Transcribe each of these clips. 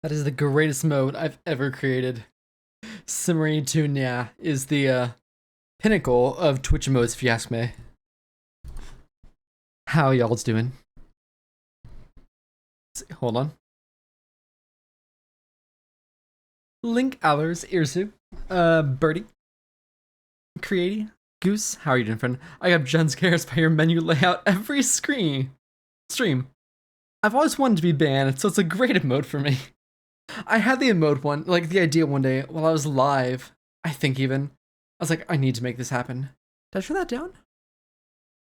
That is the greatest mode I've ever created. Simeridian, yeah, is the pinnacle of Twitch modes, if you ask me. How y'all's doing? Hold on. Link Allers, Irsu, Birdie, Creaty, Goose, how are you doing, friend? I got jump scares by your menu layout every stream. I've always wanted to be banned, so it's a great emote for me. I had the emote one, like the idea one day while I was live, I think even. I was like, I need to make this happen. Did I turn that down?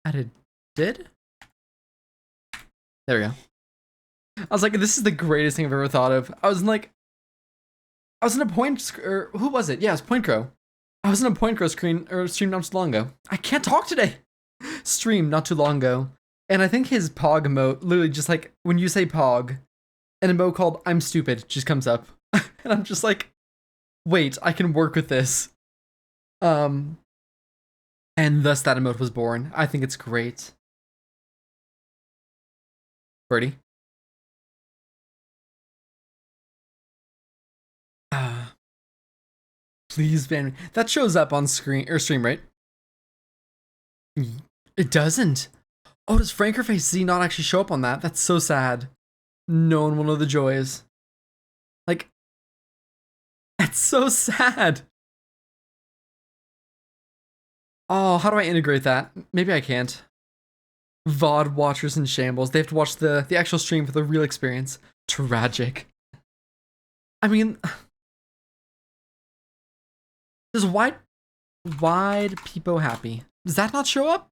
I did? There we go. I was like, this is the greatest thing I've ever thought of. I was in a point, or who was it? Yeah, it was Point Crow. I was in a Point Crow stream not too long ago. I can't talk today. Stream not too long ago. And I think his Pog emote, literally just like, when you say Pog, an emote called I'm Stupid just comes up. And I'm just like, wait, I can work with this. And thus that emote was born. I think it's great. Birdie. Please ban me. That shows up on screen or stream, right? It doesn't. Oh, does Frankerface Z not actually show up on that? That's so sad. No one will know the joys. Like, that's so sad. Oh, how do I integrate that? Maybe I can't. VOD watchers in shambles. They have to watch the actual stream for the real experience. Tragic. I mean, does wide people happy? Does that not show up?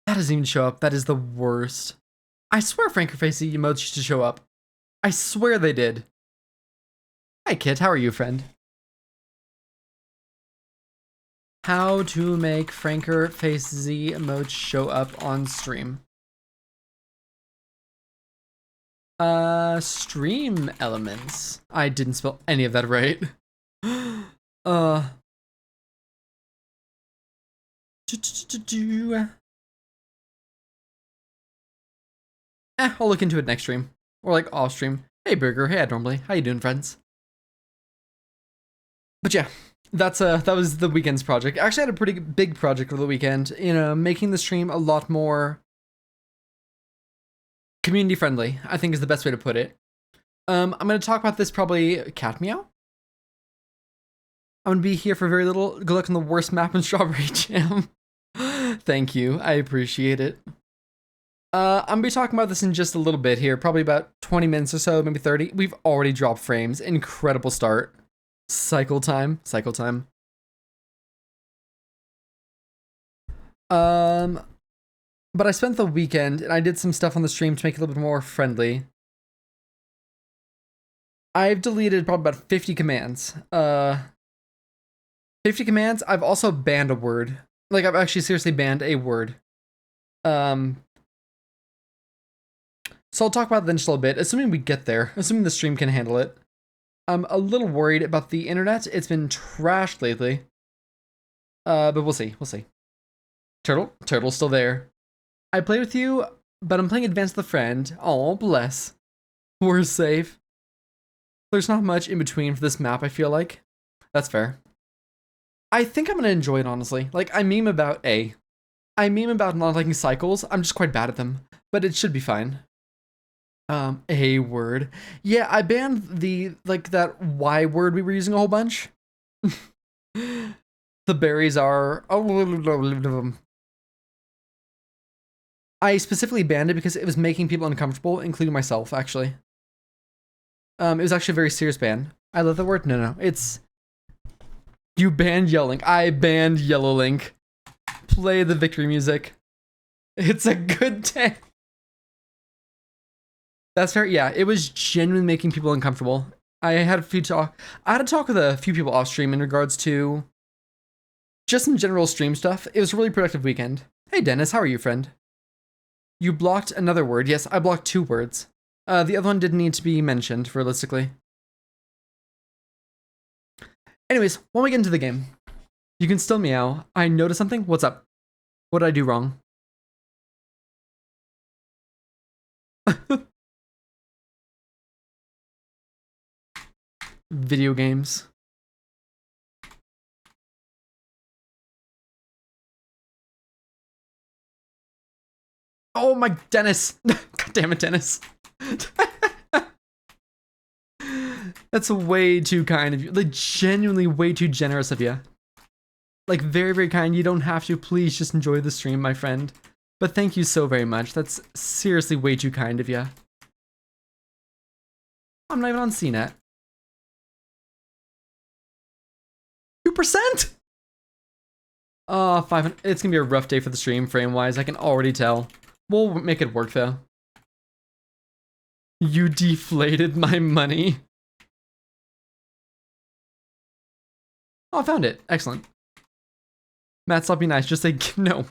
That doesn't even show up. That is the worst. I swear Frankerface emotes used to show up. I swear they did. Hi Kit, how are you, friend? How to make Frankerface Z emotes show up on stream. Stream elements. I didn't spell any of that right. I'll look into it next stream. Or like off stream. Hey Burger, hey Normally. How you doing, friends? But yeah, that was the weekend's project. I actually had a pretty big project over the weekend, you know, making the stream a lot more community friendly, I think is the best way to put it. I'm gonna talk about this probably cat meow. I'm gonna be here for very little. Good luck on the worst map in Strawberry Jam. Thank you, I appreciate it. I'm gonna be talking about this in just a little bit here, probably about 20 minutes or so, maybe 30. We've already dropped frames. Incredible start. Cycle time. But I spent the weekend and I did some stuff on the stream to make it a little bit more friendly. I've deleted probably about 50 commands. 50 commands. I've also banned a word. Like, I've actually seriously banned a word. So I'll talk about that in just a little bit, assuming we get there, assuming the stream can handle it. I'm a little worried about the internet. It's been trashed lately. But we'll see. Turtle's still there. I played with you, but I'm playing Advanced with a friend. Oh, bless. We're safe. There's not much in between for this map, I feel like. That's fair. I think I'm gonna enjoy it, honestly. Like, I meme about not liking cycles. I'm just quite bad at them, but it should be fine. A word. Yeah, I banned that Y word we were using a whole bunch. The berries are... I specifically banned it because it was making people uncomfortable, including myself, actually. It was actually a very serious ban. I love the word. No. It's... You banned yelling. I banned Yellow Link. Play the victory music. It's a good day. That's fair. Yeah, it was genuinely making people uncomfortable. I had to talk with a few people off stream in regards to just some general stream stuff. It was a really productive weekend. Hey Dennis, how are you, friend? You blocked another word. Yes, I blocked 2 words. The other one didn't need to be mentioned, realistically. Anyways, when we get into the game, you can still meow. I noticed something. What's up? What did I do wrong? video games. Oh my, Dennis. God damn it, Dennis. That's way too kind of you. Like, genuinely way too generous of you. Like, very, very kind. You don't have to. Please just enjoy the stream, my friend. But thank you so very much. That's seriously way too kind of you. I'm not even on CNET. 2%? Oh, 500. It's gonna be a rough day for the stream, frame-wise. I can already tell. We'll make it work, though. You deflated my money. Oh, I found it. Excellent. Matt, stop being nice. Just say no.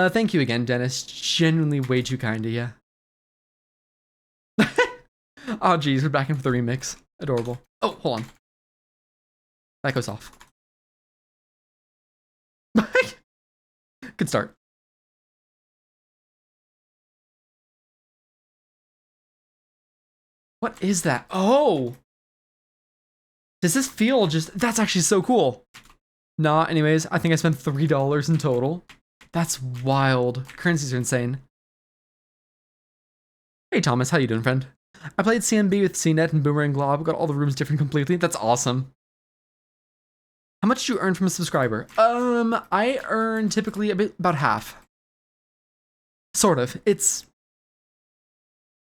Thank you again, Dennis. Genuinely way too kind of you. Oh, geez, we're back in for the remix. Adorable. Oh, hold on. That goes off. Good start. What is that? Oh! Does this feel just... That's actually so cool. Nah, anyways, I think I spent $3 in total. That's wild. Currencies are insane. Hey Thomas, how you doing, friend? I played CMB with CNET and Boomerang Glob, got all the rooms different completely. That's awesome. How much do you earn from a subscriber? I earn typically about half. Sort of. It's...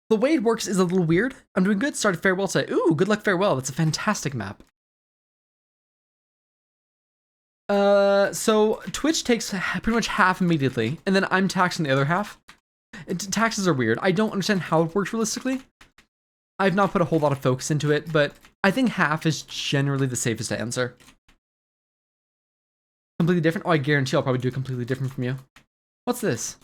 The way it works is a little weird. I'm doing good. Started Farewell today. Ooh, good luck Farewell. That's a fantastic map. So Twitch takes pretty much half immediately, and then I'm taxed on the other half. Taxes are weird. I don't understand how it works realistically. I've not put a whole lot of focus into it, but I think half is generally the safest answer. Completely different? Oh, I guarantee I'll probably do completely different from you. What's this?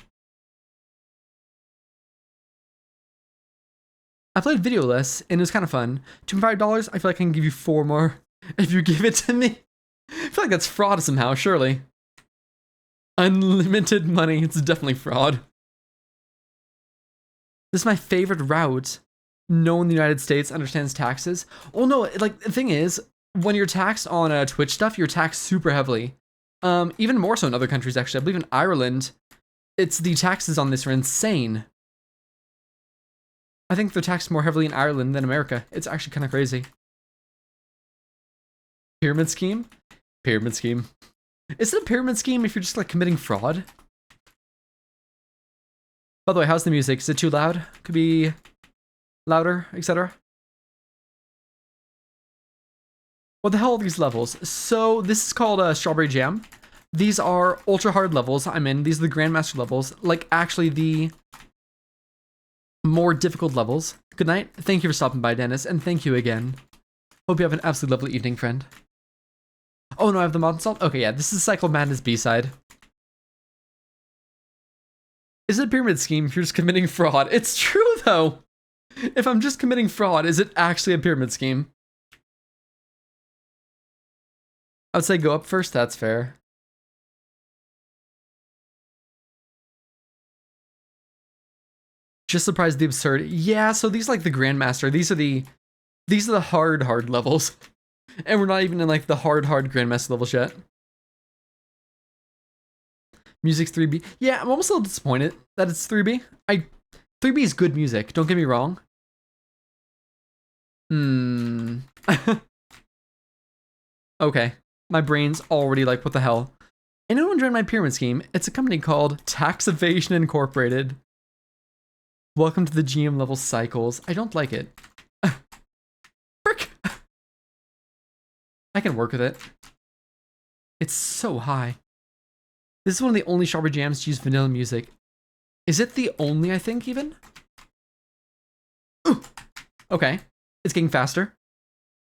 I played Videoless, and it was kind of fun. $25, I feel like I can give you 4 more if you give it to me. I feel like that's fraud somehow, surely. Unlimited money, it's definitely fraud. This is my favorite route. No one in the United States understands taxes. Oh no, like, the thing is, when you're taxed on Twitch stuff, you're taxed super heavily. Even more so in other countries, actually. I believe in Ireland, the taxes on this are insane. I think they're taxed more heavily in Ireland than America. It's actually kind of crazy. Pyramid scheme? Pyramid scheme. Is it a pyramid scheme if you're just like committing fraud? By the way, how's the music? Is it too loud? Could be louder, etc. What the hell are these levels? So this is called Strawberry Jam. These are ultra hard levels I'm in. These are the Grandmaster levels. Like actually the more difficult levels. Good night. Thank you for stopping by, Dennis, and thank you again. Hope you have an absolutely lovely evening, friend. Oh no, I have the mod installed? Okay, yeah, this is Cycle Madness B-side. Is it a pyramid scheme if you're just committing fraud? It's true, though. If I'm just committing fraud, is it actually a pyramid scheme? I would say go up first, that's fair. Just surprised the absurd. Yeah, so these are like the Grandmaster. These are the hard levels. And we're not even in like the hard Grandmaster levels yet. Music's 3B. Yeah, I'm almost a little disappointed that it's 3B. 3B is good music, don't get me wrong. Okay, my brain's already like, what the hell? Anyone join my pyramid scheme? It's a company called Tax Evasion Incorporated. Welcome to the GM level cycles. I don't like it. Frick! I can work with it. It's so high. This is one of the only Strawberry Jams to use vanilla music. Is it the only, I think, even? Ooh. Okay. It's getting faster.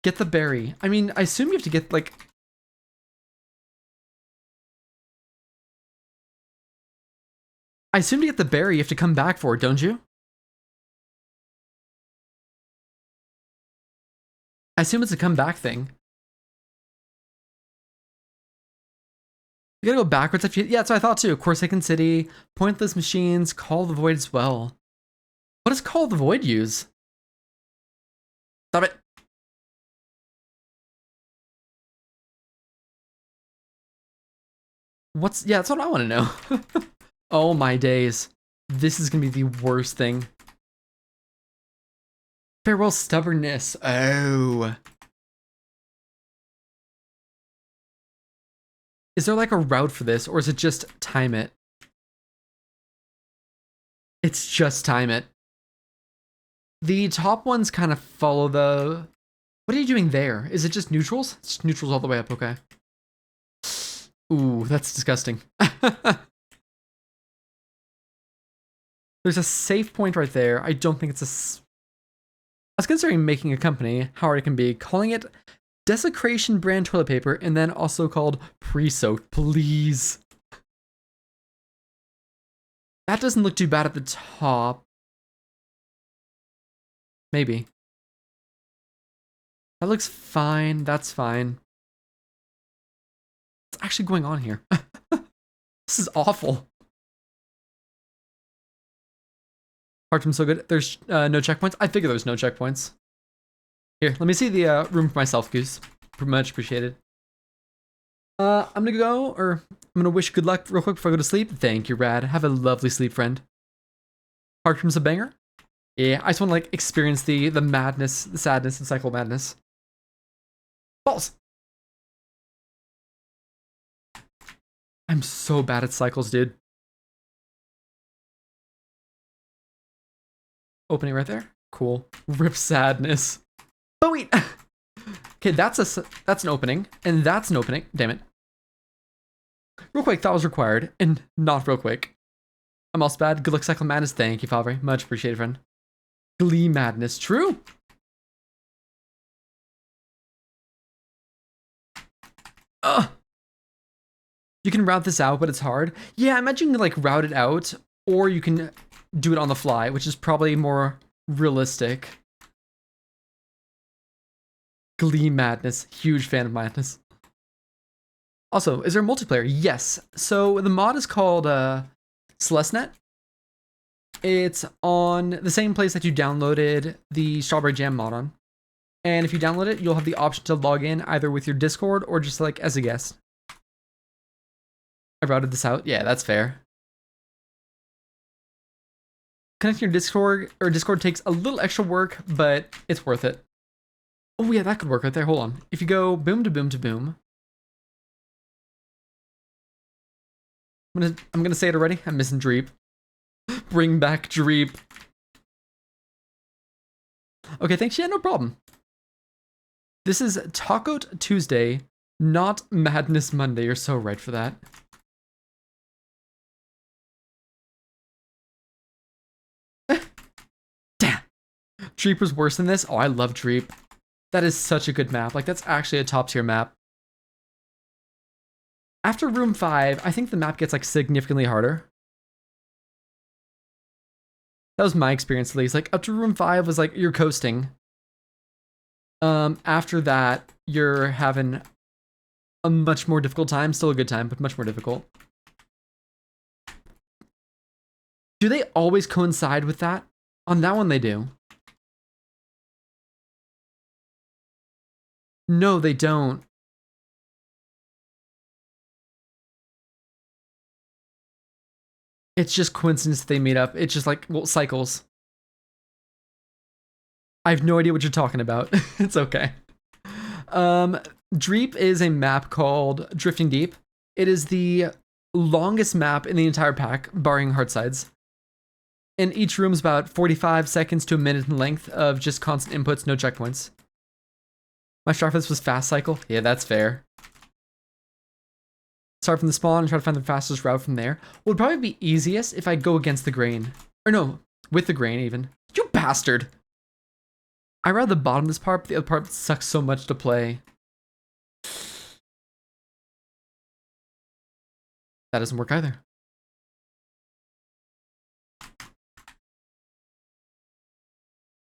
Get the berry. I mean, I assume you have to get, like... I assume to get the berry, you have to come back for it, don't you? I assume it's a come back thing. You gotta go backwards if you... Yeah, that's what I thought too. Forsaken City, Pointless Machines, Call of the Void as well. does Call the Void use? Stop it. Yeah, that's what I want to know. Oh my days. This is gonna be the worst thing. Farewell Stubbornness. Oh. Is there like a route for this, or is it just time it? It's just time it. The top ones kind of follow the... What are you doing there? Is it just neutrals? It's neutrals all the way up, okay. Ooh, that's disgusting. There's a safe point right there. I don't think it's a... I was considering making a company, how hard it can be, calling it Desecration brand toilet paper, and then also called pre-soaked, please. That doesn't look too bad at the top. Maybe. That looks fine. That's fine. What's actually going on here? This is awful. Parchment's so good. There's no checkpoints. I figure there's no checkpoints. Here, let me see the room for myself, Goose. Much appreciated. I'm gonna go, or I'm gonna wish good luck real quick before I go to sleep. Thank you, Rad. Have a lovely sleep, friend. Parchment's a banger. Yeah, I just want to like experience the madness, the sadness, and cycle madness. Balls. I'm so bad at cycles, dude. Opening right there. Cool. Rip sadness. Oh wait. Okay, that's an opening, and that's an opening. Damn it. Real quick, that was required, and not real quick. I'm also bad. Good luck, cycle madness. Thank you, Favre. Much appreciated, friend. Glee madness. True. Ugh. You can route this out, but it's hard. Yeah, I imagine you can like route it out, or you can do it on the fly, which is probably more realistic. Glee madness. Huge fan of madness. Also, is there multiplayer? Yes. So the mod is called Celeste. It's on the same place that you downloaded the Strawberry Jam mod on. And if you download it, you'll have the option to log in either with your Discord or just like as a guest. I routed this out. Yeah, that's fair. Connecting your Discord takes a little extra work, but it's worth it. Oh yeah, that could work right there. Hold on. If you go boom to boom to boom. I'm gonna say it already. I'm missing Dreep. Bring back Dreep. Okay, thanks. Yeah, no problem. This is Taco Tuesday, not Madness Monday. You're so right for that. Damn. Dreep was worse than this. Oh, I love Dreep. That is such a good map. Like, that's actually a top tier map. After room 5, I think the map gets like significantly harder. That was my experience at least. Like up to room 5 was like you're coasting. After that, you're having a much more difficult time. Still a good time, but much more difficult. Do they always coincide with that? On that one, they do. No, they don't. It's just coincidence that they meet up. It's just like, well, cycles. I have no idea what you're talking about. It's okay. Dreep is a map called Drifting Deep. It is the longest map in the entire pack, barring hard sides. And each room is about 45 seconds to a minute in length of just constant inputs, no checkpoints. My start for this was fast cycle. Yeah, that's fair. Start from the spawn and try to find the fastest route from there. Would probably be easiest if I go against the grain. Or no, with the grain even. You bastard! I read the bottom of this part, but the other part sucks so much to play. That doesn't work either.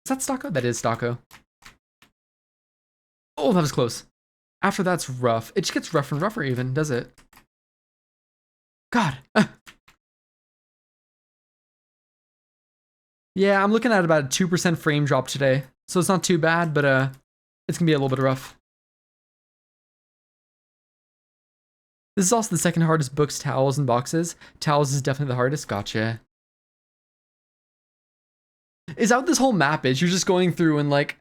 Is that Stocko? That is Stocko. Oh, that was close. After that's rough. It just gets rougher and rougher even, does it? God. Yeah, I'm looking at about a 2% frame drop today. So it's not too bad, but it's gonna be a little bit rough. This is also the second hardest: books, towels, and boxes. Towels is definitely the hardest. Gotcha. Is that what this whole map is? You're just going through and like...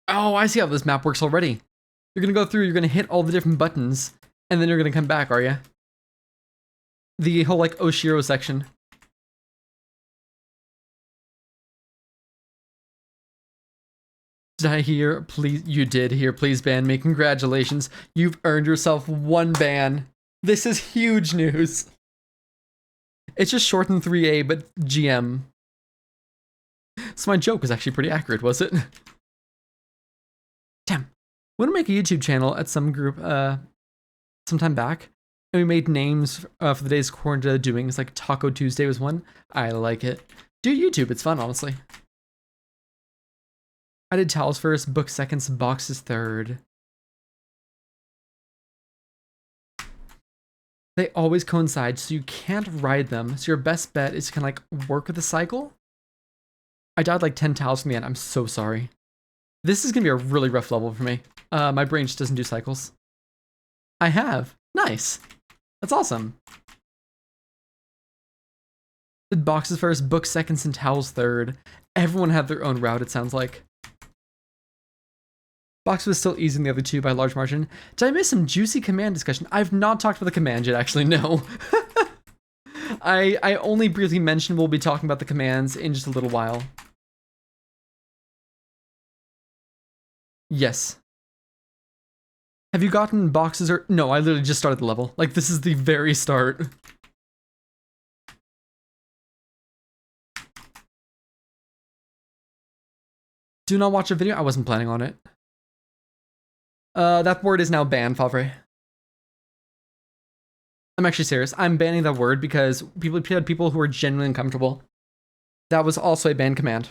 Oh, I see how this map works already. You're gonna go through, you're gonna hit all the different buttons, and then you're gonna come back, are you? The whole like Oshiro section. Did I hear? Please, you did hear. Please ban me. Congratulations. You've earned yourself 1 ban. This is huge news. It's just shortened 3A, but GM. So my joke was actually pretty accurate, was it? Damn. I want to make a YouTube channel at some group sometime back. And we made names for the days quarantine doings, like Taco Tuesday was one. I like it. Do YouTube, it's fun, honestly. I did towels first, books seconds, boxes third. They always coincide, so you can't ride them. So your best bet is to kind of like work with the cycle. I died like 10 towels from the end. I'm so sorry. This is gonna be a really rough level for me. My brain just doesn't do cycles. I have. Nice. That's awesome. Did boxes first, books seconds, and towels third. Everyone had their own route, it sounds like. Box was still easy in the other two by a large margin. Did I miss some juicy command discussion? I've not talked about the command yet, actually, no. I only briefly mentioned we'll be talking about the commands in just a little while. Yes. Have you gotten boxes or... No, I literally just started the level. Like, this is the very start. Do not watch a video? I wasn't planning on it. That word is now banned, Favre. I'm actually serious. I'm banning that word because people who are genuinely uncomfortable. That was also a banned command.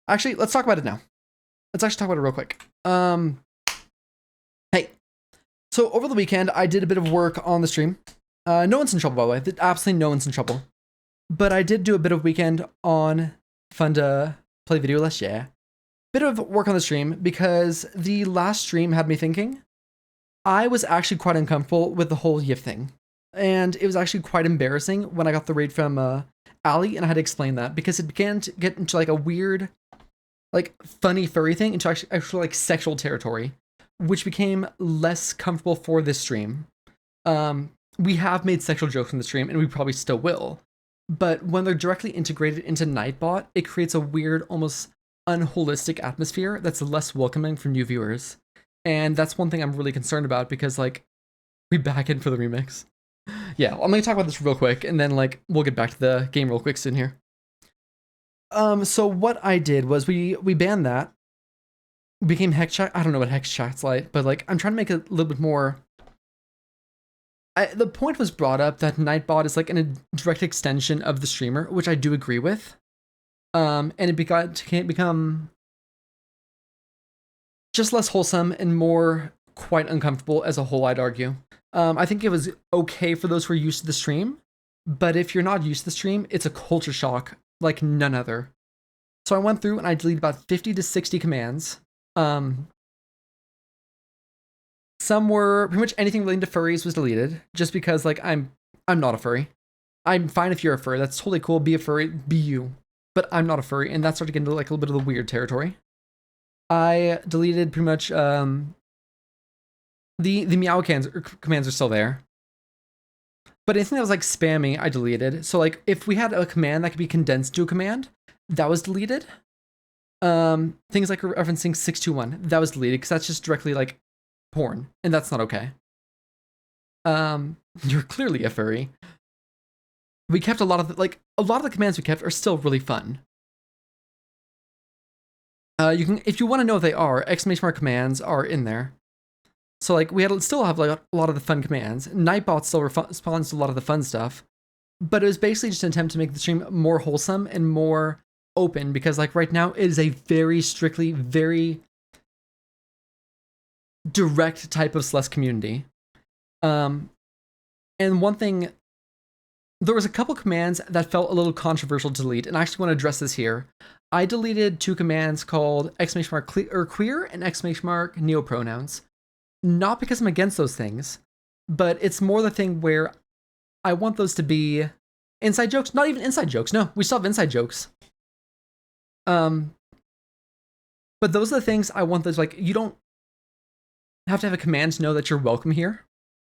Actually, let's talk about it now. Let's actually talk about it real quick. Hey. So over the weekend, I did a bit of work on the stream. No one's in trouble, by the way. Absolutely no one's in trouble. But I did do a bit of weekend on Fun to Play Video Less, yeah. Bit of work on the stream because the last stream had me thinking. I was actually quite uncomfortable with the whole YIF thing. And it was actually quite embarrassing when I got the raid from Ali, and I had to explain that because it began to get into like a weird, like funny furry thing into actual like sexual territory, which became less comfortable for this stream. We have made sexual jokes in the stream, and we probably still will. But when they're directly integrated into Nightbot, it creates a weird, almost unholistic atmosphere that's less welcoming for new viewers. And that's one thing I'm really concerned about because, like, we back in for the remix. Yeah, I'm gonna talk about this real quick, and then, like, we'll get back to the game real quick soon here. So what I did was we banned that. Became hex chat. I don't know what hex chat's like, but, like, I'm trying to make it a little bit more... the point was brought up that Nightbot is, like, a direct extension of the streamer, which I do agree with. And it can't become just less wholesome and more quite uncomfortable as a whole, I'd argue. I think it was okay for those who are used to the stream, but if you're not used to the stream, it's a culture shock like none other. So I went through and I deleted about 50 to 60 commands. Some were pretty much anything relating to furries was deleted, just because like I'm not a furry. I'm fine if you're a furry, that's totally cool, be a furry, be you. But I'm not a furry, and that started getting into like a little bit of the weird territory. I deleted pretty much the meow commands are still there. But anything that was like spammy, I deleted. So like if we had a command that could be condensed to a command, that was deleted. Things like referencing 621, that was deleted because that's just directly like porn, and that's not okay. You're clearly a furry. We kept a lot of the commands we kept are still really fun. You can, if you want to know what they are, exclamation mark commands are in there. So like we still have like a lot of the fun commands. Nightbot still responds to a lot of the fun stuff, but it was basically just an attempt to make the stream more wholesome and more open because like right now it is a very strictly, very direct type of Celeste community. And one thing There was a couple commands that felt a little controversial to delete, and I actually want to address this here. I deleted 2 commands called queer and neopronouns. Not because I'm against those things, but it's more the thing where I want those to be inside jokes. Not even inside jokes. No, we still have inside jokes. But those are the things I want those, like, you don't have to have a command to know that you're welcome here.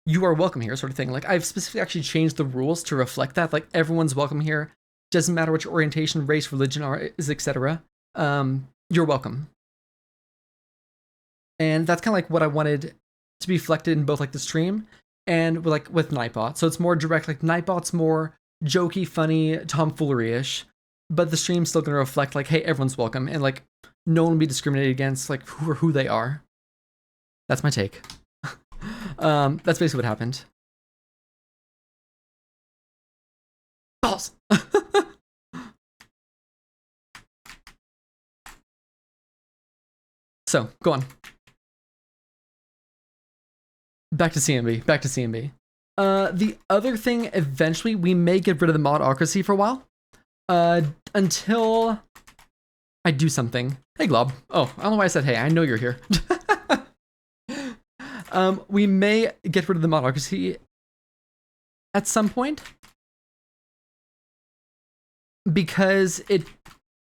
You are welcome here, sort of thing. Like, I've specifically actually changed the rules to reflect that. Like, everyone's welcome here. Doesn't matter what your orientation, race, religion is, etc. You're welcome. And that's kind of like what I wanted to be reflected in both like the stream and with Nightbot. So it's more direct. Like, Nightbot's more jokey, funny, tomfoolery-ish, but the stream's still gonna reflect like, hey, everyone's welcome, and like no one will be discriminated against, like who they are. That's my take. That's basically what happened. Balls. So, go on. Back to CMB. Back to CMB. The other thing, eventually, we may get rid of the modocracy for a while. Until I do something. Hey, Glob. Oh, I don't know why I said hey. I know you're here. We may get rid of the modocracy at some point, because it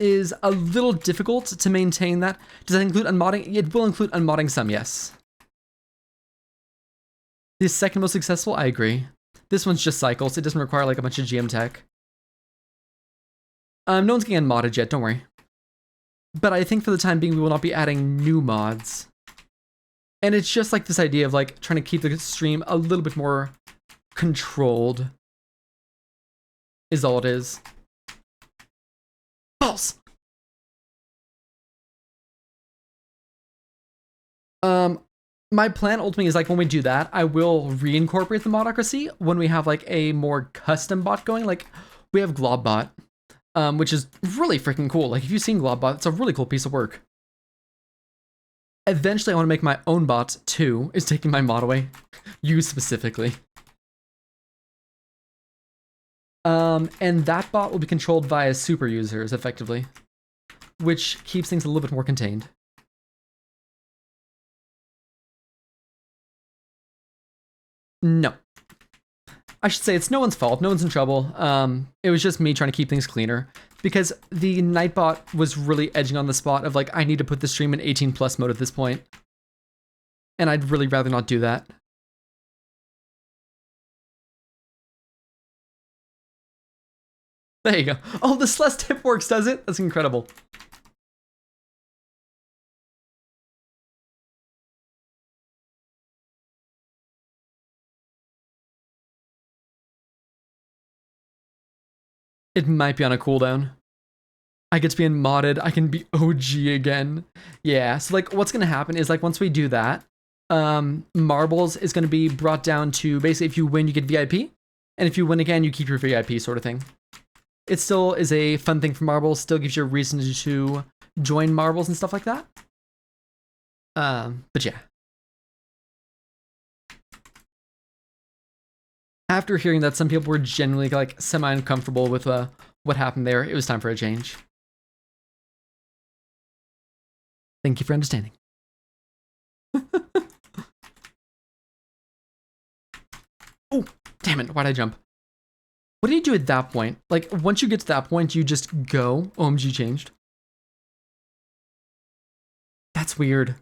is a little difficult to maintain that. Does that include unmodding? It will include unmodding some, yes. The second most successful, I agree. This one's just cycles. It doesn't require like a bunch of GM tech. No one's getting unmodded yet, don't worry. But I think for the time being, we will not be adding new mods. And it's just like this idea of like trying to keep the stream a little bit more controlled, is all it is. Balls! My plan ultimately is like when we do that, I will reincorporate the modocracy when we have like a more custom bot going. Like, we have Globbot, which is really freaking cool. Like, if you've seen Globbot, it's a really cool piece of work. Eventually, I want to make my own bot too, is taking my mod away. You specifically. And that bot will be controlled via super users, effectively, which keeps things a little bit more contained. No. I should say it's no one's fault. No one's in trouble. It was just me trying to keep things cleaner, because the Nightbot was really edging on the spot of like, I need to put the stream in 18+ mode at this point. And I'd really rather not do that. There you go. Oh, the Celeste tip works, does it? That's incredible. It might be on a cooldown. I get to be unmodded. I can be OG again. Yeah, so like what's gonna happen is like once we do that, marbles is gonna be brought down to basically if you win, you get VIP. And if you win again, you keep your VIP sort of thing. It still is a fun thing for marbles, still gives you a reason to join marbles and stuff like that. But yeah. After hearing that some people were genuinely like semi-uncomfortable with what happened there, it was time for a change. Thank you for understanding. Oh, damn it, why'd I jump? What do you do at that point? Like, once you get to that point, you just go, OMG changed. That's weird.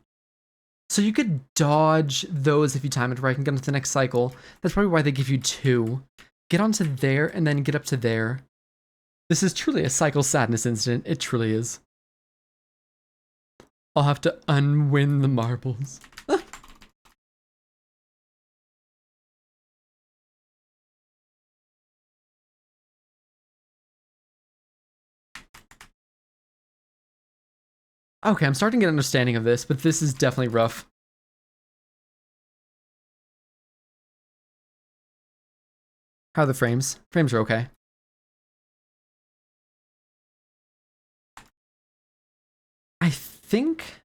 So you could dodge those if you time it right and get onto the next cycle. That's probably why they give you 2. Get onto there and then get up to there. This is truly a cycle sadness incident. It truly is. I'll have to unwin the marbles. Okay, I'm starting to get an understanding of this, but this is definitely rough. How are the frames? Frames are okay. I think...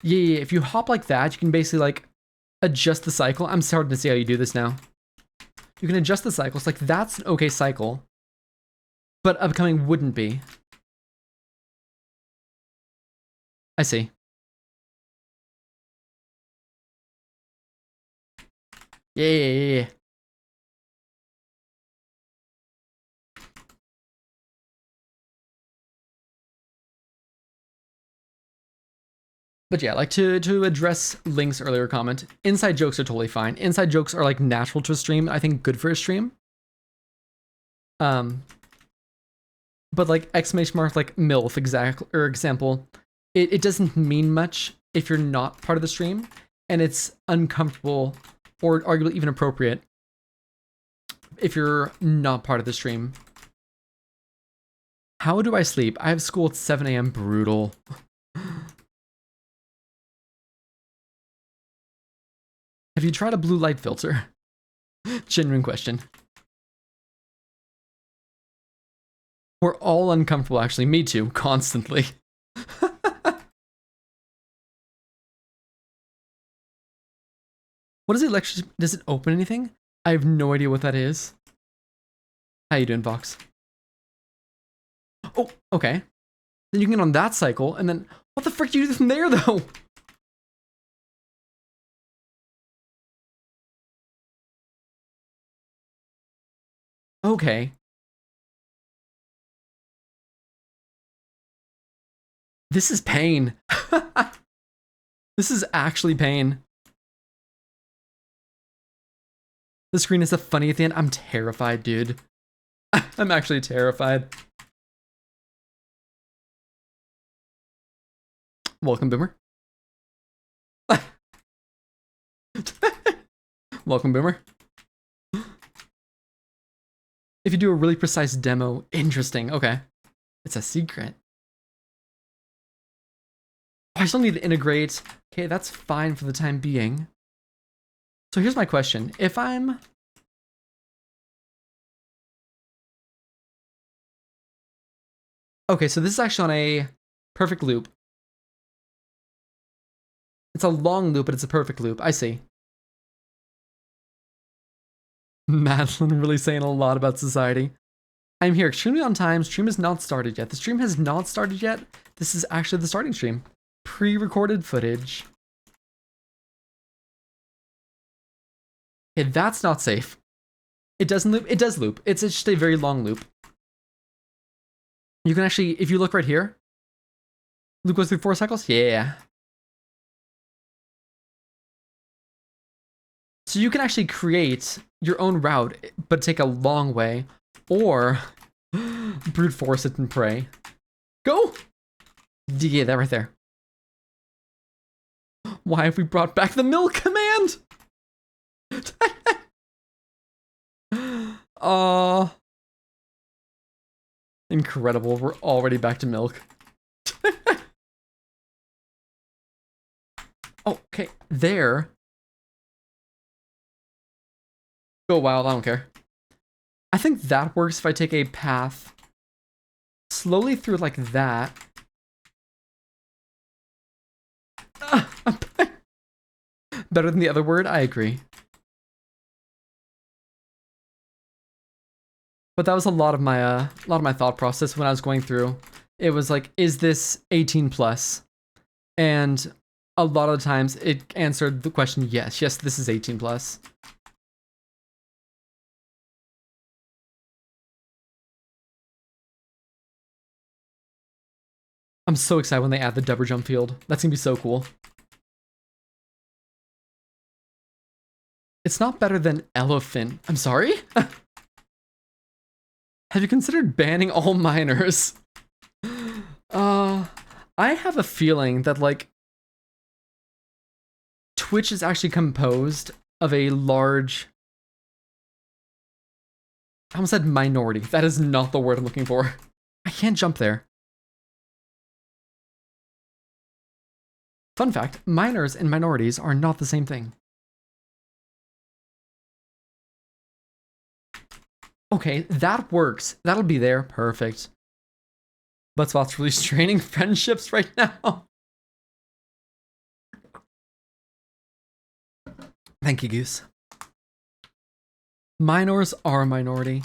Yeah, if you hop like that, you can basically like adjust the cycle. I'm starting to see how you do this now. You can adjust the cycles. Like that's an okay cycle, but upcoming wouldn't be. I see. Yeah. But yeah, like to address Link's earlier comment, inside jokes are totally fine. Inside jokes are like natural to a stream. I think good for a stream. But like exclamation mark like MILF example, it doesn't mean much if you're not part of the stream, and it's uncomfortable or arguably even appropriate if you're not part of the stream. How do I sleep? I have school at 7 a.m. Brutal. Have you tried a blue light filter? Genuine question. We're all uncomfortable, actually. Me too, constantly. What is it? Does it open anything? I have no idea what that is. How you doing, Vox? Oh, okay. Then you can get on that cycle, and then what the frick do you do from there, though? Okay. This is pain. This is actually pain. The screen is a funny at the end. I'm terrified, dude. I'm actually terrified. Welcome, Boomer. Welcome, Boomer. If you do a really precise demo, interesting. Okay. It's a secret. Oh, I still need to integrate. Okay, that's fine for the time being. So here's my question. If I'm... Okay, so this is actually on a perfect loop. It's a long loop, but it's a perfect loop. I see. Madeline really saying a lot about society. I'm here extremely on time. Stream has not started yet. The stream has not started yet. This is actually the starting stream. Pre-recorded footage. Okay, that's not safe. It doesn't loop. It does loop. It's just a very long loop. You can actually, if you look right here, loop goes through 4 cycles. Yeah. So you can actually create your own route, but take a long way, or brute force it and pray. Go! Yeah, that right there. Why have we brought back the milk command? Oh, incredible. We're already back to milk. Oh, okay, there. Go wild, I don't care. I think that works if I take a path slowly through like that. Better than the other word, I agree. But that was a lot of my thought process when I was going through. It was like, is this 18 plus? And a lot of the times it answered the question, yes, this is 18 plus. I'm so excited when they add the double jump field. That's gonna be so cool. It's not better than elephant. I'm sorry? Have you considered banning all minors? I have a feeling that like Twitch is actually composed of a large, I almost said minority. That is not the word I'm looking for. I can't jump there. Fun fact, minors and minorities are not the same thing. Okay, that works. That'll be there. Perfect. But Spot's really straining friendships right now. Thank you, Goose. Minors are a minority.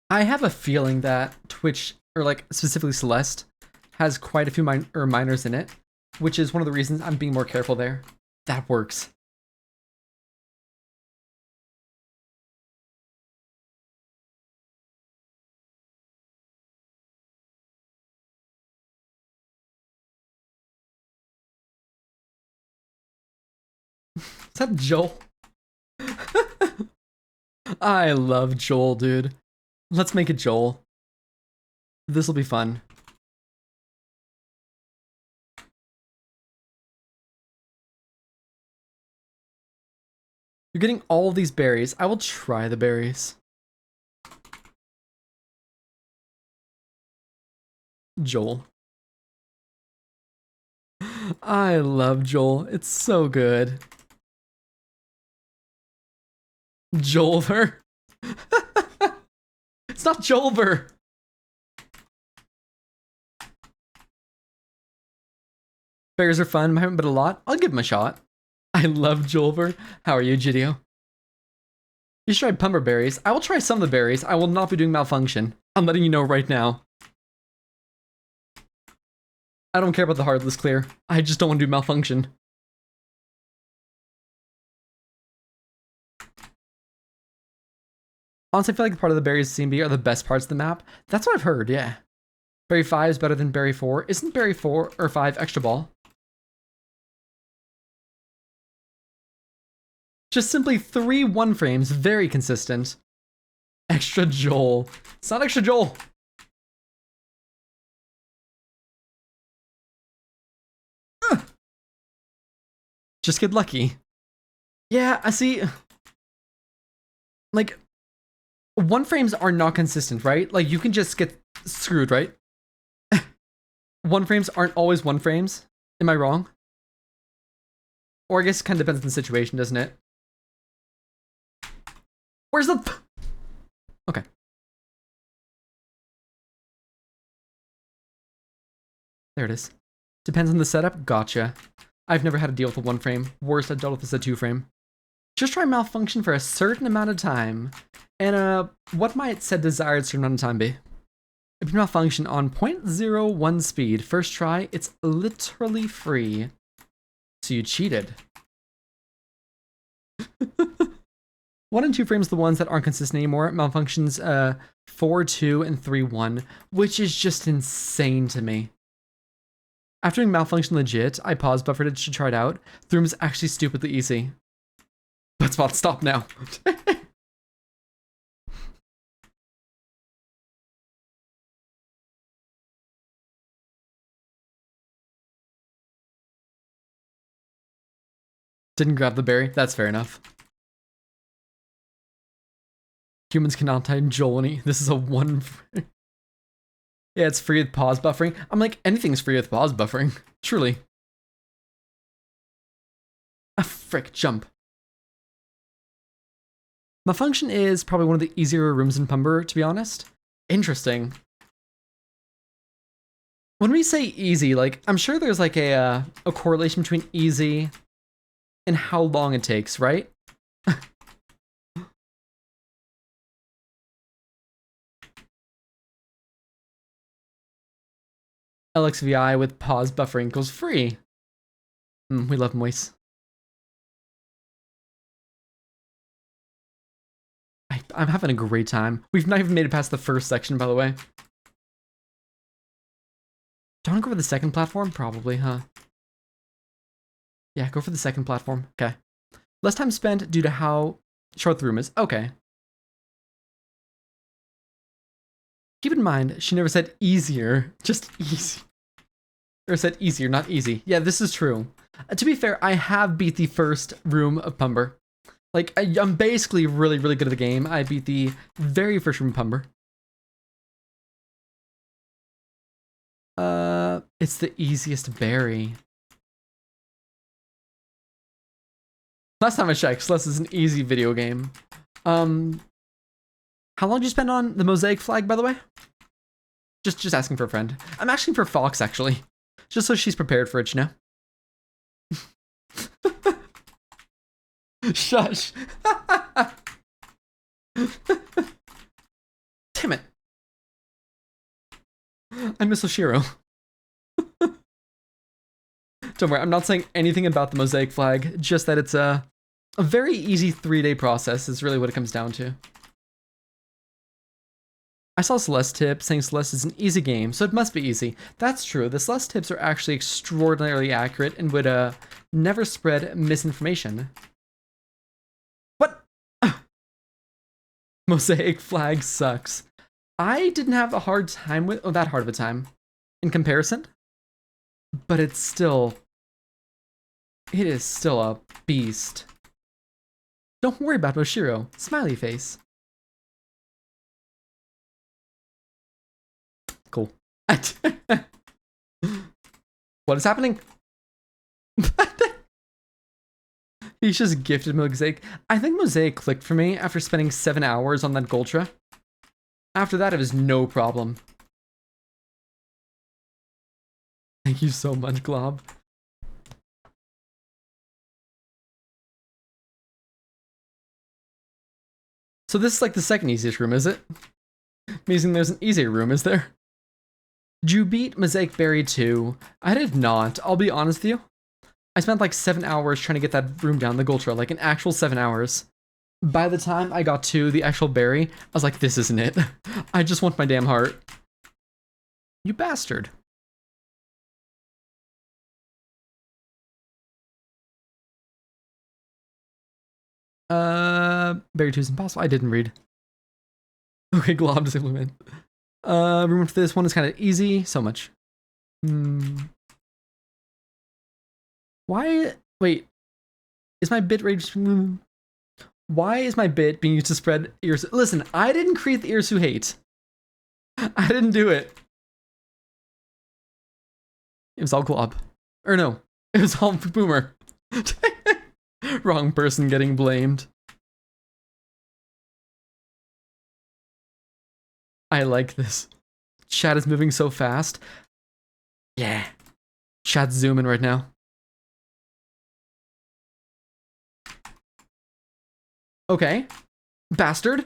I have a feeling that Twitch, or like specifically Celeste, has quite a few minors in it, which is one of the reasons I'm being more careful there. That works. Is that Joel? I love Joel, dude. Let's make it Joel. This will be fun. You're getting all of these berries. I will try the berries. Joel. I love Joel. It's so good. Jolver. It's not Jolver. Berries are fun. I haven't been a lot. I'll give them a shot. I love Jolver. How are you, Gidio? You should try pumper berries. I will try some of the berries. I will not be doing malfunction. I'm letting you know right now. I don't care about the heartless clear. I just don't want to do malfunction. Honestly, I feel like the part of the berries CMB are the best parts of the map. That's what I've heard, yeah. Berry 5 is better than Berry 4. Isn't Berry 4 or 5 extra ball? Just simply 3 1 frames, very consistent. Extra Joel. It's not extra Joel. Just get lucky. Yeah, I see. Like, 1 frames are not consistent, right? Like, you can just get screwed, right? 1 frames aren't always 1 frames. Am I wrong? Or I guess it kind of depends on the situation, doesn't it? Where's the... Okay. There it is. Depends on the setup. Gotcha. I've never had to deal with a 1 frame. Worst I've dealt with is a 2 frame. Just try malfunction for a certain amount of time. And what might said desired certain amount of time be? If you malfunction on 0.01 speed, first try, it's literally free. So you cheated. 1 and 2 frames are the ones that aren't consistent anymore. Malfunctions 4-2 and 3-1, which is just insane to me. After doing malfunction legit, I paused buffered it to try it out. Throom is actually stupidly easy. But spot stop now. Didn't grab the berry. That's fair enough. Humans cannot type Joel-y. This is a 1 frame. Yeah, it's free with pause buffering. I'm like, anything's free with pause buffering. Truly. Ah, frick, jump. Malfunction is probably one of the easier rooms in Pumber, to be honest. Interesting. When we say easy, like, I'm sure there's like a correlation between easy and how long it takes, right? LXVI with pause buffering goes free. We love moist. I'm having a great time. We've not even made it past the first section, by the way. Do I want to go for the second platform? Probably, huh? Yeah, go for the second platform. Okay. Less time spent due to how short the room is. Okay. Keep in mind, she never said easier, just easy. Or said easier, not easy. Yeah, this is true. To be fair, I have beat the first room of Pumber. Like, I'm basically really, really good at the game. I beat the very first room of Pumber. It's the easiest berry. Last time I checked, Celeste is an easy video game. How long did you spend on the mosaic flag, by the way? Just asking for a friend. I'm asking for Fox, actually. Just so she's prepared for it, you know? Shush. Damn it. I miss Oshiro. Don't worry, I'm not saying anything about the mosaic flag, just that it's a very easy 3-day process is really what it comes down to. I saw Celeste tip saying Celeste is an easy game, so it must be easy. That's true, the Celeste tips are actually extraordinarily accurate and would never spread misinformation. What? Mosaic flag sucks. I didn't have a hard time with, that hard of a time in comparison, but it is still a beast. Don't worry about Oshiro, smiley face. Cool. What is happening? He's just gifted Mosaic. I think Mosaic clicked for me after spending 7 hours on that Gultra. After that, it was no problem. Thank you so much, Glob. So this is like the second easiest room, is it? Amazing, there's an easier room, is there? Did you beat Mosaic Berry 2? I did not, I'll be honest with you. I spent like 7 hours trying to get that room down, the Gultra, like an actual 7 hours. By the time I got to the actual berry, I was like, this isn't it. I just want my damn heart. You bastard. Berry 2 is impossible. I didn't read. Okay, Glob to implement. Room for this one is kind of easy. So much. Why? Wait. Is my bit rage? Why is my bit being used to spread ears? Listen, I didn't create the ears who hate. I didn't do it. It was all Glob. Or no, it was all Boomer. Wrong person getting blamed. I like this. Chat is moving so fast. Yeah. Chat's zooming right now. Okay. Bastard.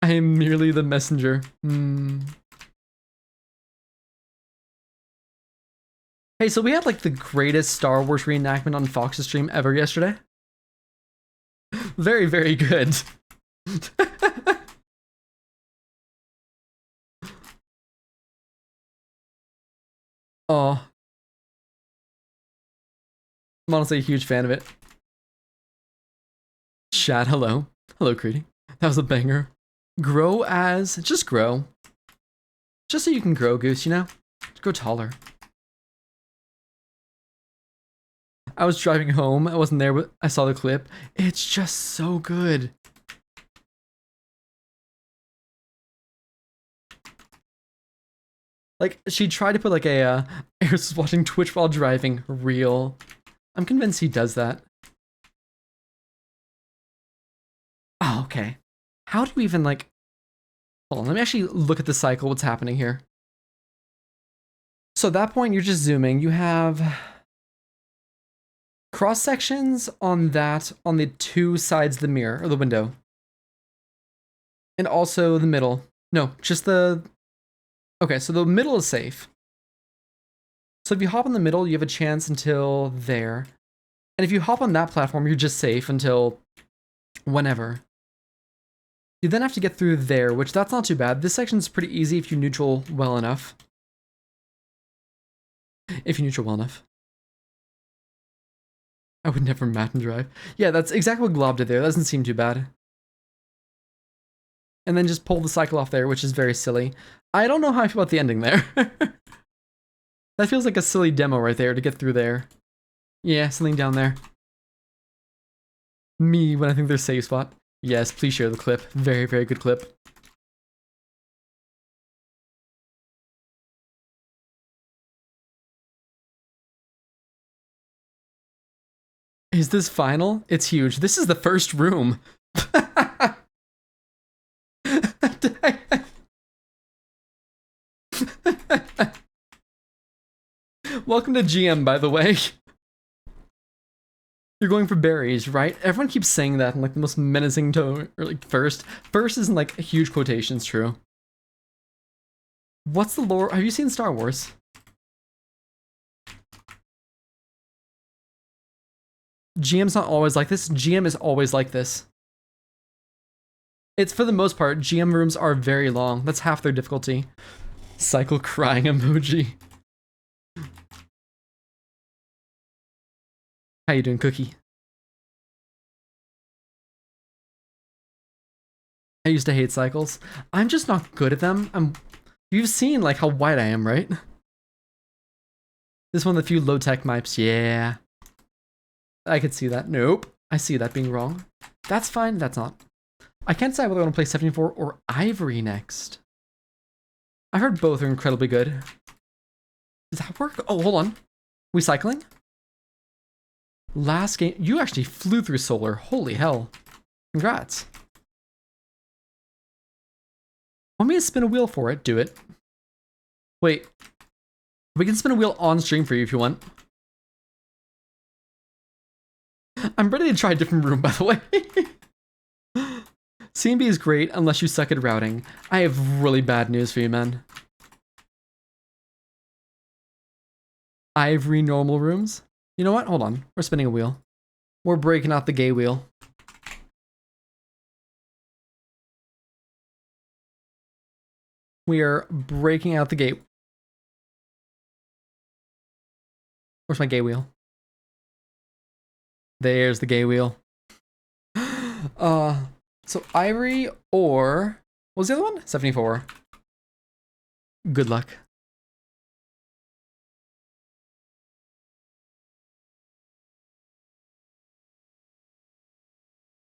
I am merely the messenger. Hey, so we had like the greatest Star Wars reenactment on Fox's stream ever yesterday. Very, very good. Oh. I'm honestly a huge fan of it. Chat, hello. Hello, Creedy. That was a banger. Grow as... Just grow. Just so you can grow, Goose, you know? Grow taller. I was driving home. I wasn't there, but I saw the clip. It's just so good. Like, she tried to put like a, Eris was watching Twitch while driving reel. I'm convinced he does that. Oh, okay. How do you even like... Hold on, let me actually look at the cycle, what's happening here. So at that point, you're just zooming. You have... cross sections on the two sides of the mirror, or the window. And also the middle. No, just the... Okay, so the middle is safe. So if you hop on the middle, you have a chance until there. And if you hop on that platform, you're just safe until whenever. You then have to get through there, which that's not too bad. This section's pretty easy if you neutral well enough. If you neutral well enough. I would never mat and drive. Yeah, that's exactly what Glob did there. That doesn't seem too bad. And then just pull the cycle off there, which is very silly. I don't know how I feel about the ending there. That feels like a silly demo right there to get through there. Yeah, something down there. Me when I think there's safe spot. Yes, please share the clip. Very, very good clip. Is this final? It's huge. This is the first room. Welcome to GM, by the way. You're going for berries, right? Everyone keeps saying that in like the most menacing tone, or like first. First is in like huge quotations, true. What's the lore? Have you seen Star Wars? GM's not always like this. GM is always like this. It's for the most part, GM rooms are very long. That's half their difficulty. Cycle crying emoji. How you doing, Cookie? I used to hate cycles. I'm just not good at them. You've seen like how white I am, right? This one of the few low-tech mipes, yeah. I could see that. Nope. I see that being wrong. That's fine, that's not. I can't decide whether I want to play 74 or Ivory next. I heard both are incredibly good. Does that work? Oh, hold on. We cycling? Last game, you actually flew through Solar. Holy hell. Congrats. Want me to spin a wheel for it? Do it. Wait. We can spin a wheel on stream for you if you want. I'm ready to try a different room, by the way. CMB is great unless you suck at routing. I have really bad news for you, man. Ivory normal rooms? You know what? Hold on. We're spinning a wheel. We're breaking out the gay wheel. We are breaking out the gate. Where's my gay wheel? There's the gay wheel. So Ivory or what was the other one? 74. Good luck.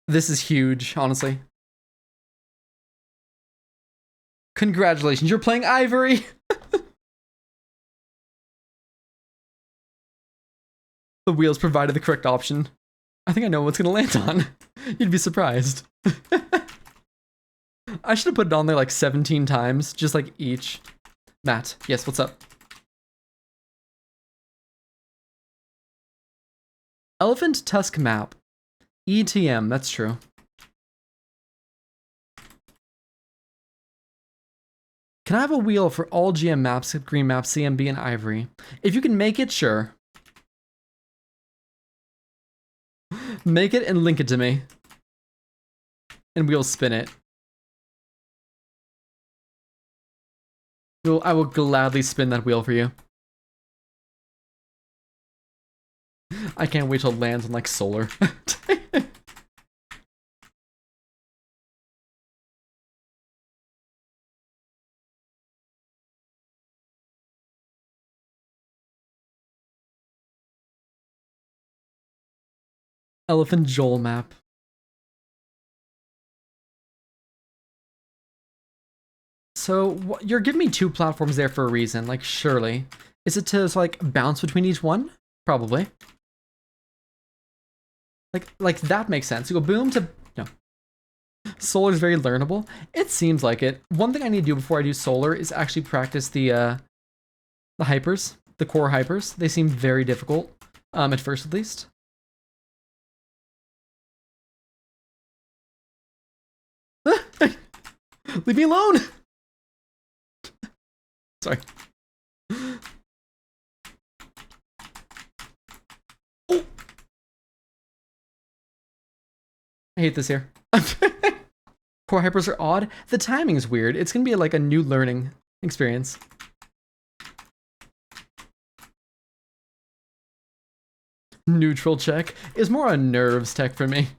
This is huge, honestly. Congratulations, you're playing Ivory! The wheels provided the correct option. I think I know what's gonna land on. You'd be surprised. I should have put it on there like 17 times, just like each. Matt, yes, what's up? Elephant Tusk map. ETM, that's true. Can I have a wheel for all GM maps, green maps, CMB, and Ivory? If you can make it, sure. Make it and link it to me. And we'll spin it. I will gladly spin that wheel for you. I can't wait till it lands on like Solar. Elephant Joel map. So you're giving me two platforms there for a reason, like surely. Is it to like bounce between each one? Probably. Like that makes sense. You go boom to no. Solar is very learnable. It seems like it. One thing I need to do before I do Solar is actually practice the hypers, the core hypers. They seem very difficult, at first at least. Leave me alone! Sorry. Oh. I hate this here. Core hypers are odd. The timing's weird. It's gonna be like a new learning experience. Neutral check is more a nerves tech for me.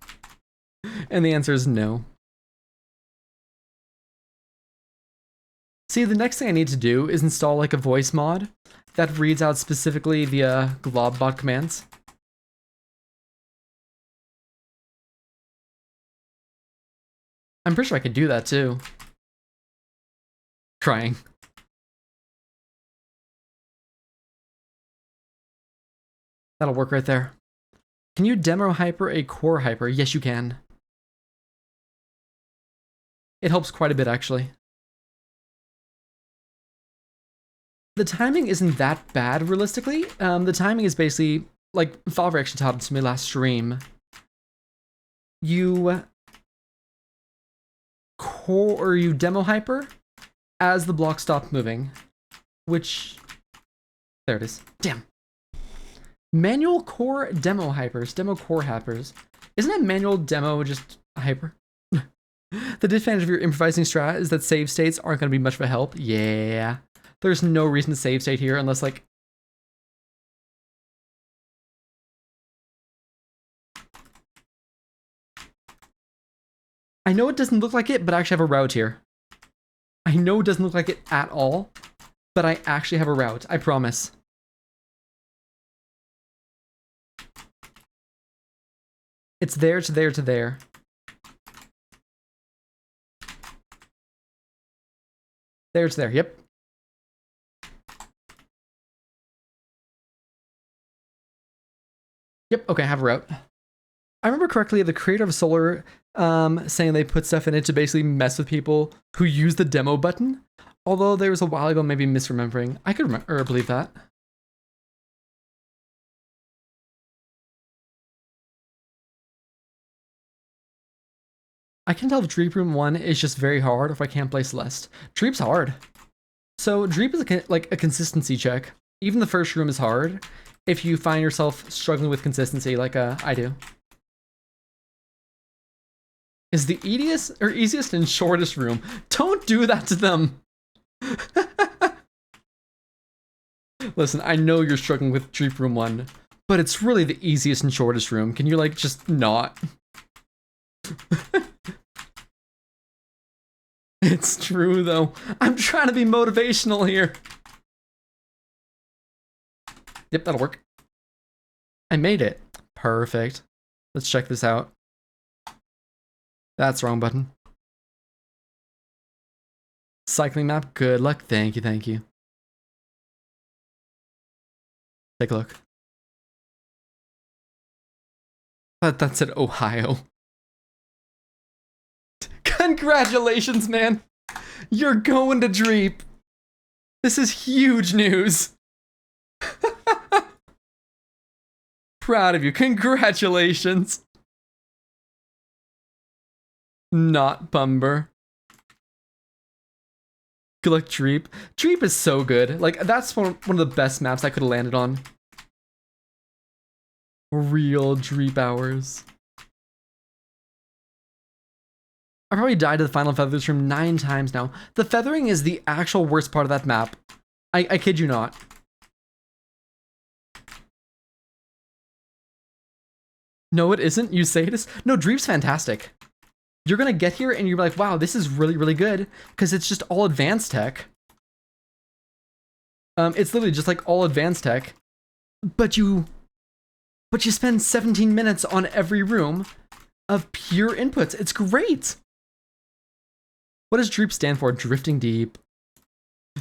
And the answer is no. See, the next thing I need to do is install like a voice mod that reads out specifically the globbot commands. I'm pretty sure I could do that too. Crying. That'll work right there. Can you demo hyper a core hyper? Yes, you can. It helps quite a bit, actually. The timing isn't that bad, realistically. The timing is basically, like Father actually taught it to me last stream. You core or you demo hyper as the block stopped moving, which there it is. Damn. Manual core demo hypers, demo core hypers. Isn't a manual demo just a hyper? The disadvantage of your improvising strat is that save states aren't going to be much of a help. Yeah. There's no reason to save state here unless, like... I know it doesn't look like it, but I actually have a route here. I know it doesn't look like it at all, but I actually have a route. I promise. It's there to there to there. There to there, yep. Yep, okay, I have a route. I remember correctly, the creator of Solar saying they put stuff in it to basically mess with people who use the demo button. Although there was a while ago, maybe misremembering. I could remember or believe that. I can tell if Dreep Room 1 is just very hard or if I can't play Celeste. Dreep's hard. So Dreep is like a consistency check. Even the first room is hard if you find yourself struggling with consistency like I do. Is the easiest and shortest room. Don't do that to them. Listen, I know you're struggling with Dreep Room 1, but it's really the easiest and shortest room. Can you, like, just not? It's true, though. I'm trying to be motivational here. Yep, that'll work. I made it. Perfect. Let's check this out. That's wrong button. Cycling map, good luck. Thank you, thank you. Take a look. That said Ohio. Congratulations, man! You're going to Dreep! This is huge news! Proud of you. Congratulations! Not Bumber. Good luck, Dreep. Dreep is so good. Like, that's one of the best maps I could have landed on. Real Dreep hours. I probably died to the final feathers room 9 times now. The feathering is the actual worst part of that map. I kid you not. No, it isn't. You say it is. No, Dreep's fantastic. You're gonna get here and you're like, wow, this is really, really good. Because it's just all advanced tech. It's literally just like all advanced tech. But you spend 17 minutes on every room of pure inputs. It's great. What does Dreep stand for? Drifting deep.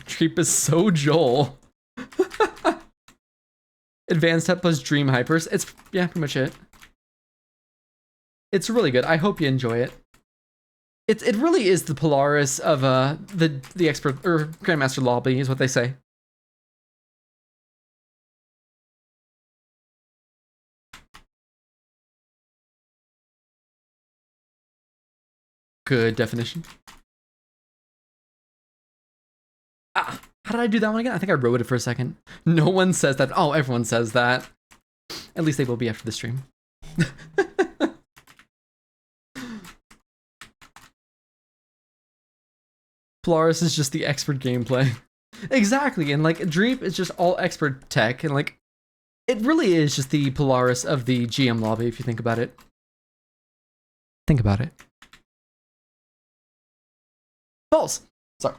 Dreep is so Joel. Advanced tech plus dream hypers. It's, yeah, pretty much it. It's really good. I hope you enjoy it. It really is the Polaris of the expert or Grandmaster lobby is what they say. Good definition. Ah, how did I do that one again? I think I wrote it for a second. No one says that. Oh, everyone says that. At least they will be after the stream. Polaris is just the expert gameplay. Exactly, and like Dreep is just all expert tech, and like it really is just the Polaris of the GM lobby if you think about it. Think about it. False. Sorry.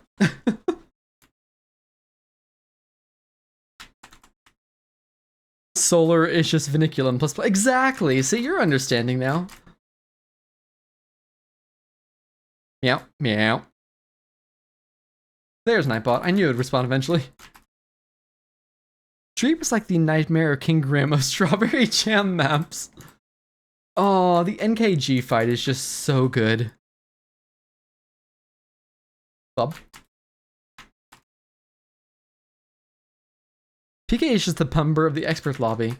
Solar is just Vinculum plus. Exactly. See, you're understanding now. Meow, meow. There's Nightbot. I knew it would respond eventually. Dreep is like the Nightmare King Grim of Strawberry Jam maps. Oh, the NKG fight is just so good. Bob. PK is just the pumber of the expert lobby.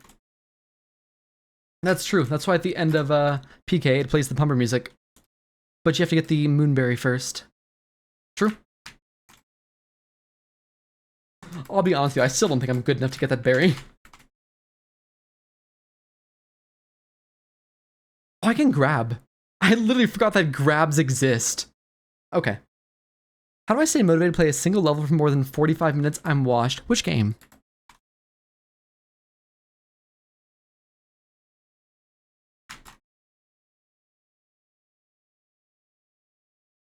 That's true. That's why at the end of PK it plays the pumber music. But you have to get the moonberry first. True. I'll be honest with you, I still don't think I'm good enough to get that berry. Oh, I can grab. I literally forgot that grabs exist. Okay. How do I stay motivated to play a single level for more than 45 minutes? I'm washed. Which game?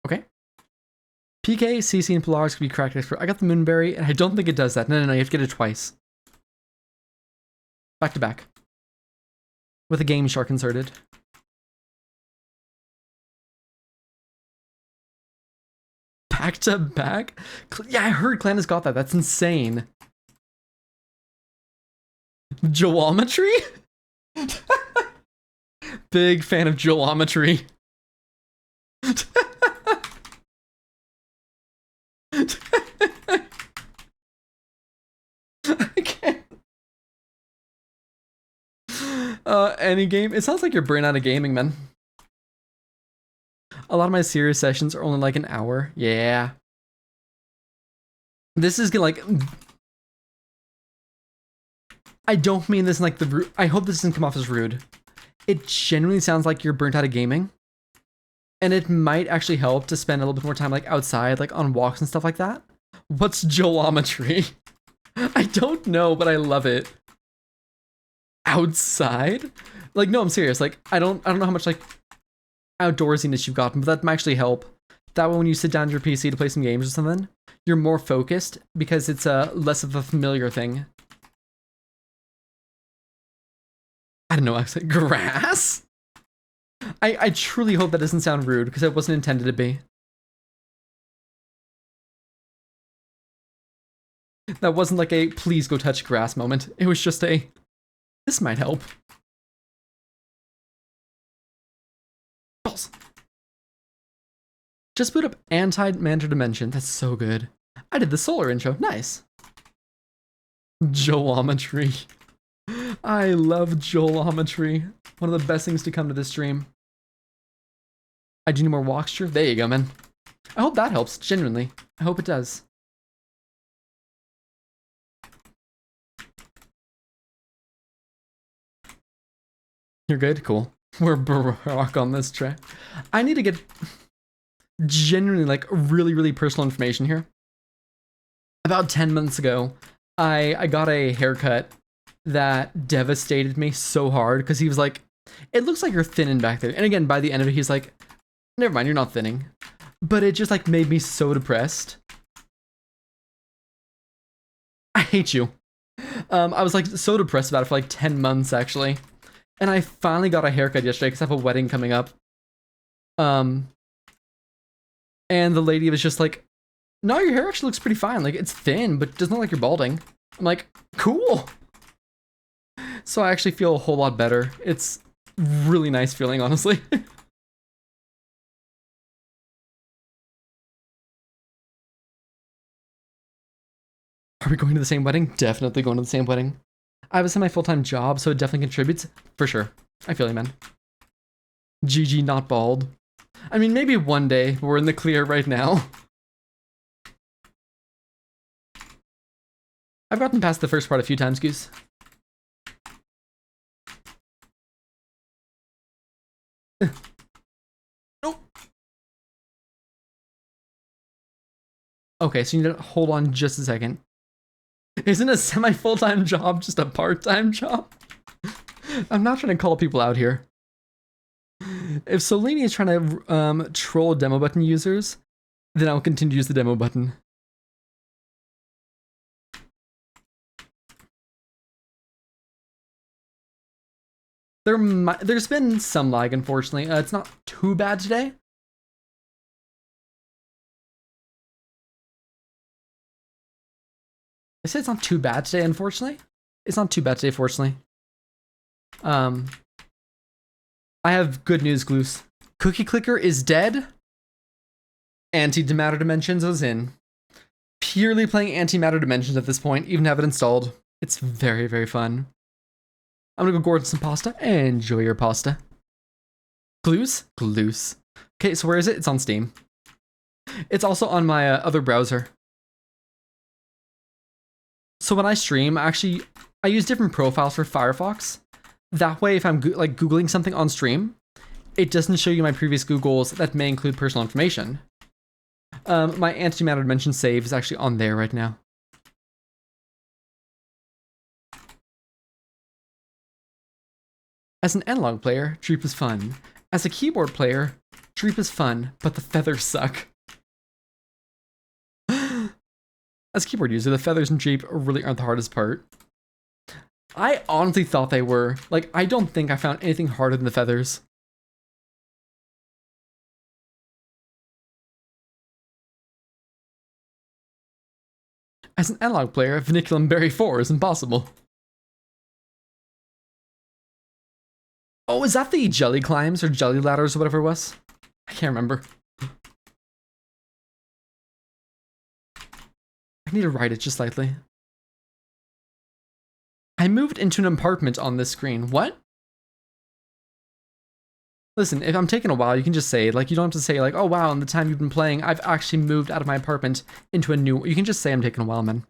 Okay. PK, CC, and Polaris could be cracked expert. I got the Moonberry, and I don't think it does that. No, you have to get it twice. Back to back. With a Game Shark inserted. Back to back? Yeah, I heard Clan has got that. That's insane. Geometry? Big fan of geometry. I can't. Any game? It sounds like you're burnt out of gaming, man. A lot of my serious sessions are only like an hour. Yeah. This is like... I don't mean this in like the rude... I hope this doesn't come off as rude. It genuinely sounds like you're burnt out of gaming. And it might actually help to spend a little bit more time like outside, like on walks and stuff like that. What's geometry? I don't know, but I love it. Outside? Like, no, I'm serious. Like, I don't know how much like outdoorsiness you've gotten, but that might actually help. That way when you sit down to your PC to play some games or something, you're more focused because it's less of a familiar thing. I don't know, actually. Grass? I truly hope that doesn't sound rude because it wasn't intended to be. That wasn't like a please go touch grass moment. It was just a this might help. Balls. Just boot up Anti-Matter Dimension. That's so good. I did the solar intro. Nice. Geometry. I love geometry. One of the best things to come to this stream. I do need more walks, Drew. There you go, man. I hope that helps, genuinely. I hope it does. You're good? Cool. We're Barack on this track. I need to get genuinely, like, really personal information here. About 10 months ago, I got a haircut that devastated me so hard because he was like, it looks like you're thinning back there. And again, by the end of it, he's like, never mind, you're not thinning. But it just like made me so depressed. I hate you. I was like so depressed about it for like 10 months actually. And I finally got a haircut yesterday because I have a wedding coming up. And the lady was just like, no, your hair actually looks pretty fine. Like it's thin, but it doesn't look like you're balding. I'm like, cool. So I actually feel a whole lot better. It's really nice feeling, honestly. Are we going to the same wedding? Definitely going to the same wedding. I have a semi-full-time job, so it definitely contributes. For sure. I feel you, man. GG, not bald. I mean, maybe one day, but we're in the clear right now. I've gotten past the first part a few times, Goose. Nope. Okay, so you need to hold on just a second. Isn't a semi-full-time job just a part-time job? I'm not trying to call people out here. If Solini is trying to troll demo button users, then I'll continue to use the demo button. There's been some lag, unfortunately. It's not too bad today. I said it's not too bad today, unfortunately. It's not too bad today, fortunately. I have good news, Gloose. Cookie Clicker is dead. Anti-Matter Dimensions is in. Purely playing Anti-Matter Dimensions at this point, even have it installed. It's very, very fun. I'm gonna go gorge some pasta. Enjoy your pasta. Clues? Clues. Okay, so where is it? It's on Steam. It's also on my other browser. So when I stream, actually, I use different profiles for Firefox. That way, if I'm like Googling something on stream, it doesn't show you my previous Googles that may include personal information. My anti-matter dimension save is actually on there right now. As an analog player, Dreep is fun. As a keyboard player, Dreep is fun, but the feathers suck. As a keyboard user, the feathers in Dreep really aren't the hardest part. I honestly thought they were. Like, I don't think I found anything harder than the feathers. As an analog player, Vinculum Berry 4 is impossible. Oh, is that the jelly climbs or jelly ladders or whatever it was? I can't remember. I need to write it just slightly. I moved into an apartment on this screen. What? Listen, if I'm taking a while, you can just say, like, you don't have to say, like, oh wow, in the time you've been playing, I've actually moved out of my apartment into a new. You can just say I'm taking a while, man.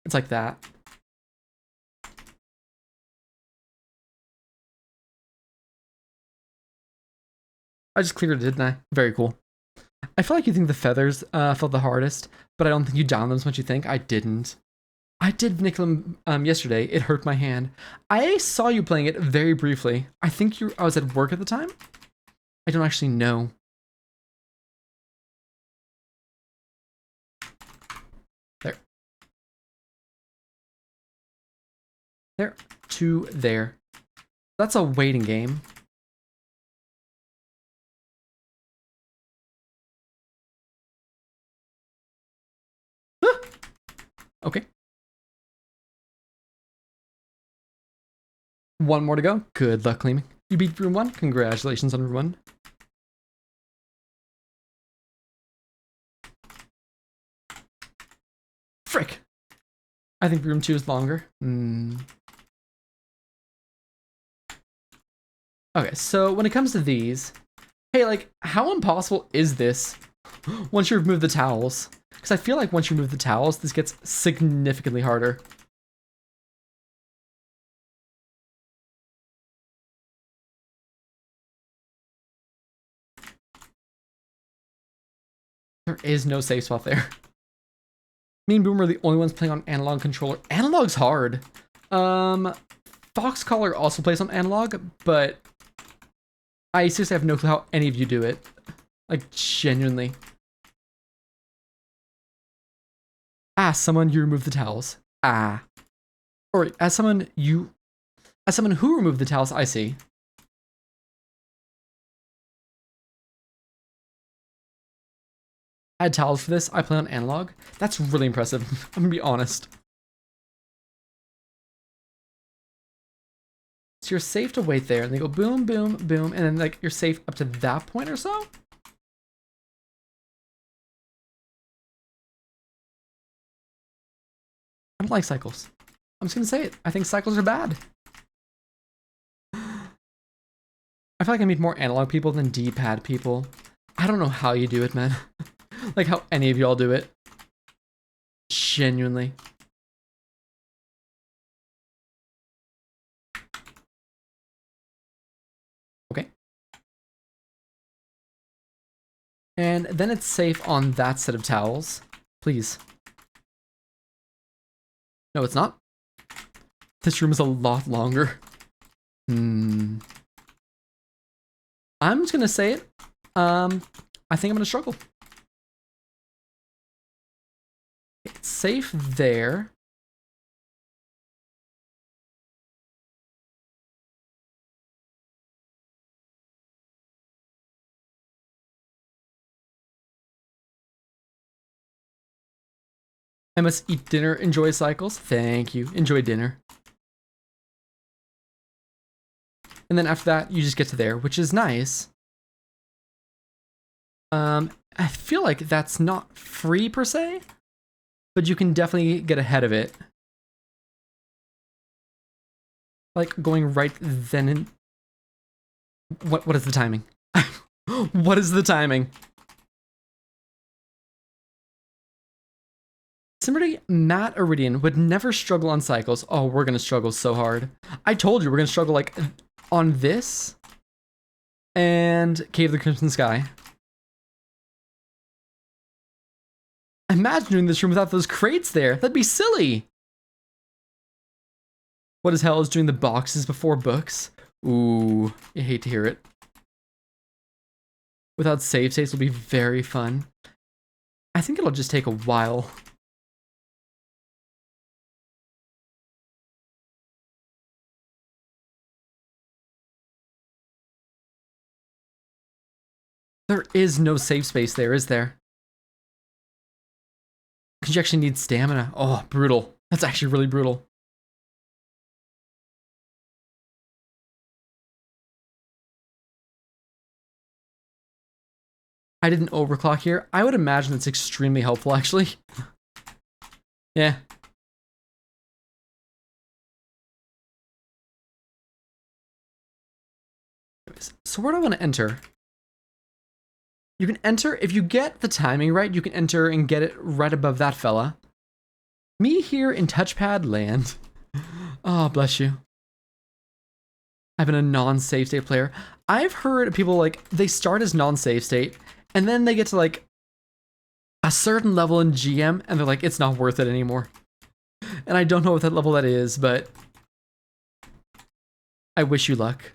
It's like that. I just cleared it, didn't I? Very cool. I feel like you think the feathers felt the hardest, but I don't think you downed them as much as you think. I didn't. I did Vinculum yesterday. It hurt my hand. I saw you playing it very briefly. I think I was at work at the time. I don't actually know. There. There. To there. That's a waiting game. Okay. One more to go. Good luck claiming. You beat room 1. Congratulations on room 1. Frick. I think room 2 is longer. Okay, so when it comes to these, hey, like, how impossible is this once you remove the towels? Because I feel like once you remove the towels, this gets significantly harder. There is no safe spot there. Me and Boom are the only ones playing on analog controller. Analog's hard. Foxcaller also plays on analog, but I seriously have no clue how any of you do it. Like, genuinely. As someone, you remove the towels. Or as someone who removed the towels, I see. I had towels for this. I play on analog. That's really impressive. I'm gonna be honest. So you're safe to wait there, and they go boom, boom, boom, and then like you're safe up to that point or so. I don't like cycles. I'm just gonna say it. I think cycles are bad. I feel like I meet more analog people than D-pad people. I don't know how you do it, man. Like how any of y'all do it. Genuinely. Okay. And then it's safe on that set of towels. Please. No, it's not. This room is a lot longer. I'm just gonna say it. I think I'm gonna struggle. It's safe there. I must eat dinner, enjoy cycles. Thank you. Enjoy dinner. And then after that, you just get to there, which is nice. I feel like that's not free per se, but you can definitely get ahead of it. Like going right then and what is the timing? What is the timing? Simeridian Matt Iridian would never struggle on cycles. Oh, we're gonna struggle so hard. I told you we're gonna struggle like on this and Cave of the Crimson Sky. Imagine doing this room without those crates there. That'd be silly. What as hell is doing the boxes before books? Ooh, I hate to hear it. Without save states will be very fun. I think it'll just take a while. There is no save space there, is there? Because you actually need stamina. Oh, brutal. That's actually really brutal. I didn't overclock here. I would imagine it's extremely helpful, actually. Yeah. So where do I want to enter? You can enter, if you get the timing right, you can enter and get it right above that fella. Me here in touchpad land. Oh, bless you. I've been a non-save state player. I've heard people like, they start as non-save state, and then they get to like a certain level in GM, and they're like, it's not worth it anymore. And I don't know what that level that is, but I wish you luck.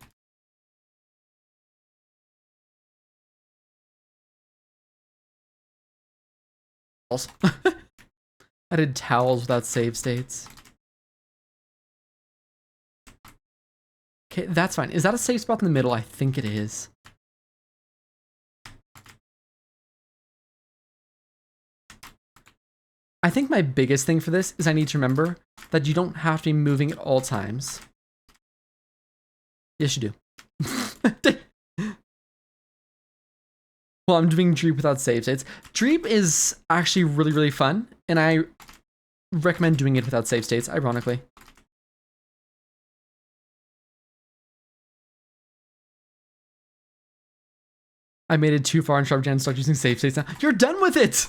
I did towels without save states. Okay, that's fine. Is that a safe spot in the middle? I think it is. I think my biggest thing for this is I need to remember that you don't have to be moving at all times. Yes, you do. Well, I'm doing Dreep without save states. Dreep is actually really, really fun, and I recommend doing it without save states, ironically. I made it too far in Sharp Gen and start using save states now. You're done with it!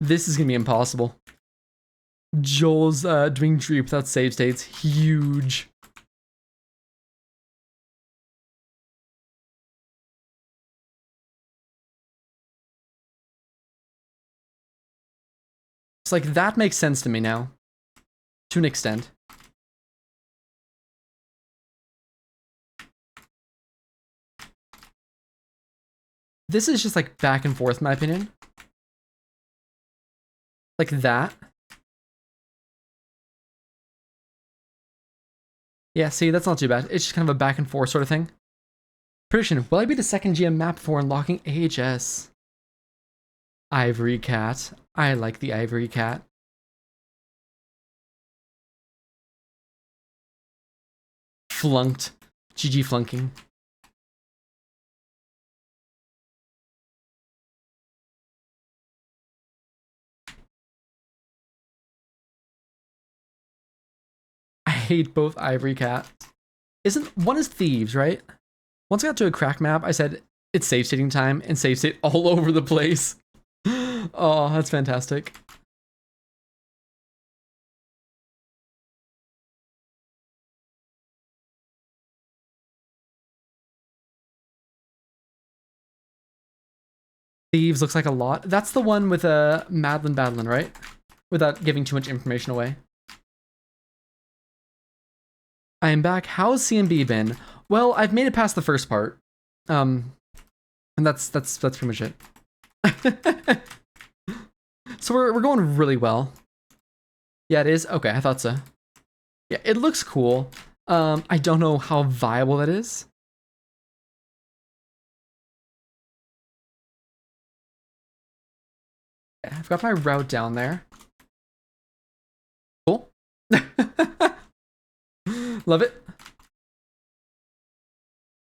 This is gonna be impossible. Joel's doing Dreep without save states. Huge. It's like, that makes sense to me now. To an extent. This is just like back and forth, in my opinion. Like that. Yeah, see, that's not too bad. It's just kind of a back and forth sort of thing. Prediction, will I be the second GM map for unlocking AHS? Ivory Cat. I like the Ivory Cat. Flunked. GG flunking. I hate both Ivory Cat. One is Thieves, right? Once I got to a crack map, I said, it's save stating time, and save state all over the place. Oh, that's fantastic. Thieves looks like a lot. That's the one with Madeline Badeline, right? Without giving too much information away. I am back. How's CMB been? Well, I've made it past the first part. And that's pretty much it. So we're going really well. Yeah, it is. Okay, I thought so. Yeah, it looks cool. I don't know how viable that is. Yeah, I've got my route down there. Cool. Love it.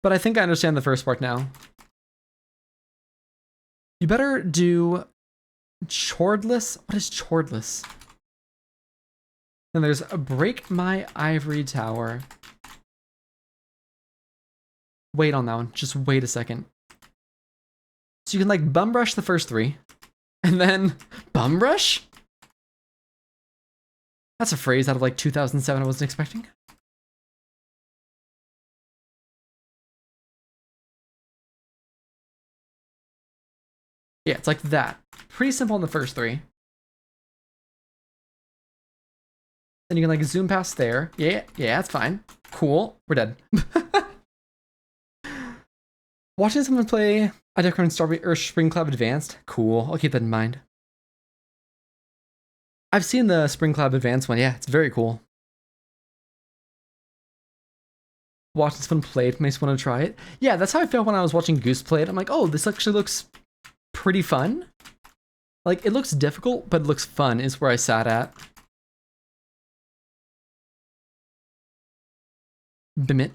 But I think I understand the first part now. You better do chordless. What is chordless? Then there's a break my ivory tower. Wait on that one. Just wait a second. So you can like bum rush the first 3. And then bum rush? That's a phrase out of like 2007 I wasn't expecting. Yeah, it's like that. Pretty simple in the first 3. Then you can like zoom past there. Yeah, that's fine. Cool. We're dead. Watching someone play a Decorating Strawberry or Spring Cloud Advanced. Cool. I'll keep that in mind. I've seen the Spring Cloud Advanced one. Yeah, it's very cool. Watching someone play it makes me want to try it. Yeah, that's how I felt when I was watching Goose play it. I'm like, oh, this actually looks pretty fun. Like, it looks difficult, but it looks fun is where I sat at. Bimit.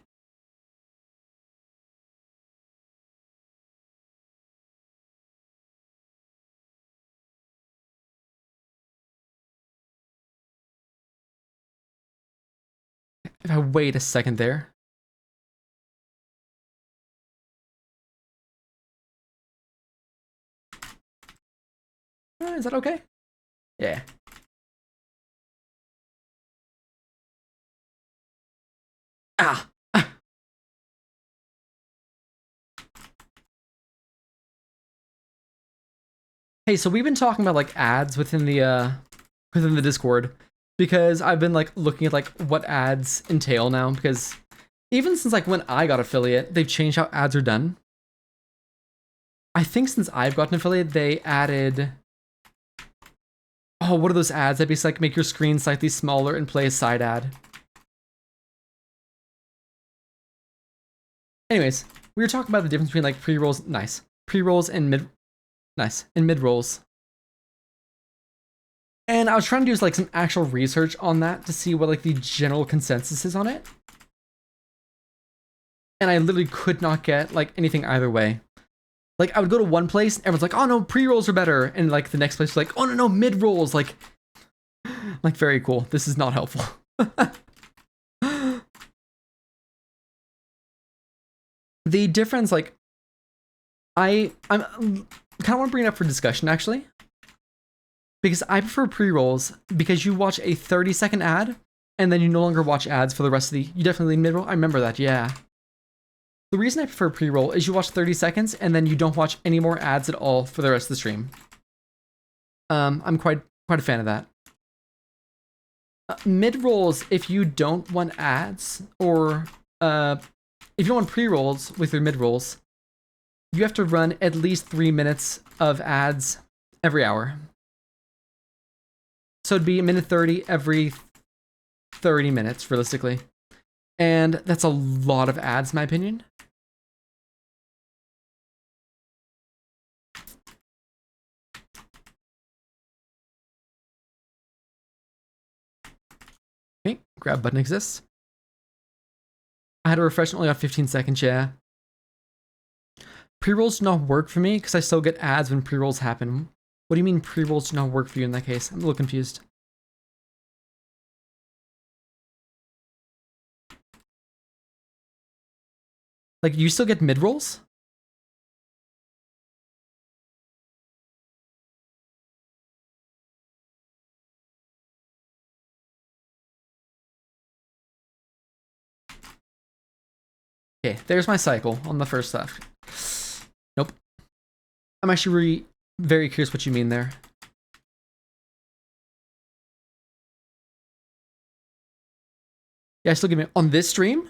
If I wait a second there. Is that okay? Yeah. Ah! Hey, so we've been talking about like ads within the Discord because I've been like looking at like what ads entail now because even since like when I got affiliate, they've changed how ads are done. I think since I've gotten affiliate, they added what are those ads that basically like make your screen slightly smaller and play a side ad? Anyways, we were talking about the difference between like pre-rolls, pre-rolls and mid-rolls. And I was trying to do like some actual research on that to see what like the general consensus is on it. And I literally could not get like anything either way. Like I would go to one place, everyone's like, oh no, pre-rolls are better. And like the next place is like, oh no, mid-rolls. Like very cool. This is not helpful. The difference, like, I'm kind of want to bring it up for discussion actually. Because I prefer pre-rolls because you watch a 30-second ad and then you no longer watch ads for the rest of the, you definitely mid-roll. I remember that, yeah. The reason I prefer pre-roll is you watch 30 seconds and then you don't watch any more ads at all for the rest of the stream. I'm quite a fan of that. Mid-rolls, if you don't want ads or if you don't want pre-rolls with your mid-rolls, you have to run at least 3 minutes of ads every hour. So it'd be a minute 30 every 30 minutes, realistically. And that's a lot of ads, in my opinion. Okay, grab button exists. I had to refresh only on 15 seconds, yeah. Pre-rolls do not work for me because I still get ads when pre-rolls happen. What do you mean pre-rolls do not work for you in that case? I'm a little confused. Like, you still get mid-rolls? Okay, there's my cycle on the first stuff. Nope. I'm actually very curious what you mean there. Yeah, still give me on this stream?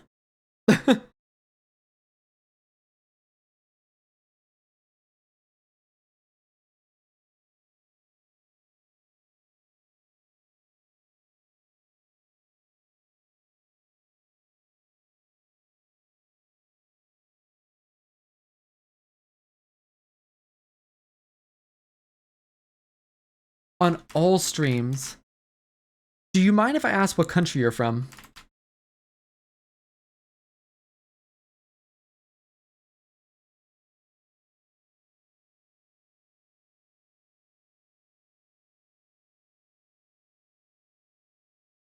On all streams. Do you mind if I ask what country you're from?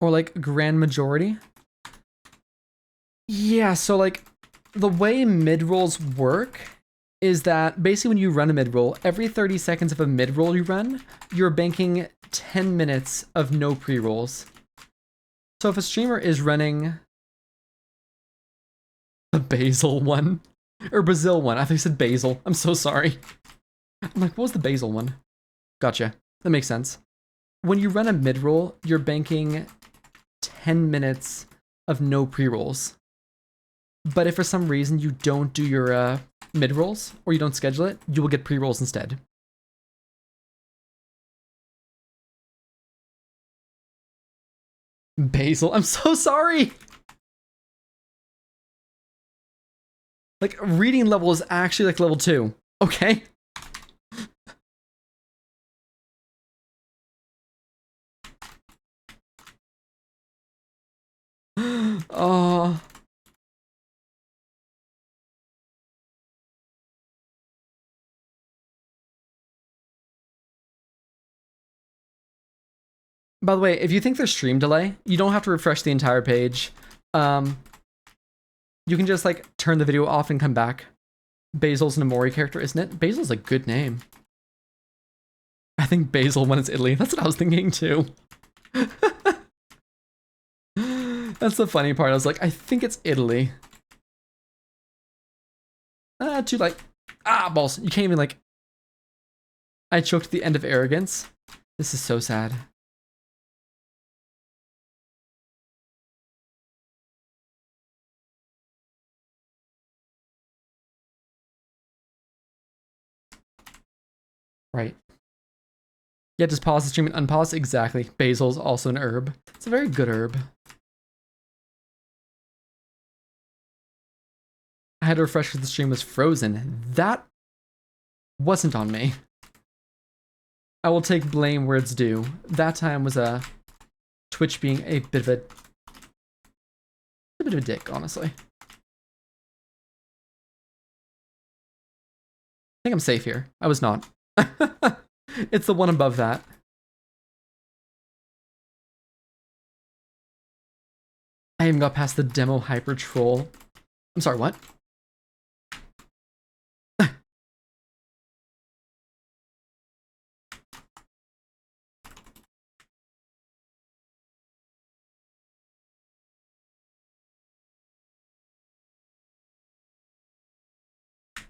Or like grand majority. Yeah, so like the way mid-rolls work is that basically when you run a mid-roll, every 30 seconds of a mid-roll you run, you're banking 10 minutes of no pre-rolls. So if a streamer is running the basil one, or Brazil one, I think I said basil. I'm so sorry. I'm like, what was the basil one? Gotcha. That makes sense. When you run a mid-roll, you're banking 10 minutes of no pre-rolls. But if for some reason you don't do your mid-rolls, or you don't schedule it, you will get pre-rolls instead. Basil, I'm so sorry! Like, reading level is actually like level 2, okay? Oh. By the way, if you think there's stream delay, you don't have to refresh the entire page. You can just like turn the video off and come back. Basil's an Amori character, isn't it? Basil's a good name. I think Basil when it's Italy. That's what I was thinking too. That's the funny part. I was like, I think it's Italy. Too late. Ah, balls. You can't even like... I choked at the end of arrogance. This is so sad. Right. Yeah, just pause the stream and unpause. Exactly. Basil's also an herb. It's a very good herb. I had to refresh because the stream was frozen. That wasn't on me. I will take blame where it's due. That time was Twitch being a bit of a dick, honestly. I think I'm safe here. I was not. It's the one above that. I even got past the demo hyper troll. I'm sorry, what?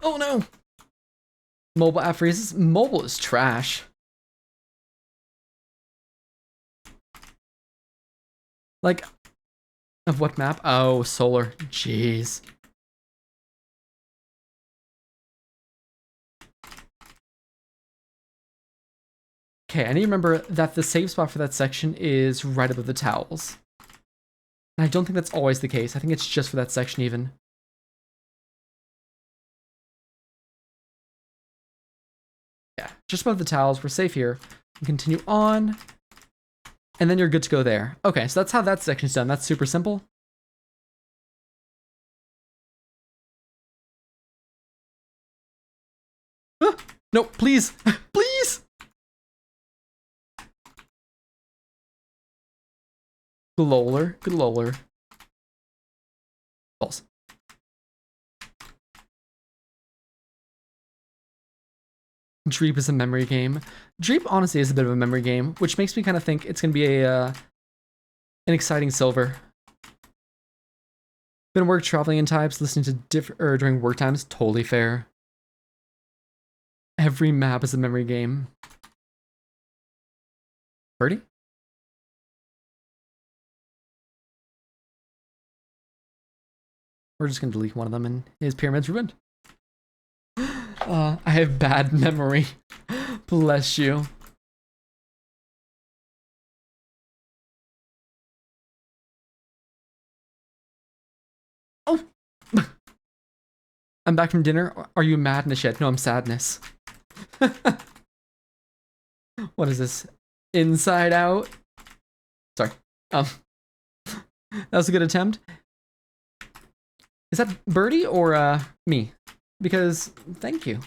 Oh no! Mobile app freezes? Mobile is trash. Like, of what map? Oh, solar. Jeez. Okay, I need to remember that the safe spot for that section is right above the towels. And I don't think that's always the case. I think it's just for that section even. Yeah, just above the towels. We're safe here. We continue on. And then you're good to go there. Okay, so that's how that section's done. That's super simple. Ah, no, please. Please! Gloller. Gloller. False. Dreep is a memory game. Dreep honestly is a bit of a memory game, which makes me kind of think it's going to be an exciting silver. Been work traveling in types, listening to during work times, totally fair. Every map is a memory game. Birdie? We're just gonna delete one of them and his pyramid's ruined. I have bad memory. Bless you. Oh! I'm back from dinner. Are you madness yet? No, I'm sadness. What is this? Inside Out? Sorry. That was a good attempt. Is that Birdie or me? Because thank you.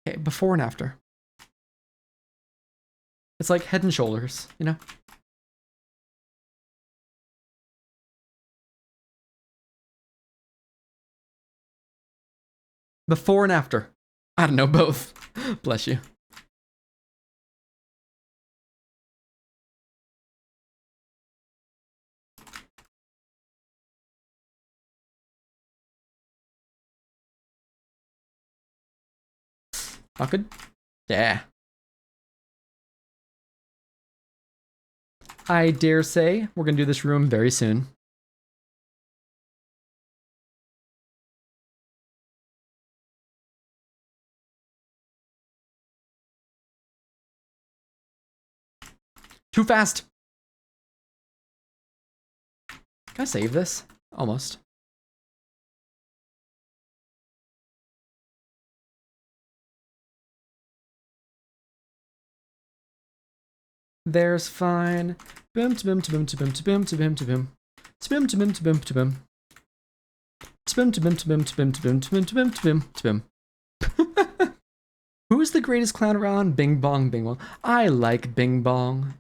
Okay, before and after. It's like head and shoulders, you know? Before and after. I don't know, both. Bless you. Not good? Yeah. I dare say we're gonna do this room very soon. Too fast. Can I save this? Almost. There's fine. Boom to boom to boom to boom to boom to boom to boom. To boom to boom to boom to boom. To boom to boom to boom to boom to boom to boom to boom to boom to boom. Who is the greatest clown around? Bing bong, bing bong. I like bing bong.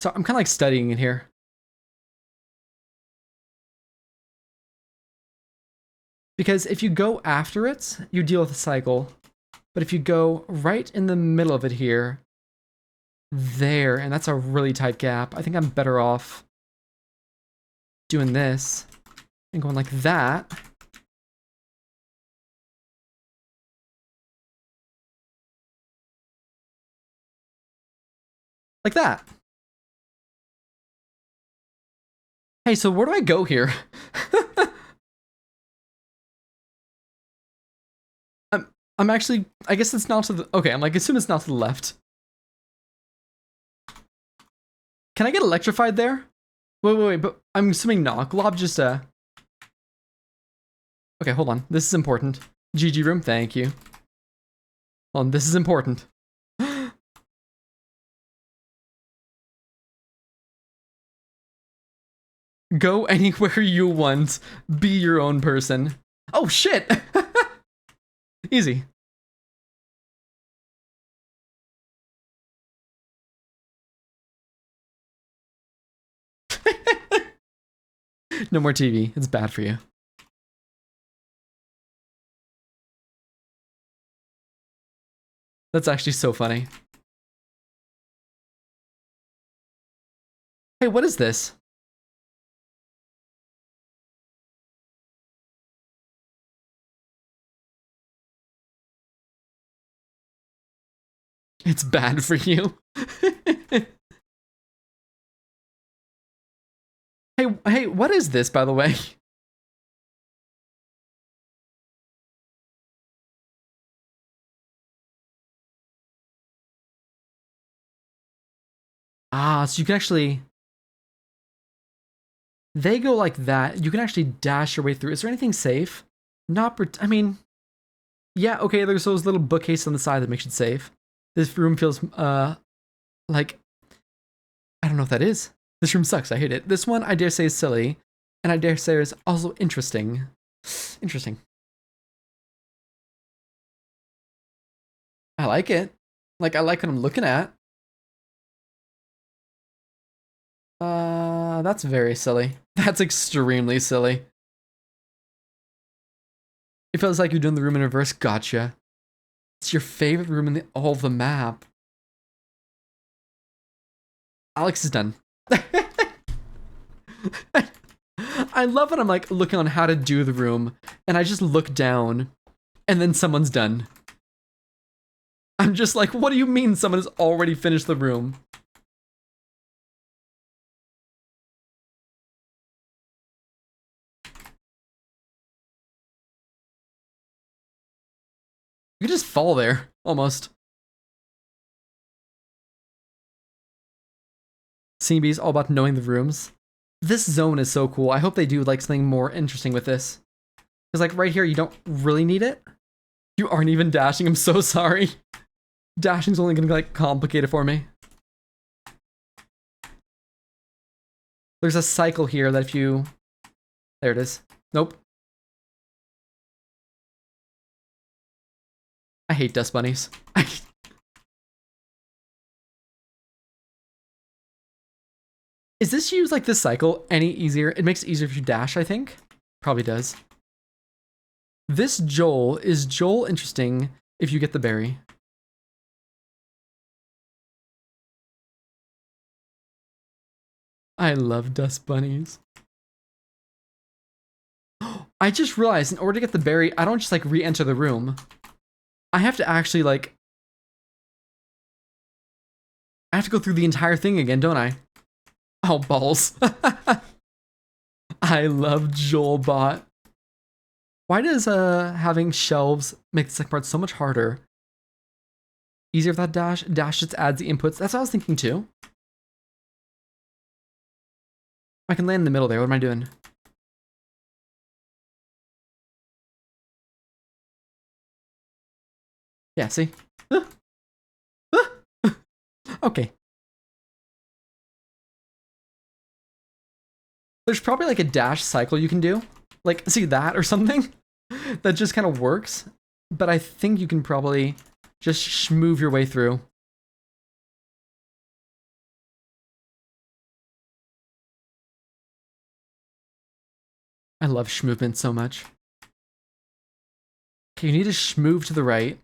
So I'm kind of like studying it here. Because if you go after it, you deal with the cycle. But if you go right in the middle of it here, there, and that's a really tight gap. I think I'm better off doing this and going like that. Like that. Hey, so where do I go here? I'm actually, I guess it's not to the, okay, I'm like, assume it's not to the left. Can I get electrified there? Wait, but I'm assuming not. Glob just, okay, hold on. This is important. GG room, thank you. Hold on, this is important. Go anywhere you want. Be your own person. Oh, shit! Easy. No more TV. It's bad for you. That's actually so funny. Hey, what is this? It's bad for you. Hey, what is this, by the way? Ah, so you can actually... They go like that. You can actually dash your way through. Is there anything safe? Not... I mean... Yeah, okay, there's those little bookcases on the side that makes it safe. This room feels, like... I don't know what that is. This room sucks. I hate it. This one, I dare say, is silly. And I dare say is also interesting. Interesting. I like it. Like, I like what I'm looking at. That's very silly. That's extremely silly. It feels like you're doing the room in reverse. Gotcha. It's your favorite room in all of the map. Alex is done. I love when I'm like looking on how to do the room and I just look down and then someone's done. I'm just like, what do you mean someone has already finished the room? You could just fall there, almost. CB's all about knowing the rooms. This zone is so cool. I hope they do like something more interesting with this. Because like right here, you don't really need it. You aren't even dashing. I'm so sorry. Dashing's only gonna like complicate it for me. There's a cycle here that if you... There it is. Nope. I hate dust bunnies. Is this use like this cycle any easier? It makes it easier if you dash, I think. Probably does. This Joel, is Joel interesting if you get the berry? I love dust bunnies. I just realized in order to get the berry, I don't just like re-enter the room. I have to actually like... I have to go through the entire thing again, don't I? Oh, balls. I love Joel bot. Why does having shelves make the second part so much harder? Easier without dash? Dash just adds the inputs. That's what I was thinking too. I can land in the middle there. What am I doing? Yeah, see? Okay. There's probably like a dash cycle you can do. Like, see that or something? That just kind of works. But I think you can probably just move your way through. I love movement so much. Okay, you need to move to the right.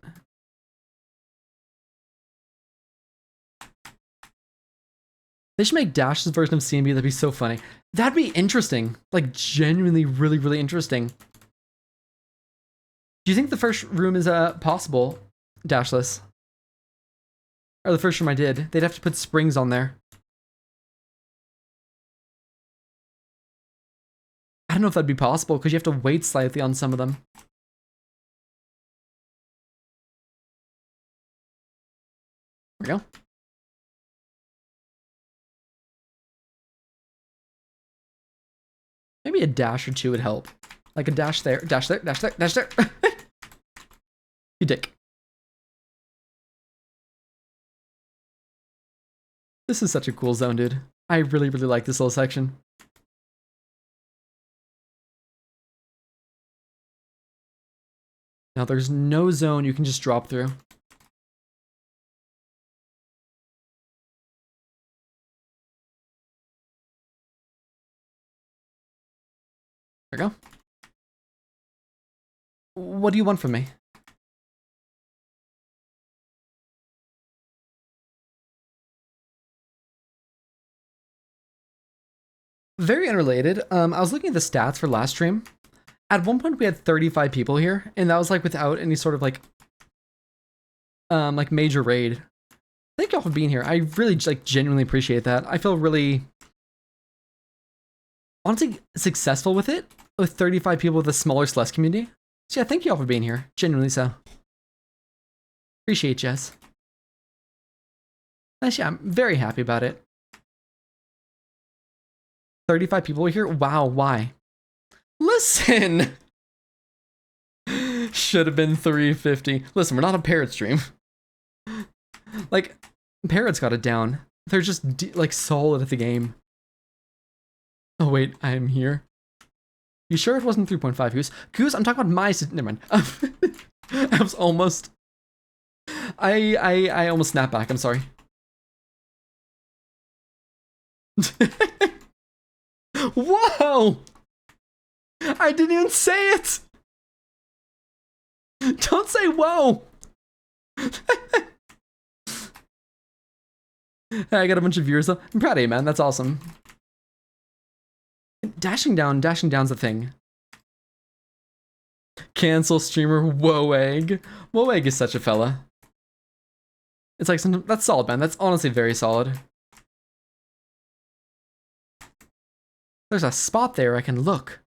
They should make Dash's version of CMB. That'd be so funny. That'd be interesting. Like, genuinely, really, really interesting. Do you think the first room is possible, Dashless? Or the first room I did. They'd have to put springs on there. I don't know if that'd be possible, because you have to wait slightly on some of them. There we go. Maybe a dash or two would help. Like a dash there, dash there, dash there, dash there. You dick. This is such a cool zone, dude. I really, really like this little section. Now there's no zone you can just drop through. There we go. What do you want from me? Very unrelated. I was looking at the stats for last stream. At one point we had 35 people here, and that was like without any sort of like major raid. Thank y'all for being here. I really like genuinely appreciate that. I feel really honestly successful with it, with 35 people with a smaller Celeste community. So yeah, thank y'all for being here. Genuinely so. Appreciate Jess. Nice, yeah, I'm very happy about it. 35 people here? Wow, why? Listen! Should have been 350. Listen, we're not a parrot stream. Like, parrots got it down. They're just like solid at the game. Oh wait, I am here. You sure it wasn't 3.5 Goose? Goose, I'm talking about my... Never mind. I was almost... I almost snapped back, I'm sorry. Whoa! I didn't even say it! Don't say whoa! I got a bunch of viewers though. I'm proud of you, man. That's awesome. Dashing down's a thing. Cancel streamer Woegg. Woegg is such a fella. It's like some, that's solid, man. That's honestly very solid. There's a spot there I can look.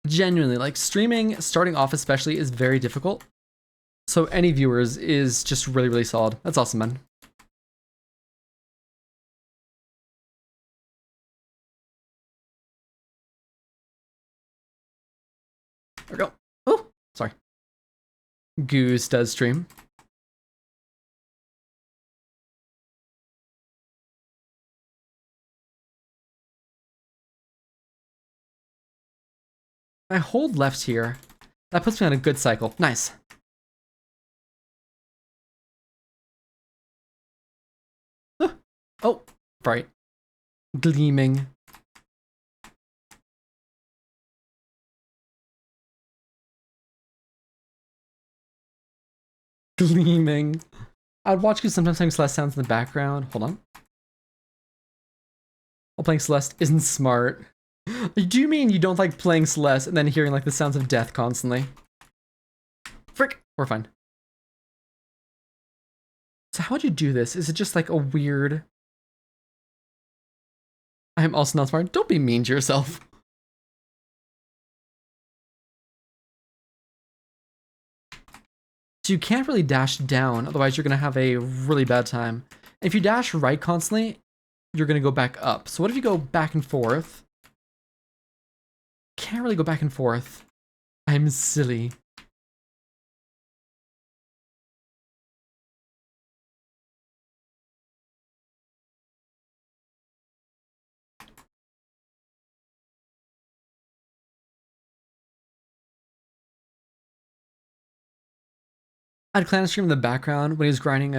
Genuinely, like streaming, starting off especially, is very difficult. So any viewers is just really, really solid. That's awesome, man. There we go. Oh, sorry. Goose does stream. I hold left here. That puts me on a good cycle. Nice. Oh, bright. Gleaming. Gleaming. I'd watch you sometimes playing Celeste sounds in the background. Hold on. While playing Celeste isn't smart. Do you mean you don't like playing Celeste and then hearing like the sounds of death constantly? Frick, we're fine. So how'd you do this? Is it just like a weird... I am also not smart. Don't be mean to yourself. So you can't really dash down, otherwise you're gonna have a really bad time. If you dash right constantly, you're gonna go back up. So what if you go back and forth? Can't really go back and forth. I'm silly. I had Clan stream in the background when he was grinding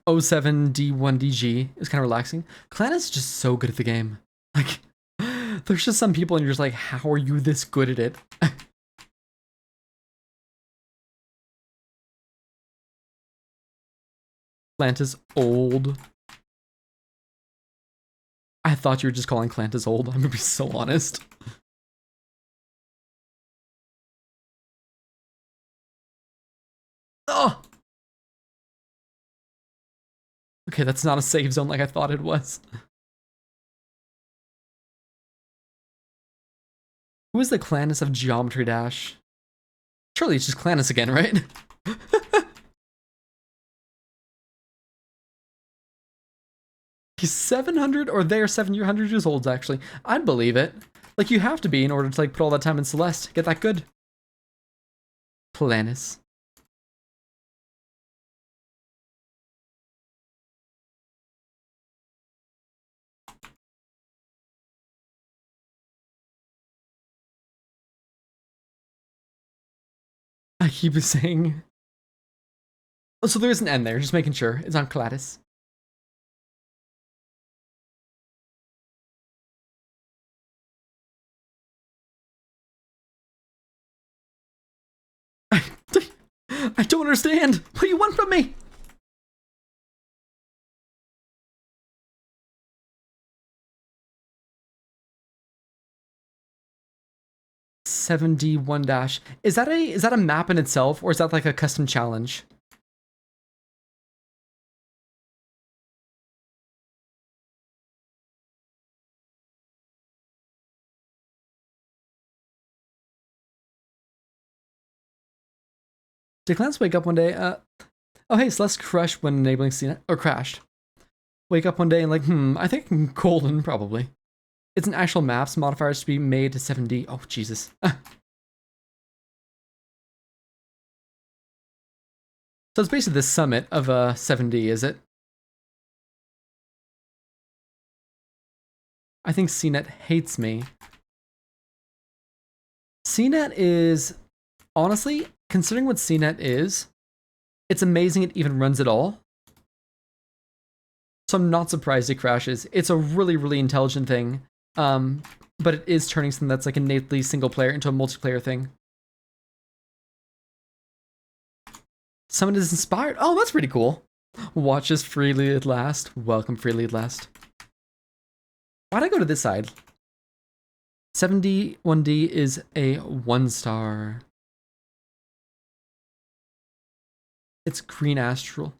07D1DG. It was kind of relaxing. Clan is just so good at the game. Like, there's just some people and you're just like, how are you this good at it? Clantis old. I thought you were just calling Clantis old. I'm gonna be so honest. Oh! Okay, that's not a save zone like I thought it was. Who is the Clannis of Geometry Dash? Surely it's just Clannis again, right? He's 700, or they're 700 years old, actually. I'd believe it. Like, you have to be in order to, like, put all that time in Celeste. Get that good. Clannis. I keep saying... Oh, so there is an N there, just making sure. It's on Cladis. I don't understand. What do you want from me? $7D1 dash. Is that a map in itself, or is that like a custom challenge? Did Clarence wake up one day? Oh hey, Celeste crushed when enabling CNET, or crashed. Wake up one day and like, I think Golden, probably. It's an actual maps modifiers to be made to 7D. Oh, Jesus. So it's basically the summit of 7D, is it? I think CNET hates me. CNET is, honestly, considering what CNET is, it's amazing it even runs at all. So I'm not surprised it crashes. It's a really, really intelligent thing. But it is turning something that's like innately single player into a multiplayer thing. Someone is inspired. Oh, that's pretty cool. Watch us freely at last. Welcome freely at last. Why'd I go to this side? 7D, 1D is a 1-star. It's green astral.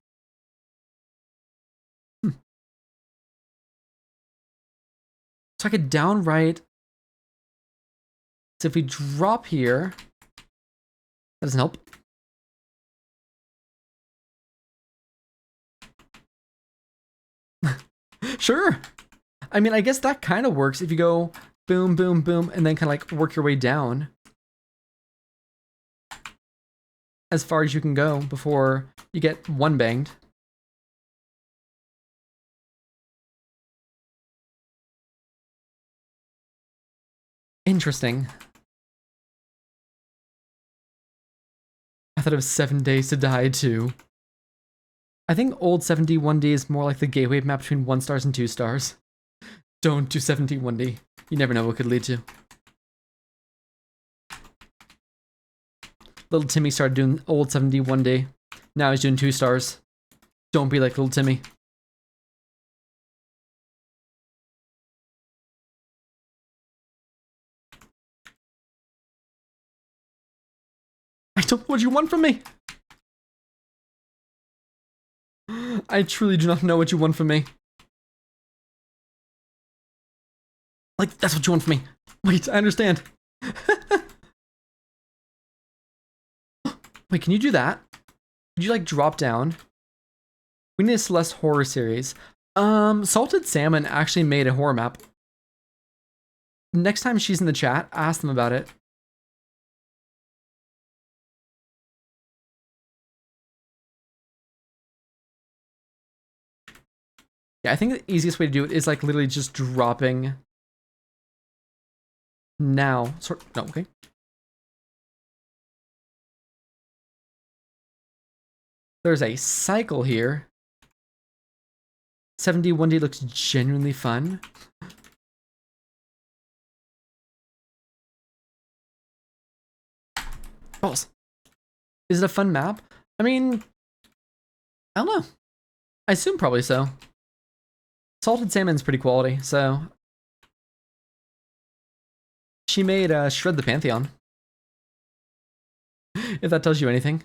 So I could downright. So if we drop here, that doesn't help. Sure. I mean, I guess that kind of works if you go boom, boom, boom, and then kind of like work your way down as far as you can go before you get one banged. Interesting. I thought it was 7 days to die too. I think old 7D 1D is more like the gateway map between 1 stars and 2 stars. Don't do 7D 1D. You never know what could lead to. Little Timmy started doing old 7D 1D. Now he's doing 2 stars. Don't be like little Timmy. I don't know what you want from me. I truly do not know what you want from me. Like, that's what you want from me. Wait, I understand. Wait, can you do that? Could you, like, drop down? We need a Celeste horror series. Salted Salmon actually made a horror map. Next time she's in the chat, ask them about it. Yeah, I think the easiest way to do it is like literally just dropping now. No, okay. There's a cycle here. 7D 1D looks genuinely fun. Balls. Is it a fun map? I mean, I don't know. I assume probably so. Salted Salmon's pretty quality, so she made Shred the Pantheon. If that tells you anything.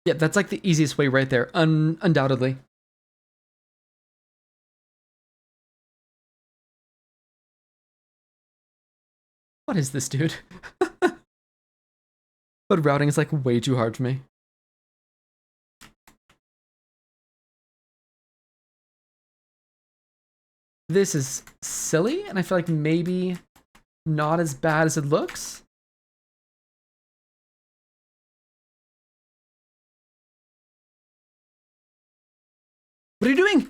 Yeah, that's like the easiest way right there, undoubtedly. What is this, dude? But routing is like way too hard for me. This is silly, and I feel like maybe not as bad as it looks. What are you doing?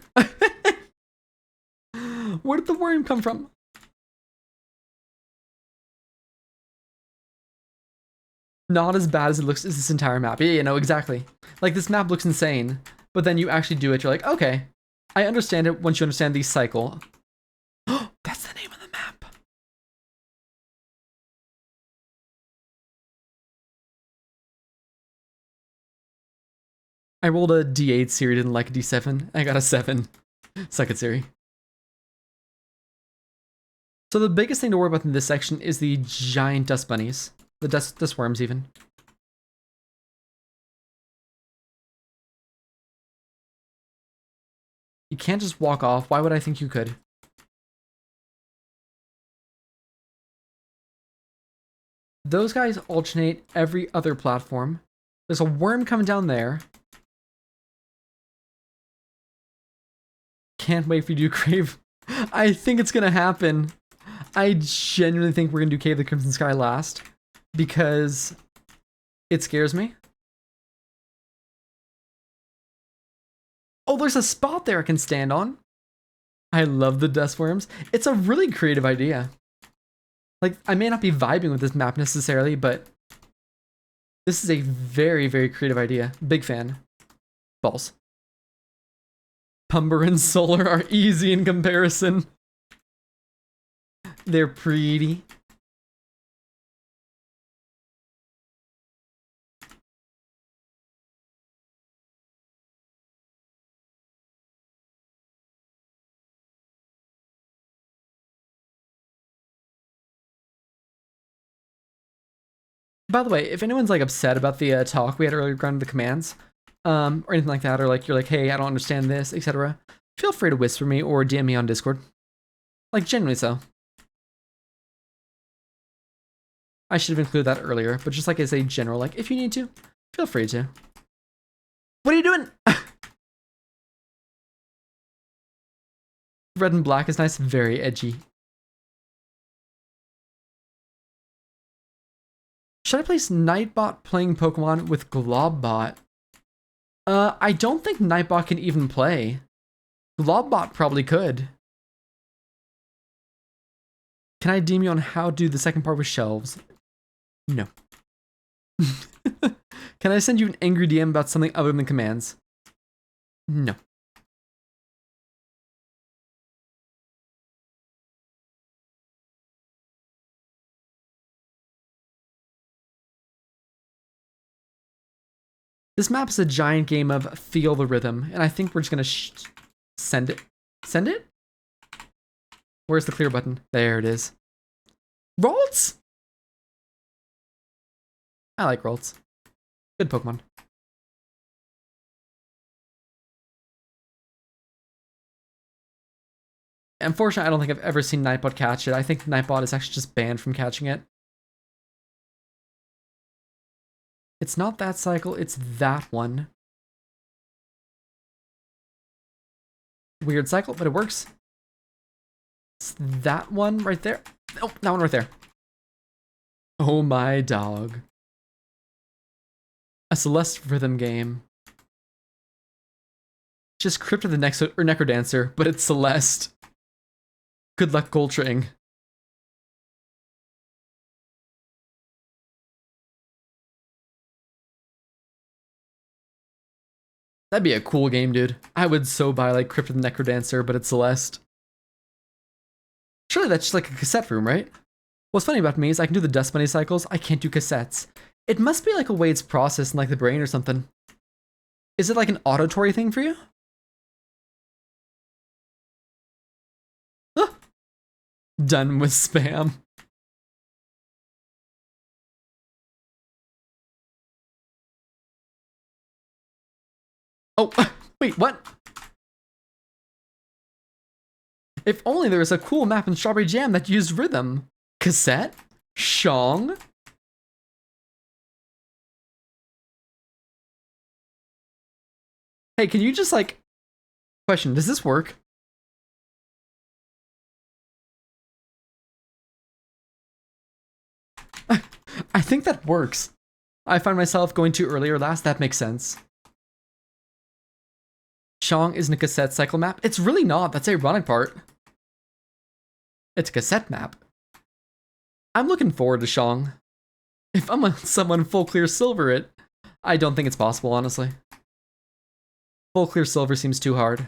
Where did the worm come from? Not as bad as it looks as this entire map. Yeah, you know, exactly. Like, this map looks insane, but then you actually do it, you're like, okay, I understand it once you understand the cycle. That's the name of the map. I rolled a D8 Siri, didn't like a D7. I got a 7. Second Siri. So the biggest thing to worry about in this section is the giant dust bunnies. The dust worms, even. You can't just walk off. Why would I think you could? Those guys alternate every other platform. There's a worm coming down there. Can't wait for you to crave. I think it's gonna happen. I genuinely think we're gonna do Cave of the Crimson Sky last. Because it scares me. Oh, there's a spot there I can stand on. I love the dust worms. It's a really creative idea. Like, I may not be vibing with this map necessarily, but this is a very, very creative idea. Big fan. Balls. Pumber and Solar are easy in comparison. They're pretty. By the way, if anyone's like upset about the talk we had earlier regarding the commands, or anything like that, or like you're like, hey, I don't understand this, etc., feel free to whisper me or DM me on Discord. Like, genuinely so. I should have included that earlier, but just like as a general, like, if you need to, feel free to. What are you doing? Red and black is nice, very edgy. Should I place Nightbot playing Pokemon with Globbot? I don't think Nightbot can even play. Globbot probably could. Can I DM you on how to do the second part with shelves? No. Can I send you an angry DM about something other than commands? No. This map is a giant game of feel the rhythm, and I think we're just gonna send it. Send it? Where's the clear button? There it is. Ralts? I like Ralts. Good Pokemon. Unfortunately, I don't think I've ever seen Nightbot catch it. I think Nightbot is actually just banned from catching it. It's not that cycle, it's that one. Weird cycle, but it works. It's that one right there. Oh, that one right there. Oh my dog. A Celeste rhythm game. Just Crypt of the Necrodancer, but it's Celeste. Good luck Goltring. That'd be a cool game, dude. I would so buy like Crypt of the Necrodancer, but it's Celeste. Surely that's just like a cassette room, right? What's funny about me is I can do the Dust Bunny cycles, I can't do cassettes. It must be like a way it's processed in like the brain or something. Is it like an auditory thing for you? Ah! Done with spam. Oh, wait, what? If only there was a cool map in Strawberry Jam that used rhythm. Cassette? Shong? Hey, can you just like... Question, does this work? I think that works. I find myself going too early or last, that makes sense. Shong isn't a cassette cycle map? It's really not, that's the ironic part. It's a cassette map. I'm looking forward to Shong. If I'm on someone full clear silver it, I don't think it's possible, honestly. Full clear silver seems too hard.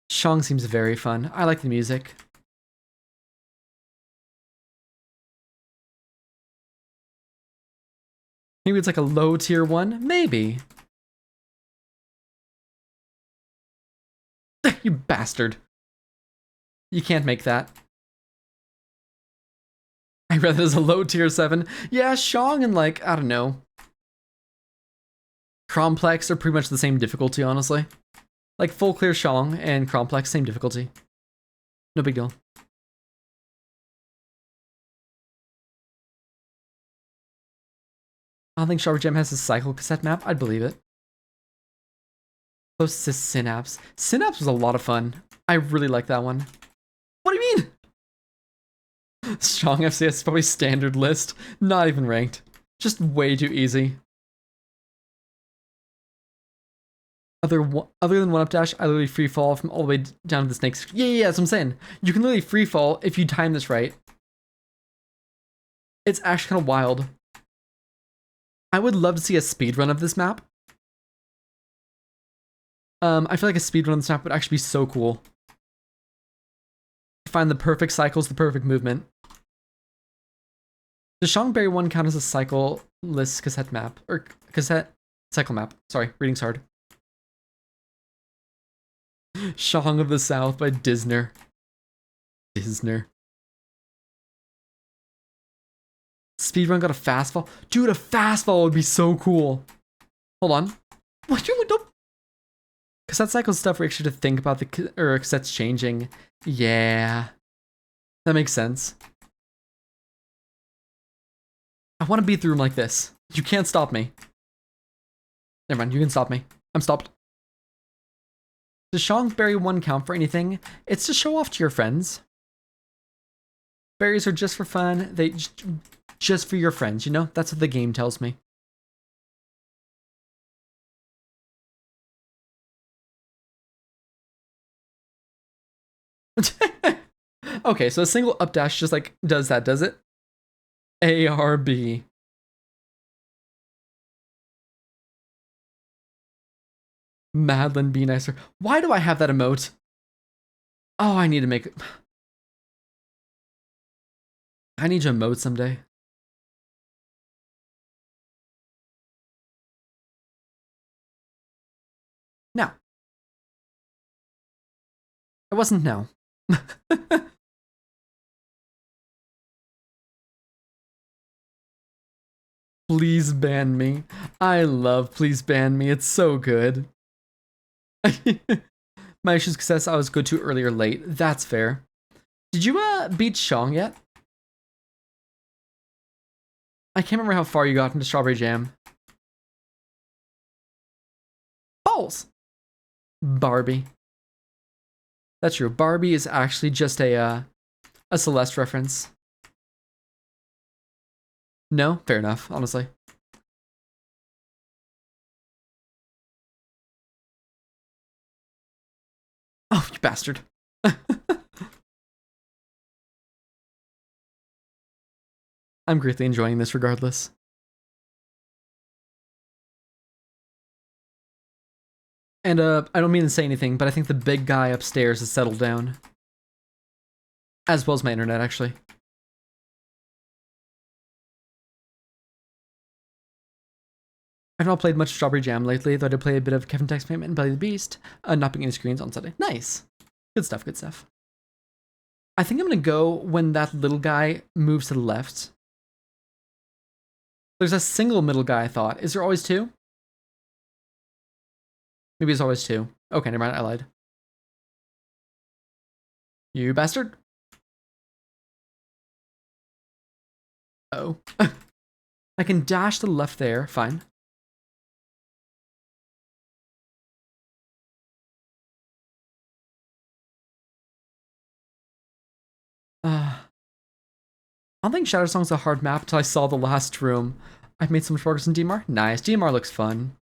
Shong seems very fun. I like the music. Maybe it's like a low tier one? Maybe. You bastard. You can't make that. I read it as a low tier 7. Yeah, Shong and like, I don't know. Complex are pretty much the same difficulty, honestly. Like full clear Shong and Complex, same difficulty. No big deal. I don't think Strawberry Jam has a cycle cassette map. I'd believe it. Close to Synapse. Synapse was a lot of fun. I really like that one. What do you mean? Strong FCS is probably standard list. Not even ranked. Just way too easy. Other than 1-up dash, I literally free fall from all the way down to the snakes. Yeah, that's what I'm saying. You can literally free fall if you time this right. It's actually kind of wild. I would love to see a speedrun of this map. I feel like a speedrun of this map would actually be so cool. Find the perfect cycles, the perfect movement. Does Shongberry 1 count as a cycle list cassette map? Or cassette cycle map. Sorry, reading's hard. Shong of the South by Disner. Disner. Speedrun got a fastfall? Dude, a fastfall would be so cool. Hold on. What you don't? Cassette cycle stuff we actually have to think about the cassettes changing. Yeah. That makes sense. I want to beat through them like this. You can't stop me. Never mind, you can stop me. I'm stopped. Does Shongberry 1 count for anything? It's to show off to your friends. Berries are just for fun. They just for your friends, you know? That's what the game tells me. Okay, so a single up dash just like does that, does it? ARB. Madeline, be nicer. Why do I have that emote? Oh, I need to make it. I need to emote someday. Now. It wasn't now. Please ban me. I love please ban me. It's so good. My issues success I was good too early or late. That's fair. Did you beat Shong yet? I can't remember how far you got into Strawberry Jam. Balls! Barbie. That's true. Barbie is actually just a Celeste reference. No? Fair enough, honestly. Oh, you bastard. I'm greatly enjoying this regardless. And I don't mean to say anything, but I think the big guy upstairs has settled down. As well as my internet, actually. I've not played much Strawberry Jam lately, though I did play a bit of Kevin Tex Payment and Belly the Beast, not being any screens on Sunday. Nice. Good stuff, good stuff. I think I'm gonna go when that little guy moves to the left. There's a single middle guy, I thought. Is there always two? Maybe there's always two. Okay, never mind, I lied. You bastard. Oh. I can dash to the left there, fine. I don't think Shadow Song's a hard map until I saw the last room. I've made so much progress in DMR. Nice, DMR looks fun.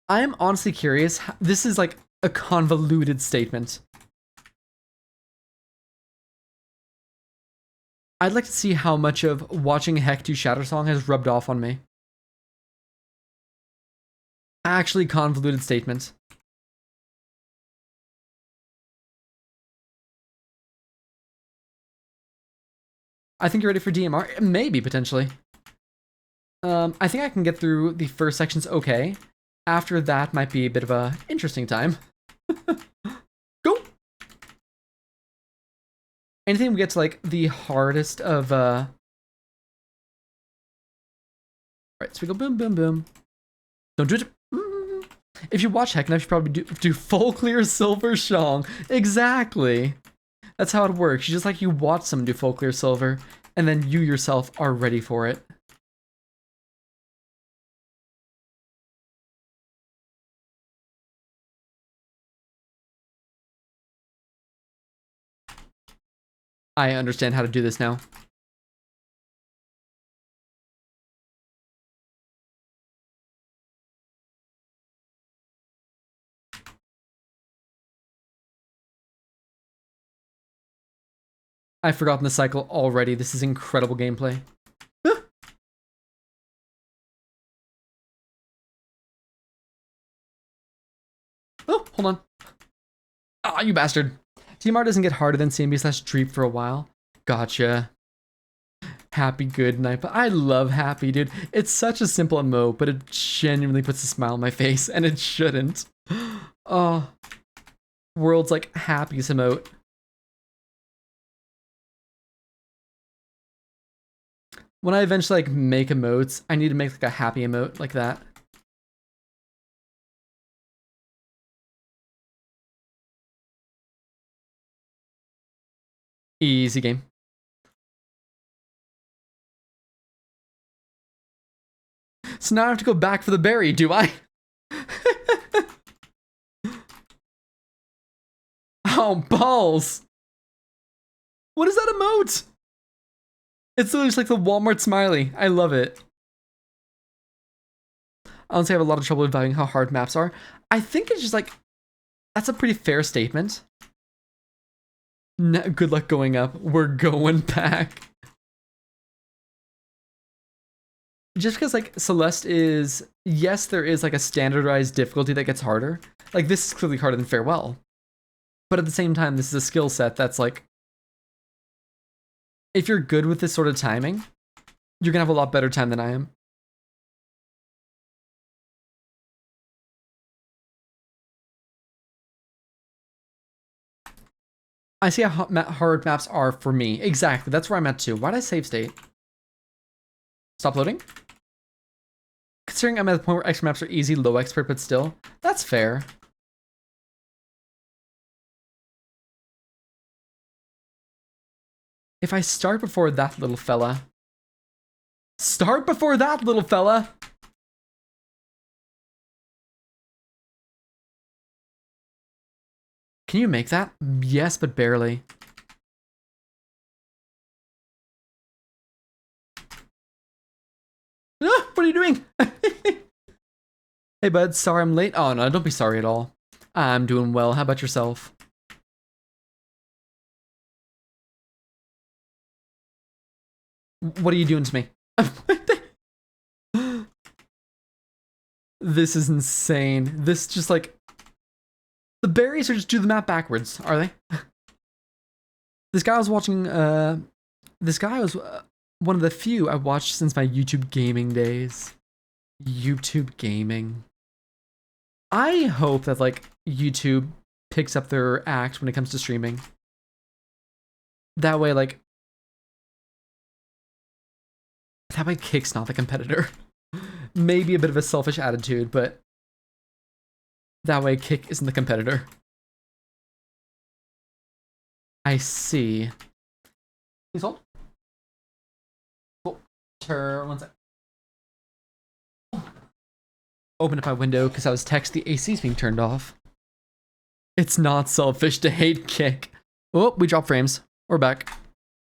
I am honestly curious. This is like a convoluted statement. I'd like to see how much of watching Heck do Shadow Song has rubbed off on me. Actually convoluted statement. I think you're ready for DMR. Maybe, potentially. I think I can get through the first sections okay. After that might be a bit of a interesting time. Go! Anything we get to like the hardest of Right, so we go boom, boom, boom. Don't do it. If you watch Heck, you should probably do full clear silver Shong. Exactly. That's how it works. You just like you watch someone do full clear silver, and then you yourself are ready for it. I understand how to do this now. I've forgotten the cycle already. This is incredible gameplay. Oh, hold on. Ah, you bastard. TMR doesn't get harder than CMB/Dreep for a while. Gotcha. Happy good night. But I love Happy, dude. It's such a simple emote, but it genuinely puts a smile on my face, and it shouldn't. Oh. World's like happiest emote. When I eventually like make emotes, I need to make like a happy emote like that. Easy game. So now I have to go back for the berry, do I? Oh, balls. What is that emote? It's literally just like the Walmart smiley. I love it. Honestly, I have a lot of trouble evaluating how hard maps are. I think it's just like, that's a pretty fair statement. Good luck going up. We're going back. Just because like Celeste is, yes, there is like a standardized difficulty that gets harder. Like this is clearly harder than Farewell. But at the same time, this is a skill set that's like, if you're good with this sort of timing, you're gonna have a lot better time than I am. I see how hard maps are for me. Exactly, that's where I'm at too. Why did I save state? Stop loading? Considering I'm at the point where extra maps are easy, low expert, but still, that's fair. If I start before that little fella. Start before that little fella! Can you make that? Yes, but barely. Ah, what are you doing? Hey bud, sorry I'm late. Oh no, don't be sorry at all. I'm doing well. How about yourself? What are you doing to me? This is insane. This just like... The berries are just do the map backwards, are they? This guy was watching, this guy was one of the few I watched since my YouTube gaming days. YouTube gaming. I hope that like YouTube picks up their act when it comes to streaming. That way, like, that way Kick's not the competitor. Maybe a bit of a selfish attitude, but that way Kick isn't the competitor. I see. Please hold. Cool. Turn 1 sec. Open up my window because I was texting the AC's being turned off. It's not selfish to hate Kick. Oh, we dropped frames. We're back.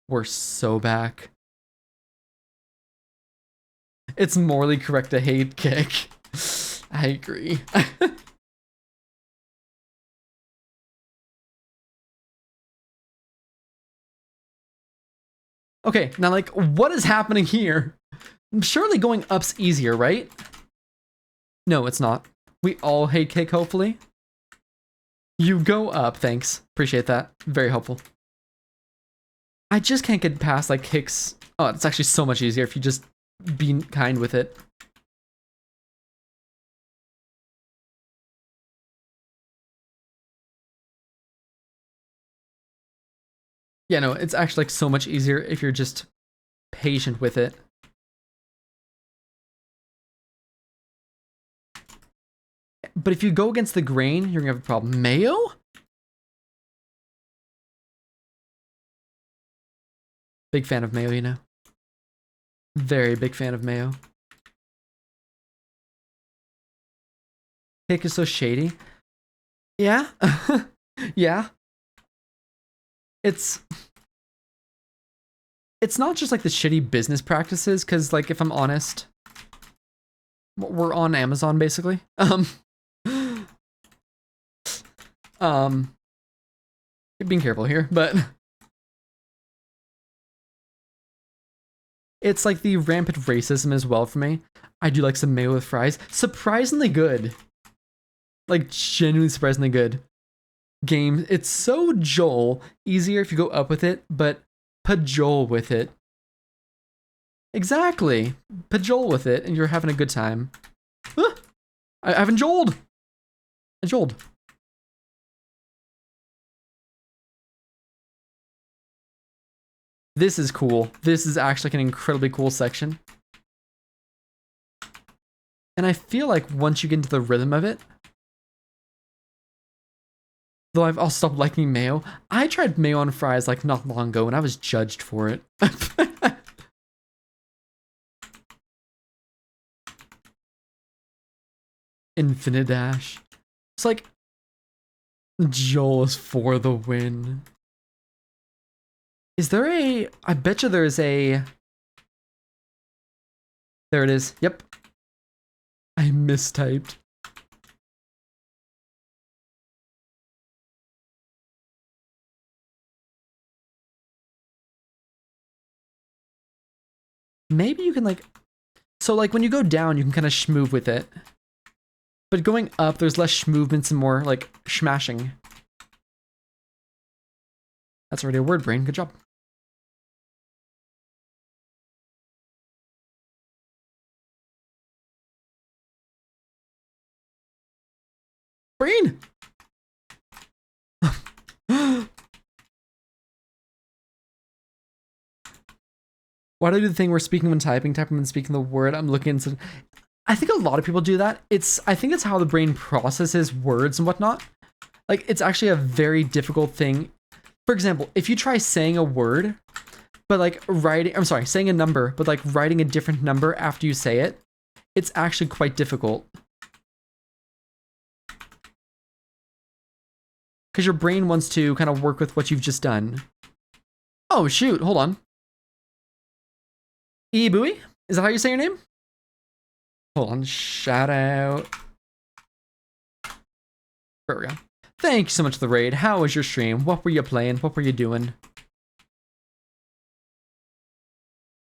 We're so back. It's morally correct to hate Kick. I agree. Okay, now like, what is happening here? Surely going up's easier, right? No, it's not. We all hate Kick, hopefully. You go up, thanks. Appreciate that. Very helpful. I just can't get past like Kick's... Oh, it's actually so much easier if you just be kind with it. Yeah, no, it's actually like so much easier if you're just patient with it. But if you go against the grain, you're gonna have a problem. Mayo? Big fan of mayo, you know. Very big fan of mayo. Kick is so shady. Yeah? Yeah. It's not just like the shitty business practices, because like if I'm honest, we're on Amazon basically. Being careful here, but it's like the rampant racism as well for me. I do like some mayo with fries. Surprisingly good. Like genuinely surprisingly good. Game. It's so Joel. Easier if you go up with it, but Pajol with it. Exactly. Pajol with it, and you're having a good time. Ah, I've enjoyed. Enjoyed. This is cool. This is actually like an incredibly cool section. And I feel like once you get into the rhythm of it, though I'll stop liking mayo. I tried mayo on fries like not long ago and I was judged for it. Infinite dash. It's like Joel is for the win. Is there a... I bet you there's a... There it is. Yep. I mistyped. Maybe you can like, so like when you go down, you can kind of schmoove with it. But going up, there's less movements and more like smashing. That's already a word, brain. Good job. Brain! Why do I do the thing where speaking when typing when speaking the word? I'm looking at some... I think a lot of people do that. I think it's how the brain processes words and whatnot. Like, it's actually a very difficult thing. For example, if you try saying a word, but like saying a number, but like writing a different number after you say it, it's actually quite difficult. Because your brain wants to kind of work with what you've just done. Oh, shoot. Hold on. Ebui? Is that how you say your name? Hold on. Shout out. There we go. Thank you so much for the raid. How was your stream? What were you playing? What were you doing?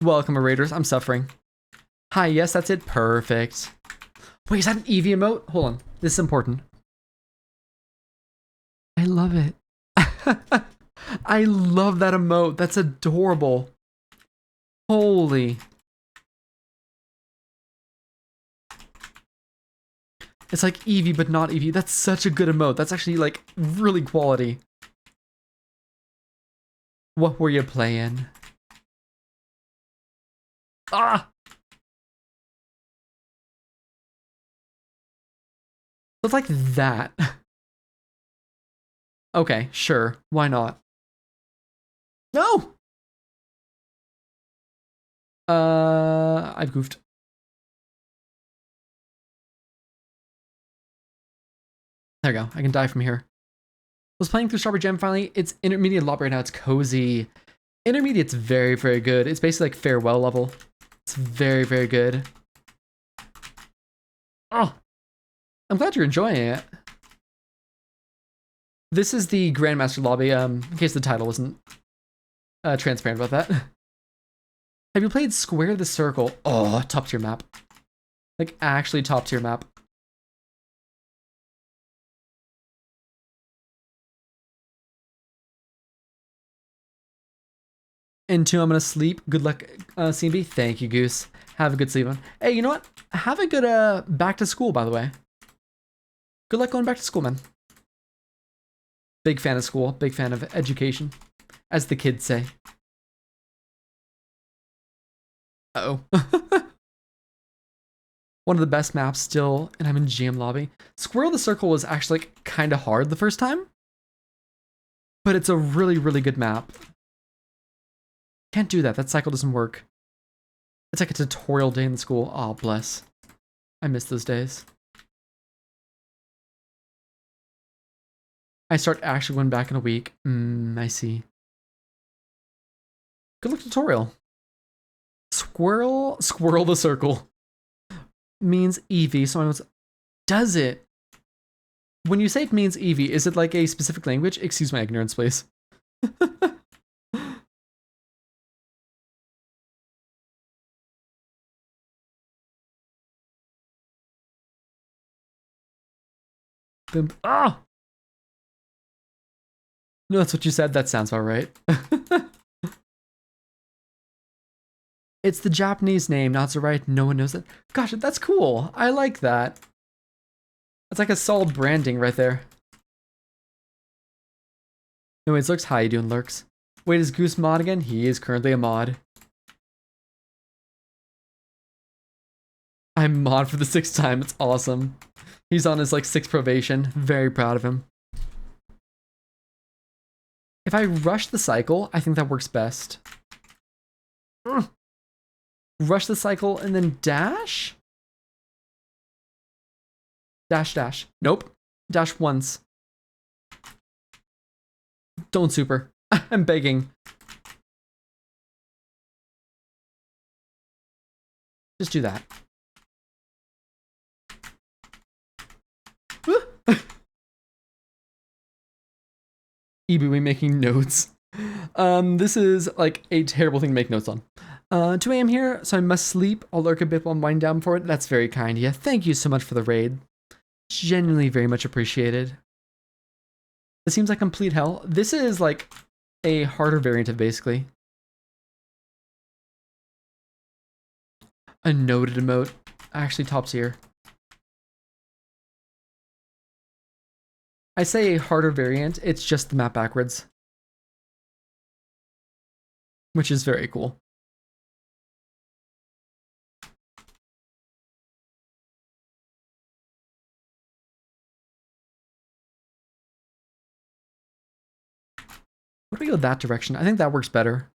Welcome, raiders. I'm suffering. Hi, yes, that's it. Perfect. Wait, is that an Eevee emote? Hold on. This is important. I love it. I love that emote. That's adorable. Holy. It's like Eevee, but not Eevee. That's such a good emote. That's actually like really quality. What were you playing? Ah! It's like that. Okay, sure. Why not? No! I've goofed. There we go. I can die from here. Was playing through Strawberry Gem finally. It's intermediate level right now. It's cozy. Intermediate's very, very good. It's basically like farewell level. It's very, very good. Oh! I'm glad you're enjoying it. This is the Grandmaster lobby, in case the title wasn't transparent about that. Have you played Square the Circle? Oh, top tier map. Like, actually top tier map. And two, I'm gonna sleep. Good luck, CMB. Thank you, Goose. Have a good sleep. Hey, you know what? Have a good back to school, by the way. Good luck going back to school, man. Big fan of school. Big fan of education, as the kids say. Uh-oh. One of the best maps still, and I'm in GM lobby. Squirrel the Circle was actually like, kind of hard the first time, but it's a really, really good map. Can't do that. That cycle doesn't work. It's like a tutorial day in school. Oh, bless. I miss those days. I start actually going back in a week. I see. Good luck tutorial. Squirrel the Circle means Eevee. So I was, does it? When you say it means Eevee, is it like a specific language? Excuse my ignorance, please. Ah! No, that's what you said. That sounds about right. It's the Japanese name, not so right. No one knows that. Gosh, that's cool. I like that. That's like a solid branding right there. Anyways, Lurks, how you doing, Lurks? Wait, is Goose mod again? He is currently a mod. I'm mod for the 6th time. It's awesome. He's on his like 6th probation. Very proud of him. If I rush the cycle, I think that works best. Rush the cycle and then dash? Dash, dash. Nope. Dash once. Don't super. I'm begging. Just do that. Ebui making notes. This is like a terrible thing to make notes on. 2 a.m. here, so I must sleep. I'll lurk a bit while I'm winding down for it. That's very kind. Yeah, thank you so much for the raid. Genuinely very much appreciated. It seems like complete hell. This is like a harder variant of basically. A noted emote. Actually top tier. I say a harder variant, it's just the map backwards. Which is very cool. What do we go that direction? I think that works better.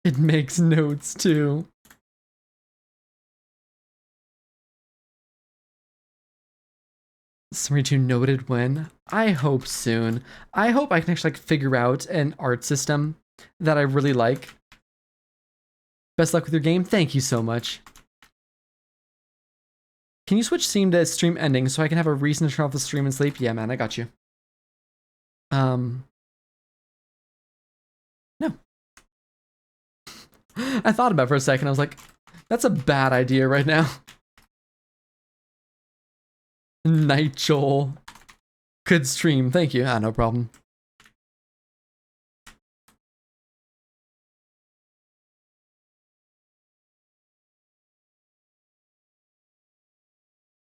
It makes notes too. Simeridian noted when? I hope soon. I hope I can actually like figure out an art system that I really like. Best luck with your game. Thank you so much. Can you switch scene to stream ending so I can have a reason to turn off the stream and sleep? Yeah, man, I got you. No. I thought about it for a second. I was like, that's a bad idea right now. Night Joel. Good stream. Thank you. Ah, no problem.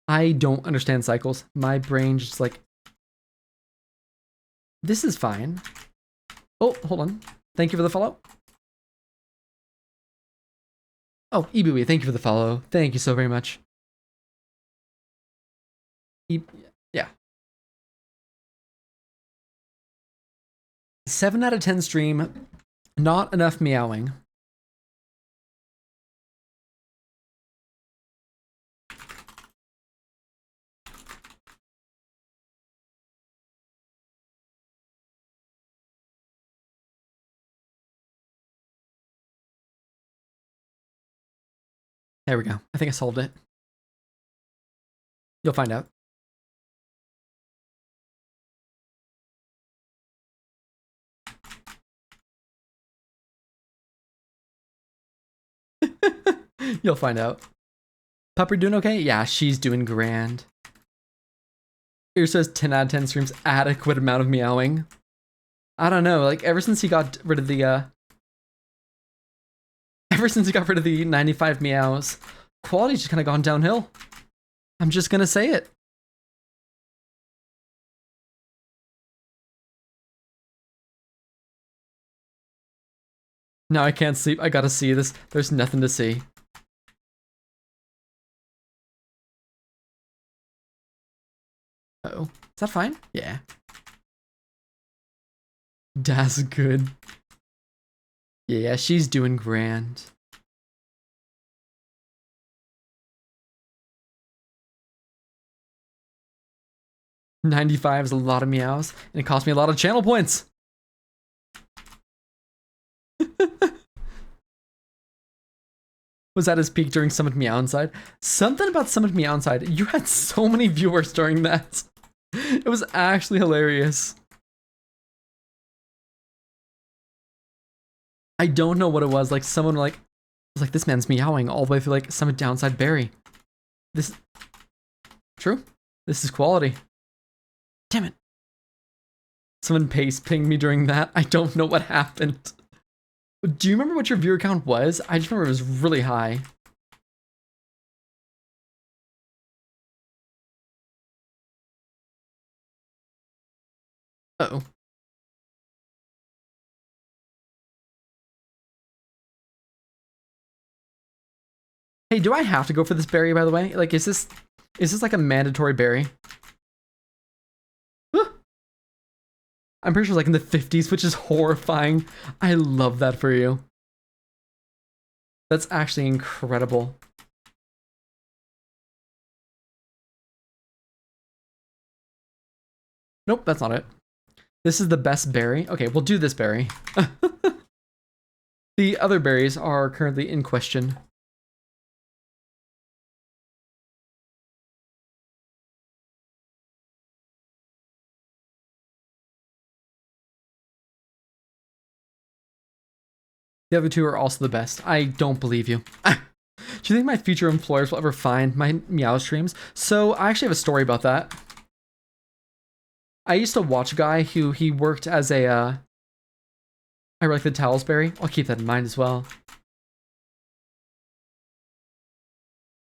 I don't understand cycles. My brain just like... This is fine. Oh, hold on. Thank you for the follow. Oh, Ibui, thank you for the follow. Thank you so very much. Yeah. 7 out of 10 stream. Not enough meowing. There we go. I think I solved it. You'll find out. You'll find out. Pupper doing okay? Yeah, she's doing grand. Here says 10 out of 10 streams, adequate amount of meowing. I don't know, like ever since he got rid of the ever since he got rid of the 95 meows, quality's just kind of gone downhill. I'm just gonna say it. Now I can't sleep. I gotta see this. There's nothing to see. Uh-oh. Is that fine? Yeah. That's good. Yeah, she's doing grand. $95 is a lot of meows, and it cost me a lot of channel points. Was that his peak during Summit Meow Inside? Something about Summit Meow Inside. You had so many viewers during that. It was actually hilarious. I don't know what it was. Like someone like was like, this man's meowing all the way through like Summit Downside Berry. This true. This is quality. Damn it. Someone pace pinged me during that. I don't know what happened. Do you remember what your viewer count was? I just remember it was really high. Uh-oh. Hey, do I have to go for this berry, by the way? Like, is this like a mandatory berry? I'm pretty sure it's like in the 50s, which is horrifying. I love that for you. That's actually incredible. Nope, that's not it. This is the best berry. Okay, we'll do this berry. The other berries are currently in question. The other two are also the best. I don't believe you. Do you think my future employers will ever find my Meow streams? So I actually have a story about that. I used to watch a guy who he worked as a, I like the Talsberry. I'll keep that in mind as well.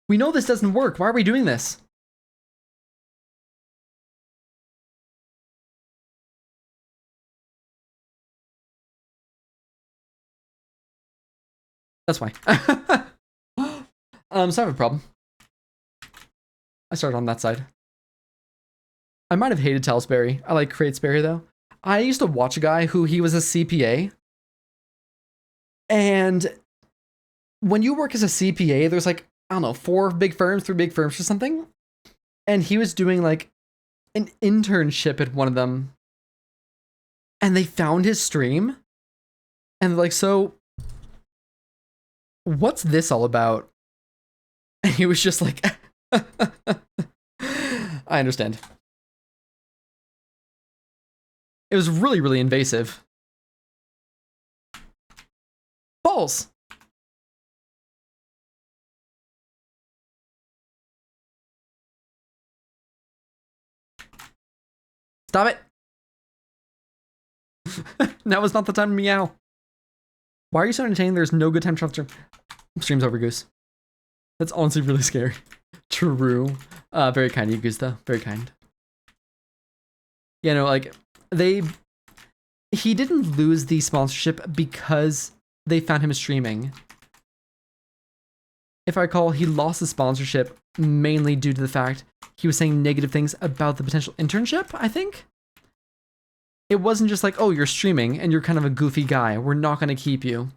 We know this doesn't work. Why are we doing this? That's why. So I have a problem. I started on that side. I might have hated Talsberry. I like Cratesberry though. I used to watch a guy who he was a CPA. And when you work as a CPA, there's like, I don't know, 3 big firms or something. And he was doing like an internship at one of them. And they found his stream. And they're like, so what's this all about? And he was just like, I understand. It was really, really invasive. Balls! Stop it! Now is not the time to meow. Why are you so entertaining? There's no good time to stream. Stream's over, Goose. That's honestly really scary. True. Very kind of you, Goose, though. Very kind. You know, like, he didn't lose the sponsorship because they found him streaming. If I recall, he lost the sponsorship mainly due to the fact he was saying negative things about the potential internship, I think? It wasn't just like, oh, you're streaming and you're kind of a goofy guy. We're not going to keep you.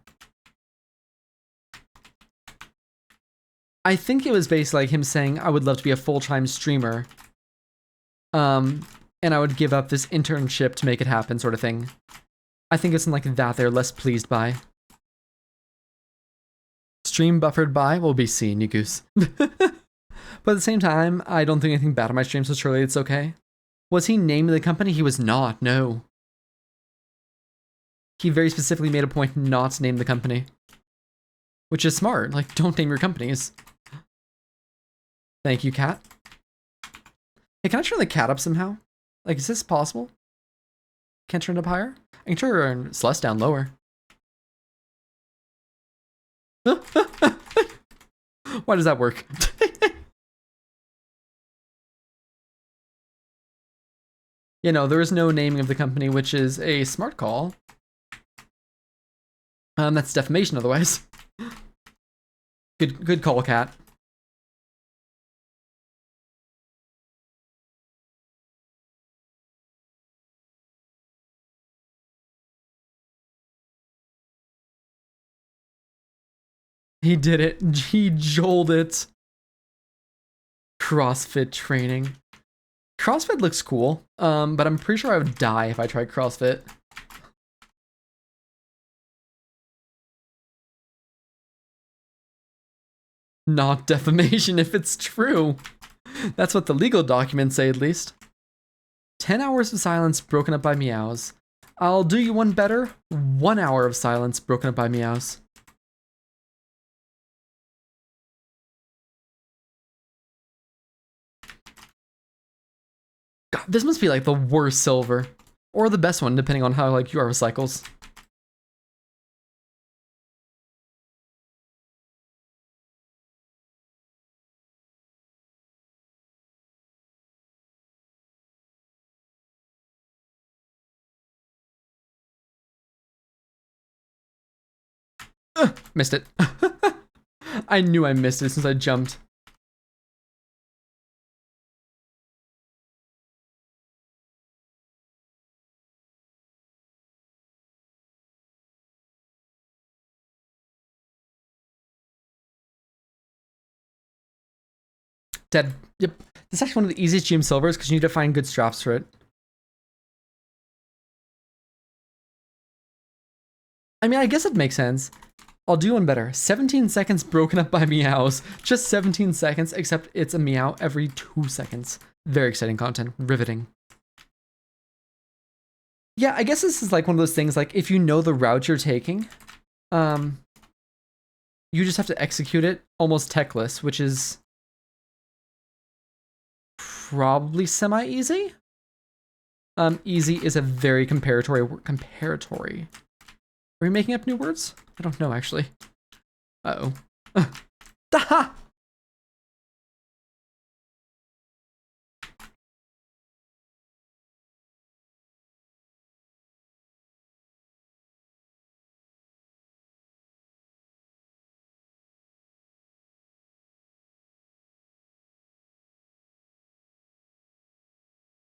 I think it was basically like him saying, I would love to be a full-time streamer. And I would give up this internship to make it happen, sort of thing. I think it's something like that they're less pleased by. Stream buffered by will be seen, you goose. But at the same time, I don't think anything bad on my stream, so surely it's okay. Was he naming the company? He was not, no. He very specifically made a point not to name the company. Which is smart, like, don't name your companies. Thank you, cat. Hey, can I turn the cat up somehow? Like, is this possible? Can't turn it up higher? I can turn Celeste down lower. Why does that work? You know, there is no naming of the company, which is a smart call. That's defamation otherwise. Good call, cat. He did it. He jolted it. CrossFit training. CrossFit looks cool, but I'm pretty sure I would die if I tried CrossFit. Not defamation if it's true. That's what the legal documents say, at least. 10 hours of silence broken up by meows. I'll do you one better. 1 hour of silence broken up by meows. God, this must be like the worst silver. Or the best one, depending on how like you are with cycles. Missed it. I knew I missed it since I jumped. Dead. Yep. This is actually one of the easiest GM silvers because you need to find good straps for it. I mean, I guess it makes sense. I'll do one better. 17 seconds broken up by meows. Just 17 seconds, except it's a meow every 2 seconds. Very exciting content. Riveting. Yeah, I guess this is like one of those things, like, if you know the route you're taking, You just have to execute it almost techless, which is probably semi-easy. Easy is a very comparatory. Are we making up new words? I don't know, actually. Uh-oh. Daha!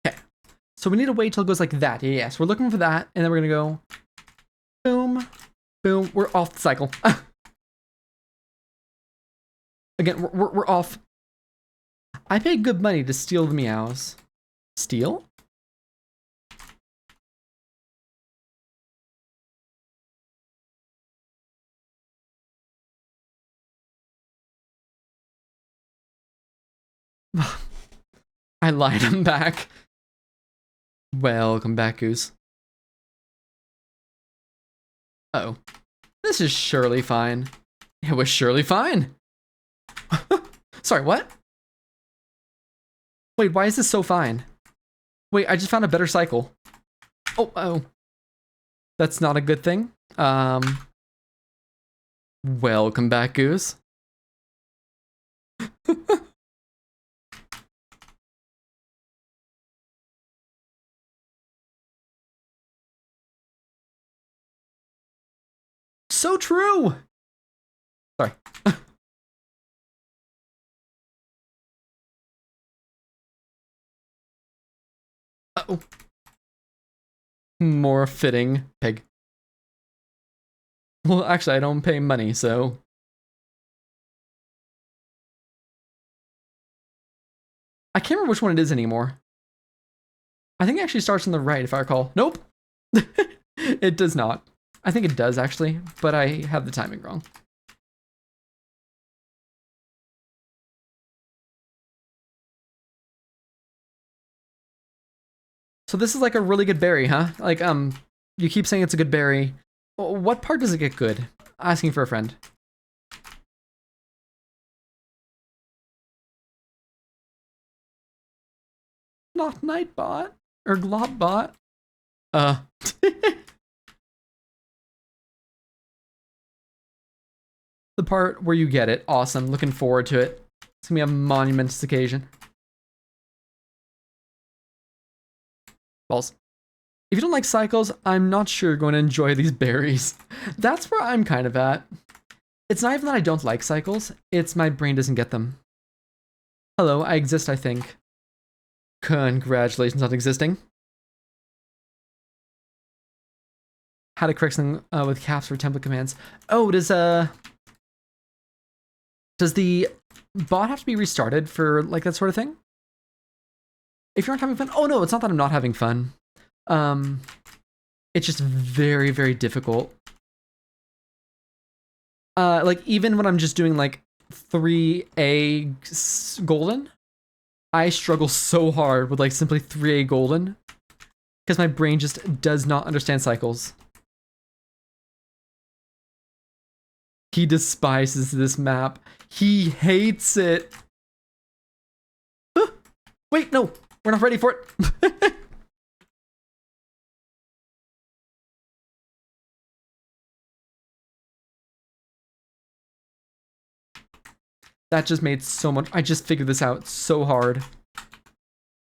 Okay. So we need to wait till it goes like that. Yes, we're looking for that, and then we're gonna go boom, boom. We're off the cycle. Again, we're off. I paid good money to steal the meows. Steal? I lied, I'm back. Welcome back, Goose. Uh-oh. This is surely fine. It was surely fine. Sorry, what? Wait, why is this so fine? Wait, I just found a better cycle. Oh. That's not a good thing. Welcome back, Goose. So true! Sorry. Uh-oh. More fitting, pig. Well, actually, I don't pay money, so... I can't remember which one it is anymore. I think it actually starts on the right, if I recall. Nope! It does not. I think it does, actually, but I have the timing wrong. So this is like a really good berry, huh? Like, you keep saying it's a good berry. What part does it get good? Asking for a friend. Not Nightbot or Globot. The part where you get it. Awesome. Looking forward to it. It's gonna be a monumentous occasion. Balls. If you don't like cycles, I'm not sure you're going to enjoy these berries. That's where I'm kind of at. It's not even that I don't like cycles, it's my brain doesn't get them. Hello, I exist, I think. Congratulations on existing. How to correct something with caps for template commands. Oh, does the bot have to be restarted for like that sort of thing? If you aren't having fun, oh no, it's not that I'm not having fun. It's just very, very difficult. Like even when I'm just doing like 3A golden, I struggle so hard with like simply 3A golden because my brain just does not understand cycles. He despises this map. He hates it. Wait, no, we're not ready for it. That just made so much. I just figured this out so hard.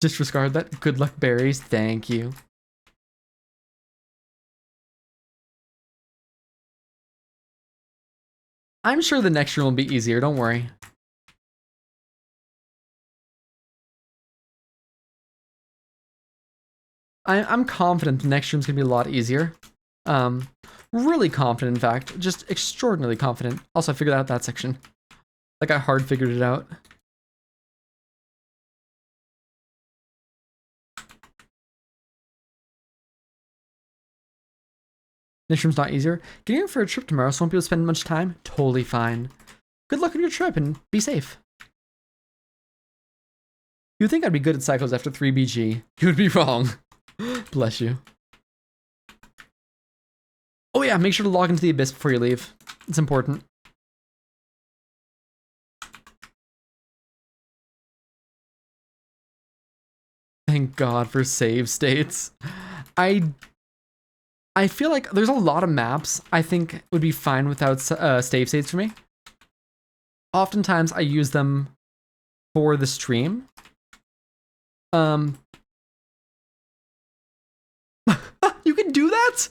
Disregard that. Good luck, berries. Thank you. I'm sure the next room will be easier. Don't worry. I'm confident the next room's gonna be a lot easier. Really confident, in fact. Just extraordinarily confident. Also, I figured out that section. Like, I hard figured it out. This room's not easier. Getting in for a trip tomorrow, so won't be able to spend much time. Totally fine. Good luck on your trip and be safe. You'd think I'd be good at cycles after 3BG. You would be wrong. Bless you. Oh yeah, make sure to log into the Abyss before you leave. It's important. Thank God for save states. I feel like there's a lot of maps I think would be fine without save states for me. Oftentimes I use them for the stream. You can do that?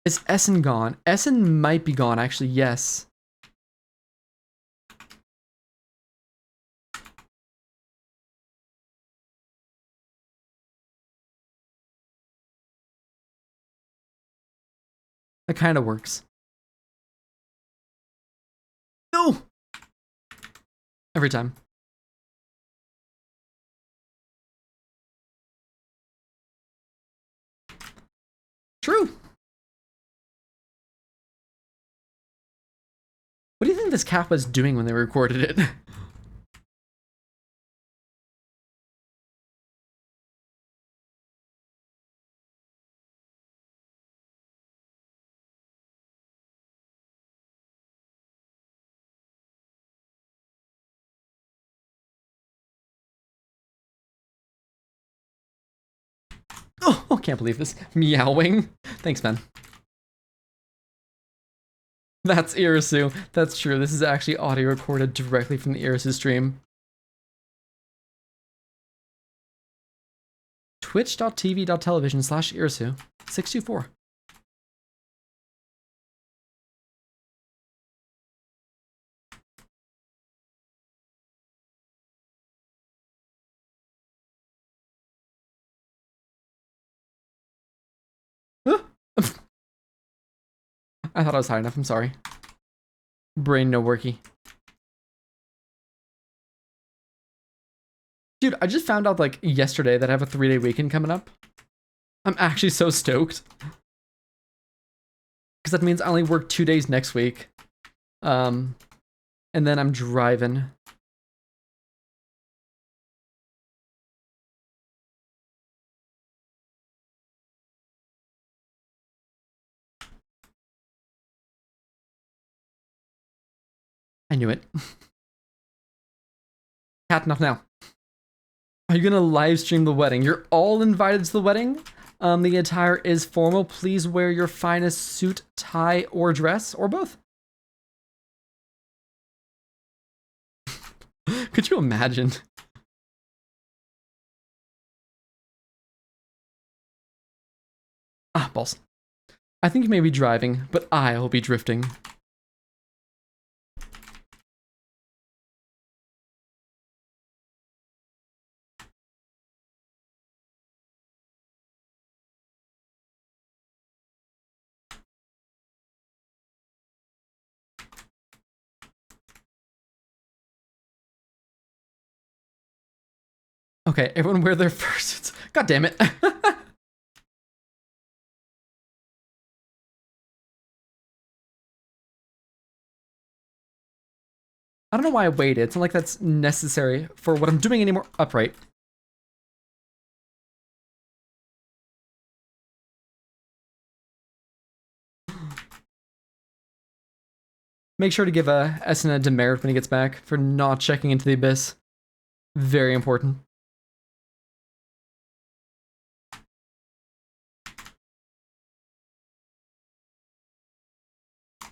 Is Essen gone? Essen might be gone, actually, yes. That kind of works. No! Every time. True. What do you think this cat was doing when they recorded it? Oh, I can't believe this. Meowing. Thanks, man. That's Irisu. That's true. This is actually audio recorded directly from the Irisu stream. Twitch.tv.television/Irisu624. I thought I was high enough. I'm sorry. Brain no worky. Dude, I just found out like yesterday that I have a 3-day weekend coming up. I'm actually so stoked. Because that means I only work 2 days next week. And then I'm driving. I knew it. Cat, enough now. Are you gonna live stream the wedding? You're all invited to the wedding. The attire is formal. Please wear your finest suit, tie, or dress, or both. Could you imagine? Ah, balls. I think you may be driving, but I'll be drifting. Okay, everyone wear their fursuits. God damn it. I don't know why I waited. It's not like that's necessary for what I'm doing anymore. Upright. Make sure to give Essen a demerit when he gets back for not checking into the Abyss. Very important.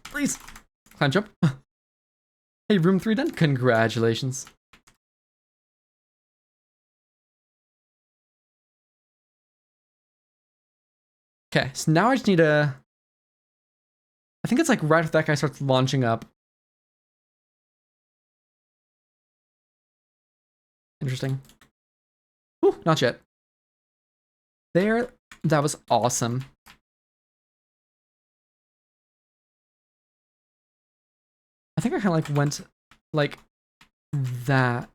Please. Climb jump. Hey, room 3 done? Congratulations. Okay, so now I just need a... I think it's like right after that guy starts launching up. Interesting. Ooh, not yet. There, that was awesome. I think I kind of like went like that.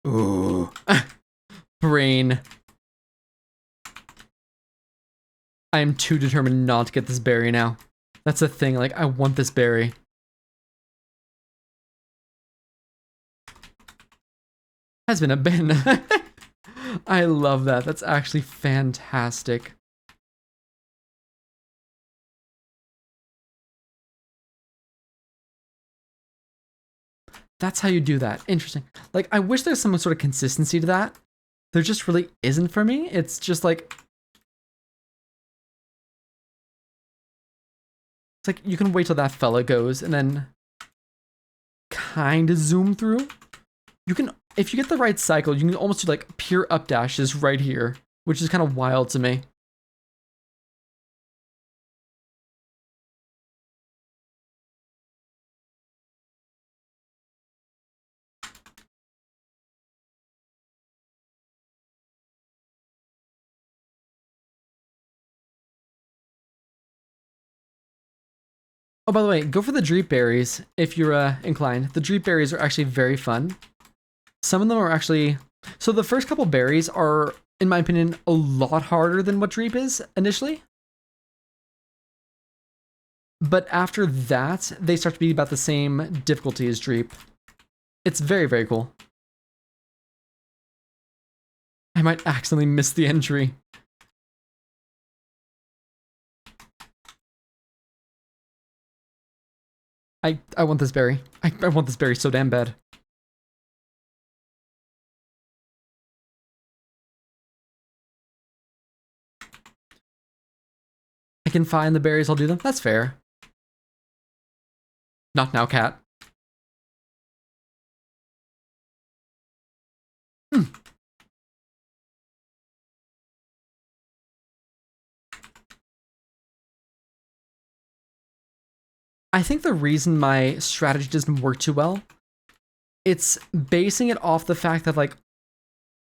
Ooh. Brain. I am too determined not to get this berry now. That's the thing, like, I want this berry. Has been abandoned. I love that. That's actually fantastic. That's how you do that. Interesting. Like, I wish there's some sort of consistency to that. There just really isn't for me. It's just like... It's like, you can wait till that fella goes and then kind of zoom through. You can, if you get the right cycle, you can almost do like pure up dashes right here, which is kind of wild to me. Oh, by the way, go for the Dreep Berries if you're inclined. The Dreep Berries are actually very fun. Some of them are actually... So the first couple berries are, in my opinion, a lot harder than what Dreep is initially. But after that, they start to be about the same difficulty as Dreep. It's very, very cool. I might accidentally miss the entry. I want this berry. I want this berry so damn bad. I can find the berries, I'll do them. That's fair. Not now, cat. Hmm. I think the reason my strategy doesn't work too well, it's basing it off the fact that, like,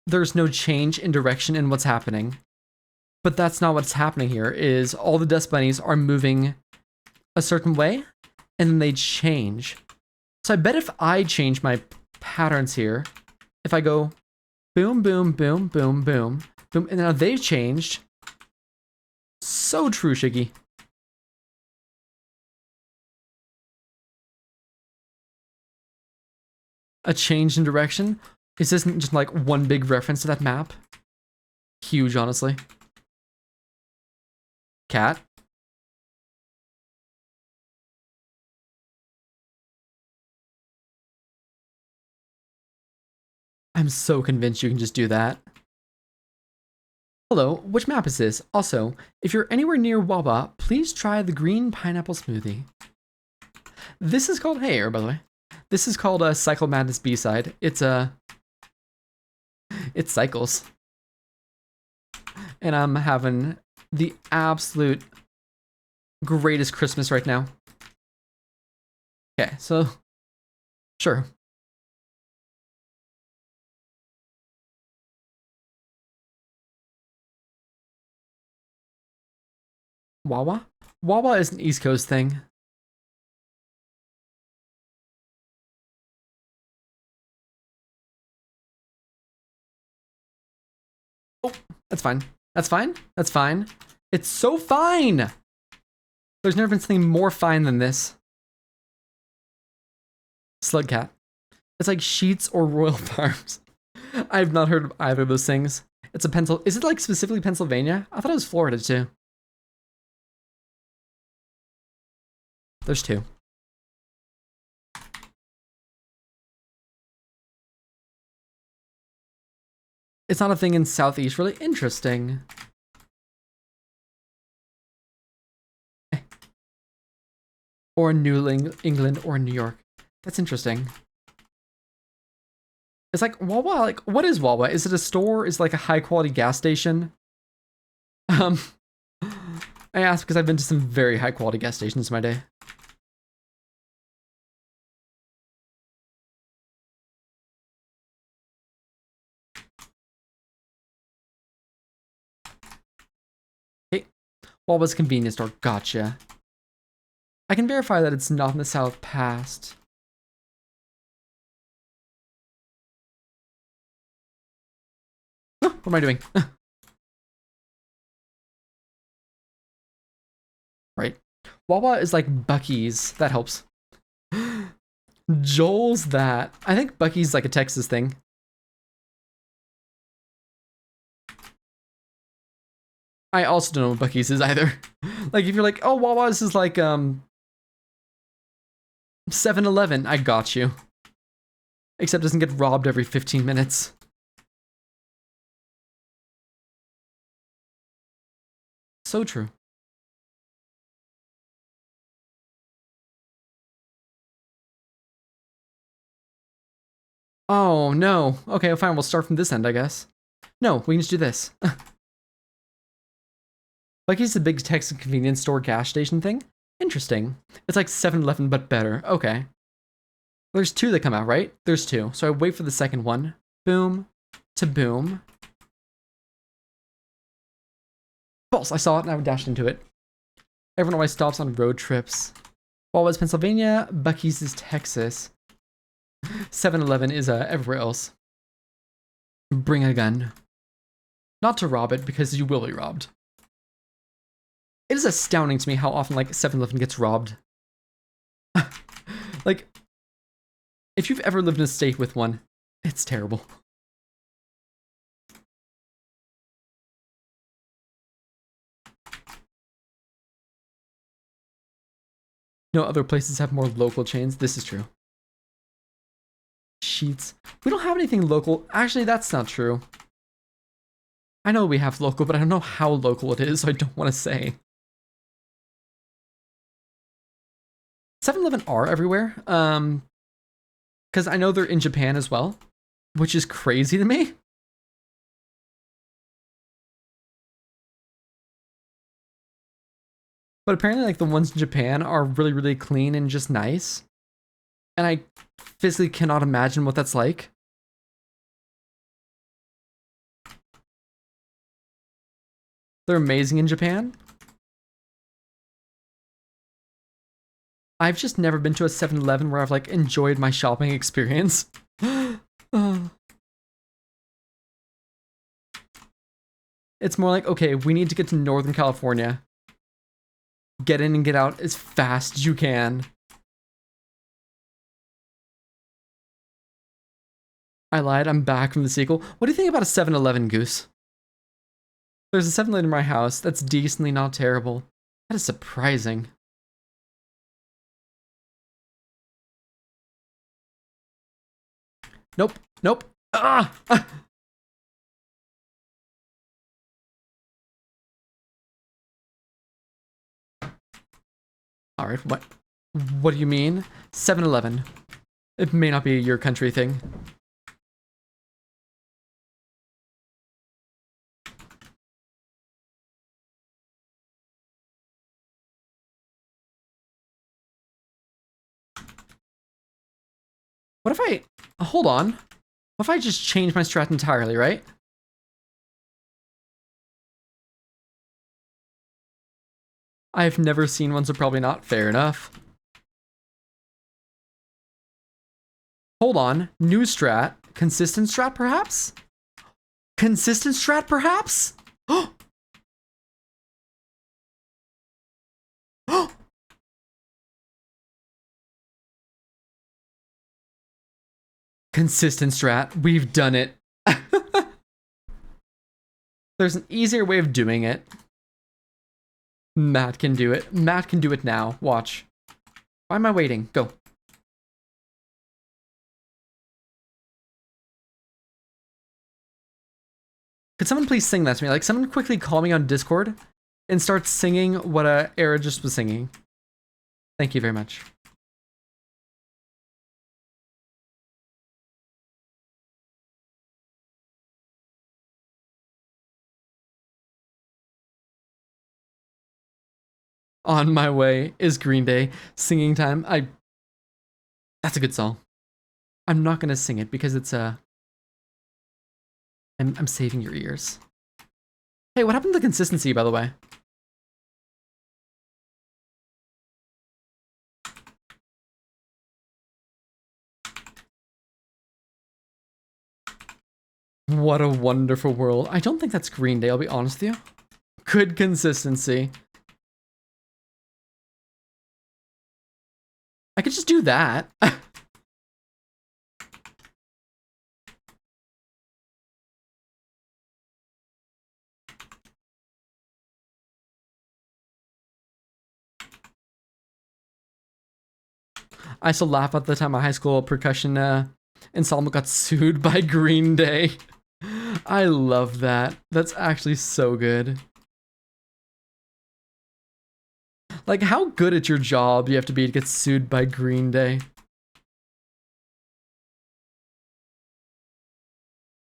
there's no change in direction in what's happening. But that's not what's happening here, is all the dust bunnies are moving a certain way, and then they change. So I bet if I change my patterns here, if I go boom, boom, boom, boom, boom, boom, and now they've changed. So true, Shiggy. A change in direction? Is this just like one big reference to that map? Huge, honestly. Cat? I'm so convinced you can just do that. Hello, which map is this? Also, if you're anywhere near Wawa, please try the green pineapple smoothie. This is called, hey, by the way. This is called a Cycle Madness B-side. It's it's cycles. And I'm having the absolute greatest Christmas right now. Okay, so, sure. Wawa? Wawa is an East Coast thing. Oh, that's fine. That's fine. That's fine. It's so fine! There's never been something more fine than this. Slugcat. It's like Sheets or Royal Farms. I've not heard of either of those things. It's a pencil. Is it like specifically Pennsylvania? I thought it was Florida too. There's two. It's not a thing in Southeast. Really interesting. Or New England or New York. That's interesting. It's like Wawa. Like, what is Wawa? Is it a store? Is it like a high quality gas station? I ask because I've been to some very high quality gas stations in my day. Hey, Wawa's convenience store. Gotcha. I can verify that it's not in the South past. What am I doing? Right. Wawa is like Bucky's. That helps. Joel's that. I think Bucky's like a Texas thing. I also don't know what Bucky's is either. Like if you're like, oh, Wawa's is like 7-Eleven, I got you. Except it doesn't get robbed every 15 minutes. So true. Oh, no. Okay, fine, we'll start from this end, I guess. No, we can just do this. Bucky's the big Texas convenience store gas station thing? Interesting. It's like 7-Eleven, but better. Okay. There's two that come out, right? There's two. So I wait for the second one. Boom. To boom. False. I saw it and I dashed into it. Everyone always stops on road trips. Wawa's Pennsylvania. Bucky's is Texas. 7-Eleven is everywhere else. Bring a gun. Not to rob it, because you will be robbed. It is astounding to me how often, like, 7-Eleven gets robbed. Like, if you've ever lived in a state with one, it's terrible. No other places have more local chains. This is true. Sheets. We don't have anything local. Actually, that's not true. I know we have local, but I don't know how local it is, so I don't want to say. 7-Eleven are everywhere. Because I know they're in Japan as well, which is crazy to me. But apparently, like, the ones in Japan are really, really clean and just nice. And I physically cannot imagine what that's like. They're amazing in Japan. I've just never been to a 7-Eleven where I've, like, enjoyed my shopping experience. It's more like, okay, we need to get to Northern California. Get in and get out as fast as you can. I lied, I'm back from the sequel. What do you think about a 7-Eleven, Goose? There's a 7-Eleven in my house that's decently not terrible. That is surprising. Nope, nope. Ah! Alright, what do you mean? 7-Eleven. It may not be your country thing. What if I... Hold on. What if I just change my strat entirely, right? I've never seen one, so probably not. Fair enough. Hold on. New strat. Consistent strat, perhaps? Consistent strat, perhaps? Oh! Consistent strat. We've done it. There's an easier way of doing it. Matt can do it. Matt can do it now. Watch. Why am I waiting? Go. Could someone please sing that to me? Like, someone quickly call me on Discord and start singing what Era just was singing. Thank you very much. On My Way is Green Day. Singing time. That's a good song. I'm not gonna sing it because it's I'm saving your ears. Hey, what happened to the consistency, by the way? What a wonderful world. I don't think that's Green Day, I'll be honest with you. Good consistency. I could just do that. I still laugh at the time my high school percussion ensemble got sued by Green Day. I love that. That's actually so good. Like, how good at your job you have to be to get sued by Green Day?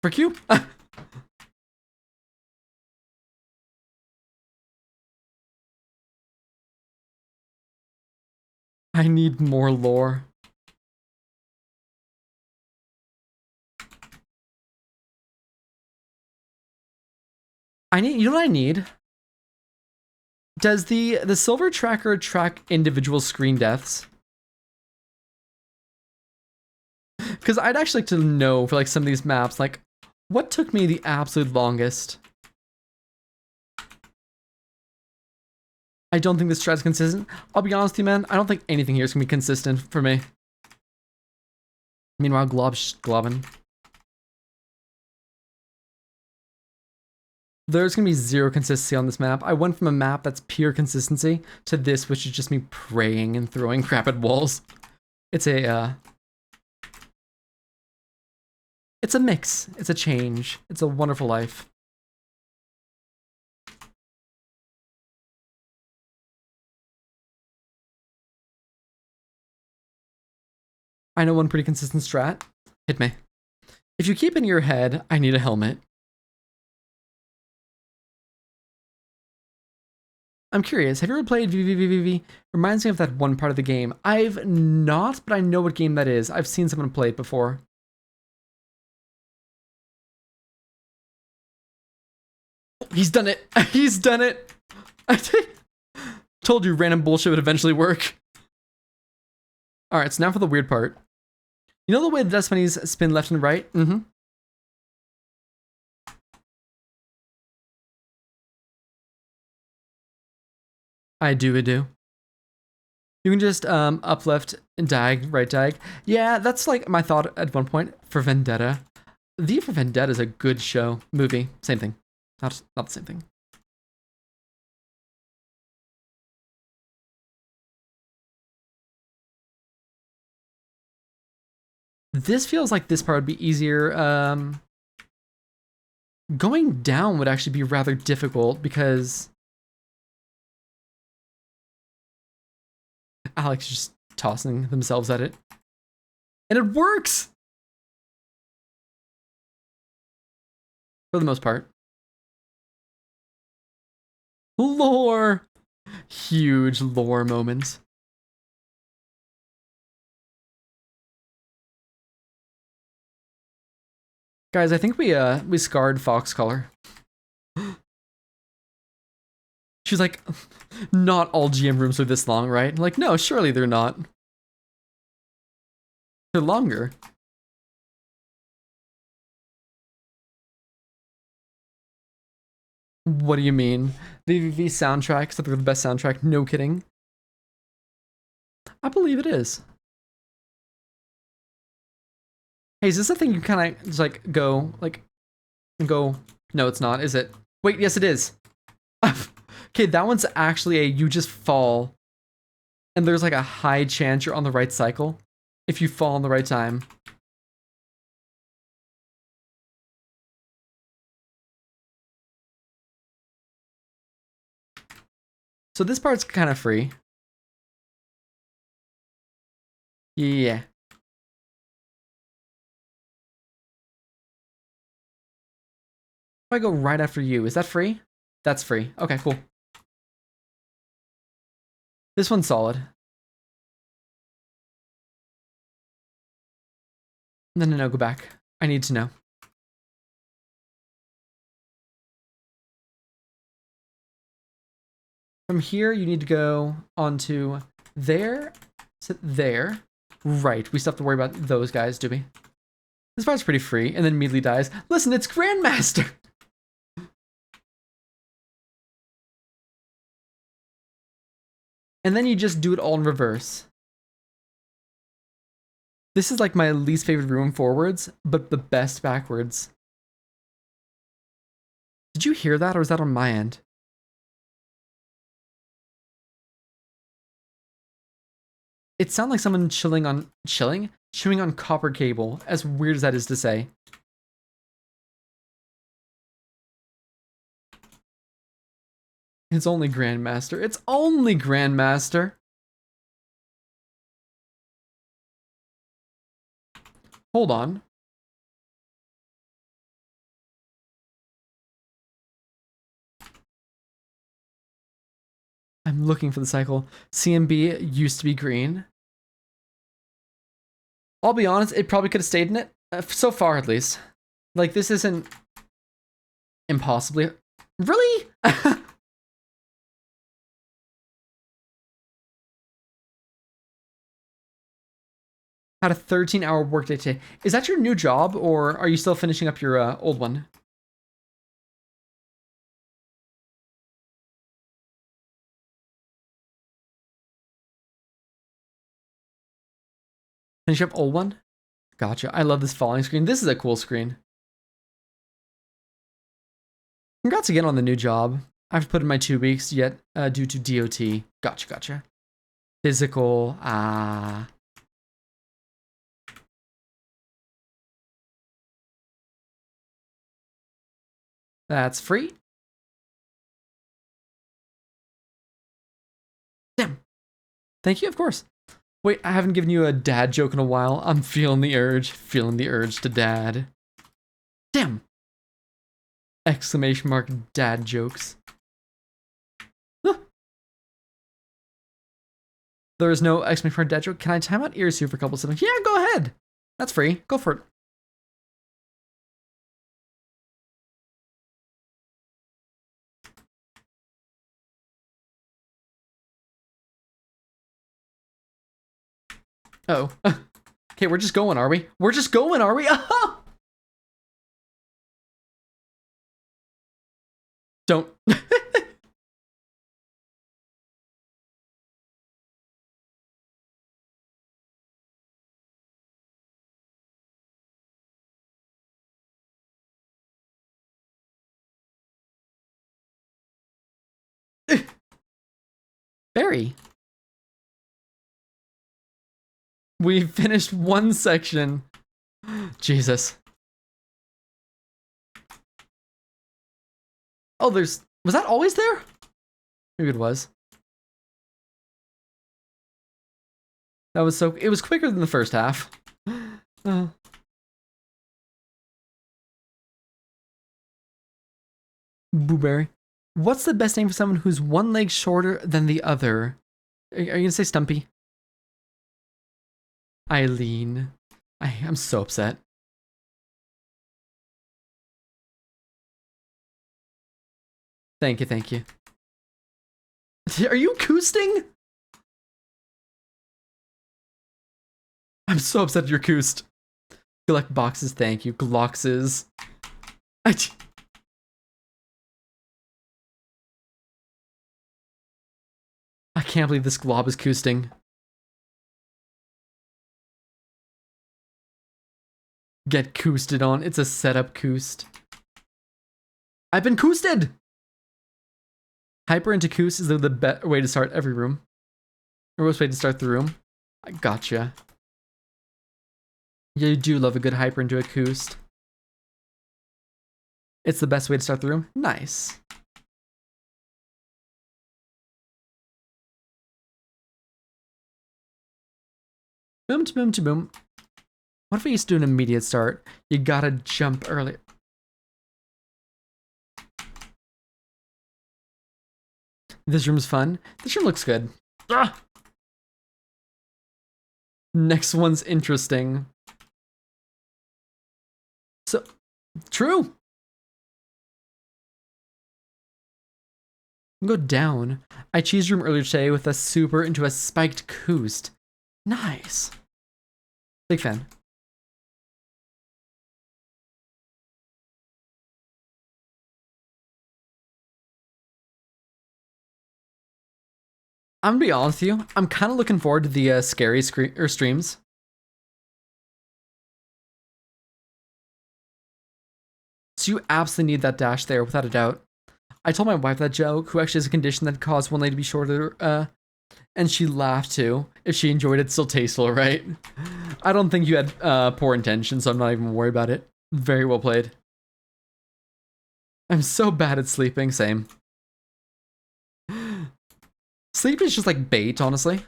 For Q? I need more lore. You know what I need? Does the silver tracker track individual screen deaths? Because I'd actually like to know for like some of these maps, like what took me the absolute longest? I don't think this strat's consistent. I'll be honest with you, man. I don't think anything here is gonna be consistent for me. Meanwhile, Glob's globbing. There's gonna be zero consistency on this map. I went from a map that's pure consistency to this, which is just me praying and throwing crap at walls. It's a mix. It's a change. It's a wonderful life. I know one pretty consistent strat. Hit me. If you keep in your head, I need a helmet. I'm curious, have you ever played VVVVV? Reminds me of that one part of the game. I've not, but I know what game that is. I've seen someone play it before. He's done it. He's done it. I told you random bullshit would eventually work. All right, so now for the weird part. You know the way the dust bunnies spin left and right? Mm-hmm. I do. You can just up, left, and diag, right diag. Yeah, that's like my thought at one point for Vendetta. V for Vendetta is a good show. Movie, same thing. Not the same thing. This feels like this part would be easier. Going down would actually be rather difficult because Alex is just tossing themselves at it. And it works! For the most part. Lore! Huge lore moments. Guys, I think we scarred Fox Color. She's like, not all GM rooms are this long, right? I'm like, no, surely they're not. They're longer. What do you mean? VVV soundtrack, except they're the best soundtrack. No kidding. I believe it is. Hey, is this a thing you kind of just like go, like, go? No, it's not, is it? Wait, yes, it is. Okay, that one's actually a you just fall, and there's like a high chance you're on the right cycle if you fall on the right time. So this part's kind of free. Yeah. If I go right after you, is that free? That's free. Okay, cool. This one's solid. No, go back. I need to know. From here, you need to go onto there, to there. Right, we still have to worry about those guys, do we? This part's pretty free, and then immediately dies. Listen, it's Grandmaster! And then you just do it all in reverse. This is like my least favorite room forwards, but the best backwards. Did you hear that, or was that on my end? It sounded like someone chewing on copper cable, as weird as that is to say. It's only Grandmaster. It's only Grandmaster. Hold on. I'm looking for the cycle. CMB used to be green. I'll be honest, it probably could have stayed in it. So far, at least. Like, this isn't impossibly... Really? Had a 13-hour workday today. Is that your new job, or are you still finishing up your old one? Finish up old one? Gotcha. I love this falling screen. This is a cool screen. Congrats again on the new job. I've put in my 2 weeks yet due to DOT. Gotcha. Physical. That's free. Damn. Thank you, of course. Wait, I haven't given you a dad joke in a while. I'm feeling the urge to dad. Damn. Exclamation mark dad jokes. Huh. There is no exclamation mark dad joke. Can I time out Irisu for a couple of seconds? Yeah, go ahead. That's free. Go for it. Oh. Okay, we're just going, are we? We're just going, are we? Don't. Barry. We finished one section. Jesus. Oh, was that always there? Maybe it was. That was it was quicker than the first half. Booberry. What's the best name for someone who's one leg shorter than the other? Are you gonna say Stumpy? Eileen. I'm so upset. Thank you. Are you coosting? I'm so upset you're coosed. Collect boxes, thank you. Gloxes. I can't believe this glob is coosting. Get coosted on. It's a setup coost. I've been coosted! Hyper into coast is the best way to start every room. Or worst way to start the room. I gotcha. Yeah, you do love a good hyper into a coast. It's the best way to start the room. Nice. Boom to boom to boom. What if we used to do an immediate start? You gotta jump early. This room's fun. This room looks good. Ah! Next one's interesting. So, true. Go down. I cheesed room earlier today with a super into a spiked coast. Nice. Big fan. I'm gonna be honest with you. I'm kind of looking forward to the scary streams. So you absolutely need that dash there, without a doubt. I told my wife that joke, who actually has a condition that caused one leg to be shorter, and she laughed too. If she enjoyed it, still tasteful, right? I don't think you had poor intentions, so I'm not even worried about it. Very well played. I'm so bad at sleeping, same. Sleep is just like bait, honestly.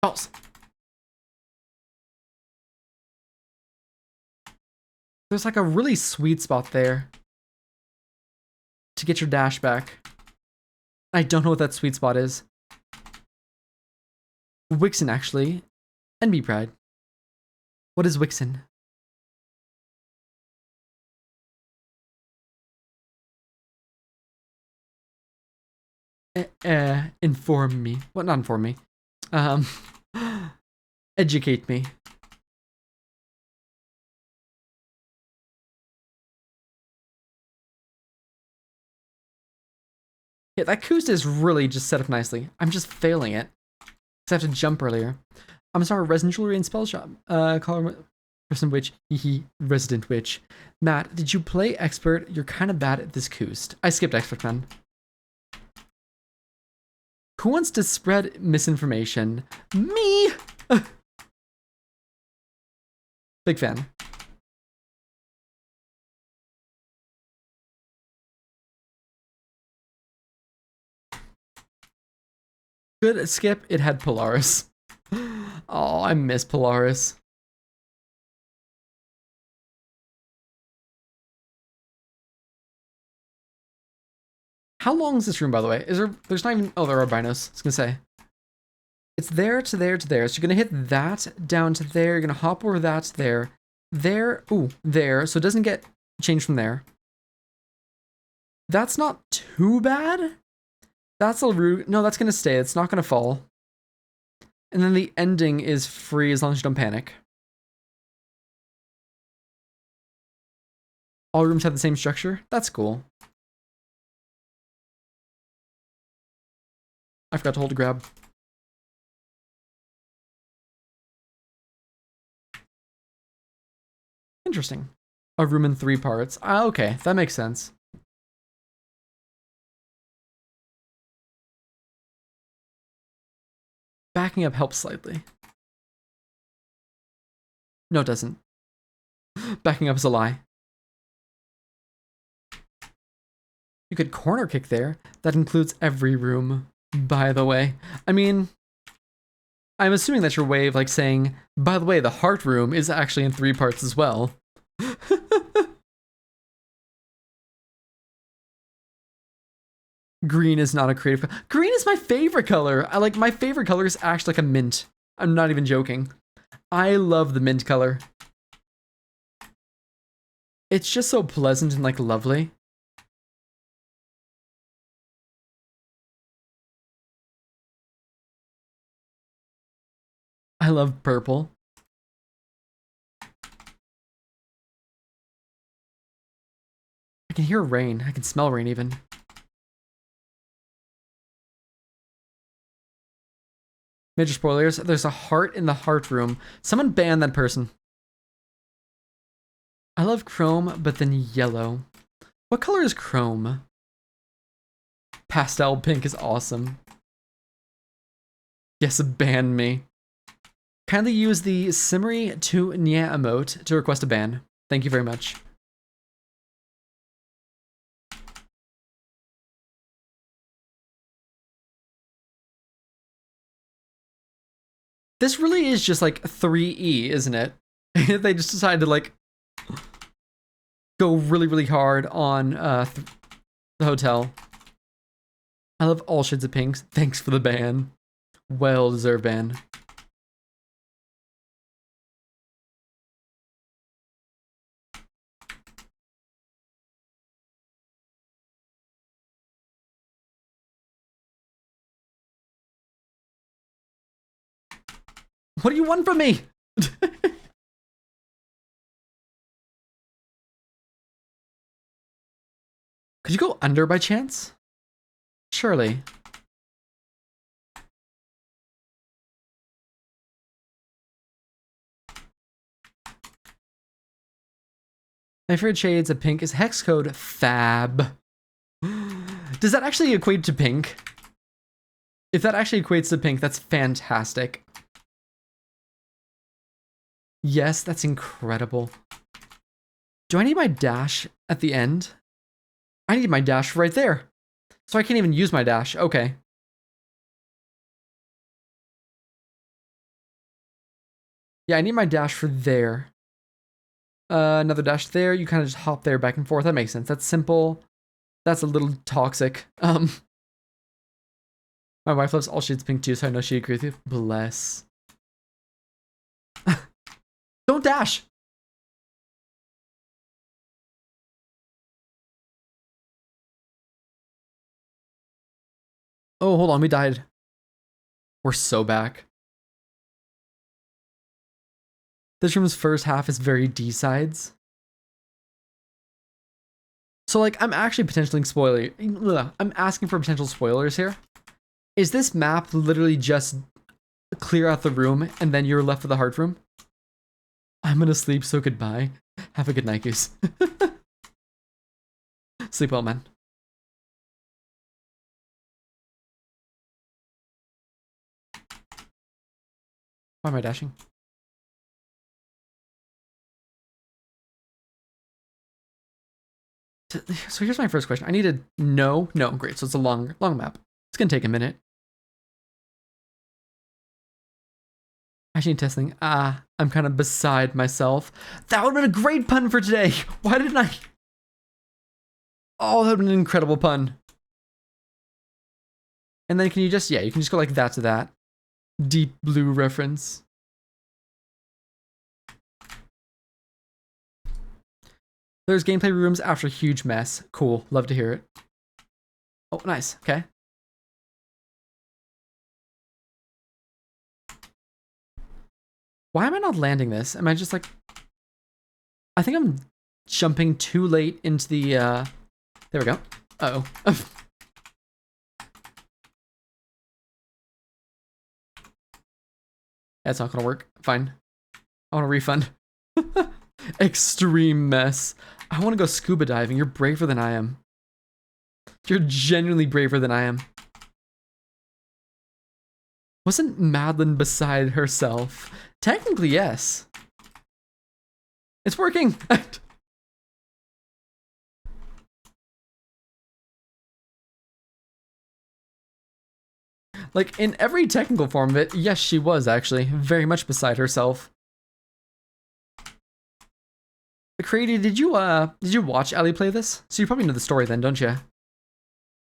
False. There's like a really sweet spot there to get your dash back. I don't know what that sweet spot is. Wixen, actually. And be Pride. What is Wixen? Inform me. What? Not inform me. Um, educate me. Yeah, that Koost is really just set up nicely. I'm just failing it. Because I have to jump earlier. I'm sorry, Resident Jewelry and Spell Shop. Call Resident Witch. Resident Witch. Matt, did you play Expert? You're kind of bad at this Koost. I skipped Expert, man. Who wants to spread misinformation? Me! Big fan. Good skip, it had Polaris. Oh, I miss Polaris. How long is this room, by the way? There's not even, oh, there are binos. I was gonna say. It's there to there to there. So you're gonna hit that down to there. You're gonna hop over that to there. There, ooh, there. So it doesn't get changed from there. That's not too bad. That's a root. No, that's gonna stay. It's not gonna fall. And then the ending is free as long as you don't panic. All rooms have the same structure. That's cool. I forgot to hold a grab. Interesting. A room in 3 parts. Ah, okay, that makes sense. Backing up helps slightly. No, it doesn't. Backing up is a lie. You could corner kick there. That includes every room, by the way. I mean, I'm assuming that's your way of like saying, by the way, the heart room is actually in 3 parts as well. Green is not a creative. Green is my favorite color. My favorite color is actually like a mint. I'm not even joking. I love the mint color. It's just so pleasant and like lovely. I love purple. I can hear rain. I can smell rain even. Major spoilers. There's a heart in the heart room. Someone ban that person. I love chrome, but then yellow. What color is chrome? Pastel pink is awesome. Yes, ban me. Kindly use the Simeri to Nya emote to request a ban. Thank you very much. This really is just like 3E, isn't it? They just decided to like go really, really hard on the hotel. I love all shades of pinks. Thanks for the ban. Well deserved ban. What do you want from me? Could you go under by chance? Surely. My favorite shades of pink is hex code FAB. Does that actually equate to pink? If that actually equates to pink, that's fantastic. Yes, that's incredible. Do I need my dash at the end? I need my dash right there. So I can't even use my dash. Okay. Yeah, I need my dash for there. Another dash there. You kind of just hop there back and forth. That makes sense. That's simple. That's a little toxic. My wife loves all shades pink too, so I know she agrees with you. Bless. Don't dash. Oh, hold on. We died. We're so back. This room's first half is very D-sides. So, like, I'm actually potentially I'm asking for potential spoilers here. Is this map literally just clear out the room and then you're left with a heart room? I'm gonna sleep, so goodbye. Have a good night, Goose. Sleep well, man. Why am I dashing? So here's my first question. I needed no, great. So it's a long map. It's gonna take a minute. Actually, testing. I'm kind of beside myself. That would have been a great pun for today. Why didn't I? Oh, that would have been an incredible pun. And then can you just, yeah, you can just go like that to that. Deep Blue reference. There's gameplay rooms after a huge mess. Cool, love to hear it. Oh, nice, okay. Why am I not landing this? Am I just like... I think I'm jumping too late into the, There we go. Uh-oh. That's not gonna work. Fine. I want a refund. Extreme mess. I want to go scuba diving. You're braver than I am. You're genuinely braver than I am. Wasn't Madeline beside herself? Technically, yes. It's working. Like, in every technical form of it, yes, she was actually very much beside herself. Creedy, did you watch Ellie play this? So you probably know the story then, don't you?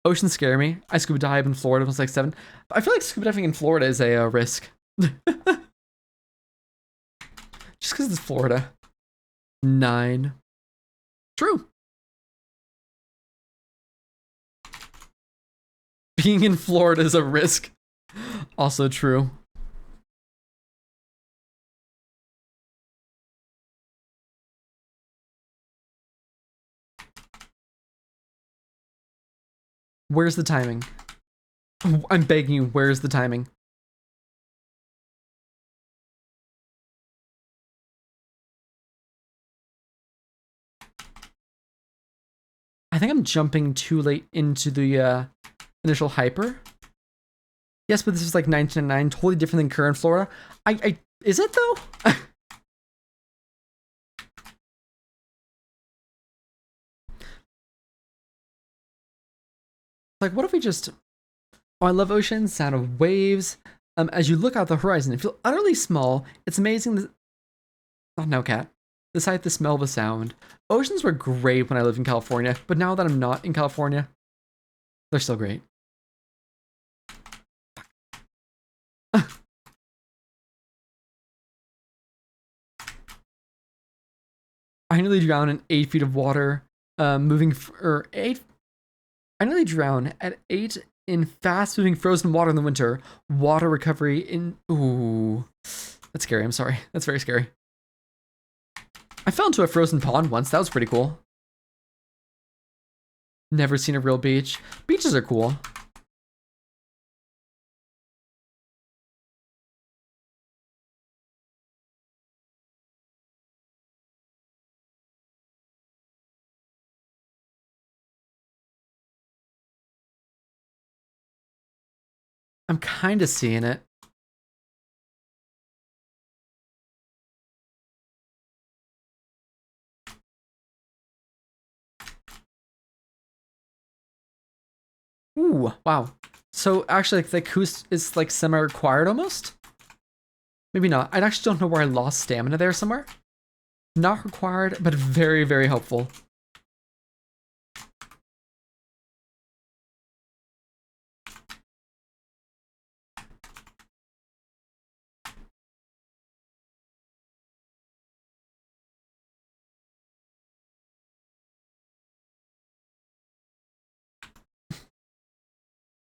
Oceans scare me. I scuba dive in Florida when I was like 7. I feel like scuba diving in Florida is a risk. Just because it's Florida. 9. True. Being in Florida is a risk. Also true. Where's the timing? I'm begging you, where's the timing? I think I'm jumping too late into the initial hyper. Yes, but this is like 1999, totally different than current Florida. Is it though? Like, what if we just... Oh, I love oceans, sound of waves. As you look out the horizon, it feels utterly small. It's amazing that... Oh, no, cat. The sight, the smell, the sound. Oceans were great when I lived in California, but now that I'm not in California, they're still great. I nearly drowned in 8 feet of water, I nearly drowned at 8 in fast-moving frozen water in the winter. Water recovery in... Ooh. That's scary, I'm sorry. That's very scary. I fell into a frozen pond once. That was pretty cool. Never seen a real beach. Beaches are cool. I'm kind of seeing it. Ooh, wow. So actually, like, the Koos is like semi-required almost? Maybe not. I actually don't know where I lost stamina there somewhere. Not required, but very, very helpful.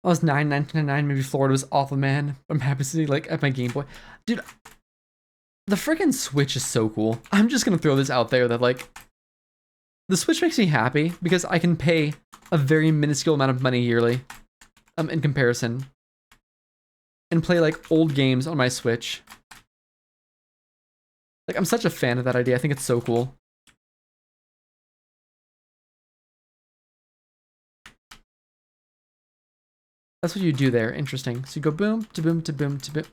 I was 9.99. Maybe Florida was awful, man. I'm happy to see, like, at my Game Boy. Dude, the freaking Switch is so cool. I'm just gonna throw this out there that, like, the Switch makes me happy because I can pay a very minuscule amount of money yearly, in comparison, and play, like, old games on my Switch. Like, I'm such a fan of that idea. I think it's so cool. That's what you do there. Interesting. So you go boom, to boom, to boom, to boom.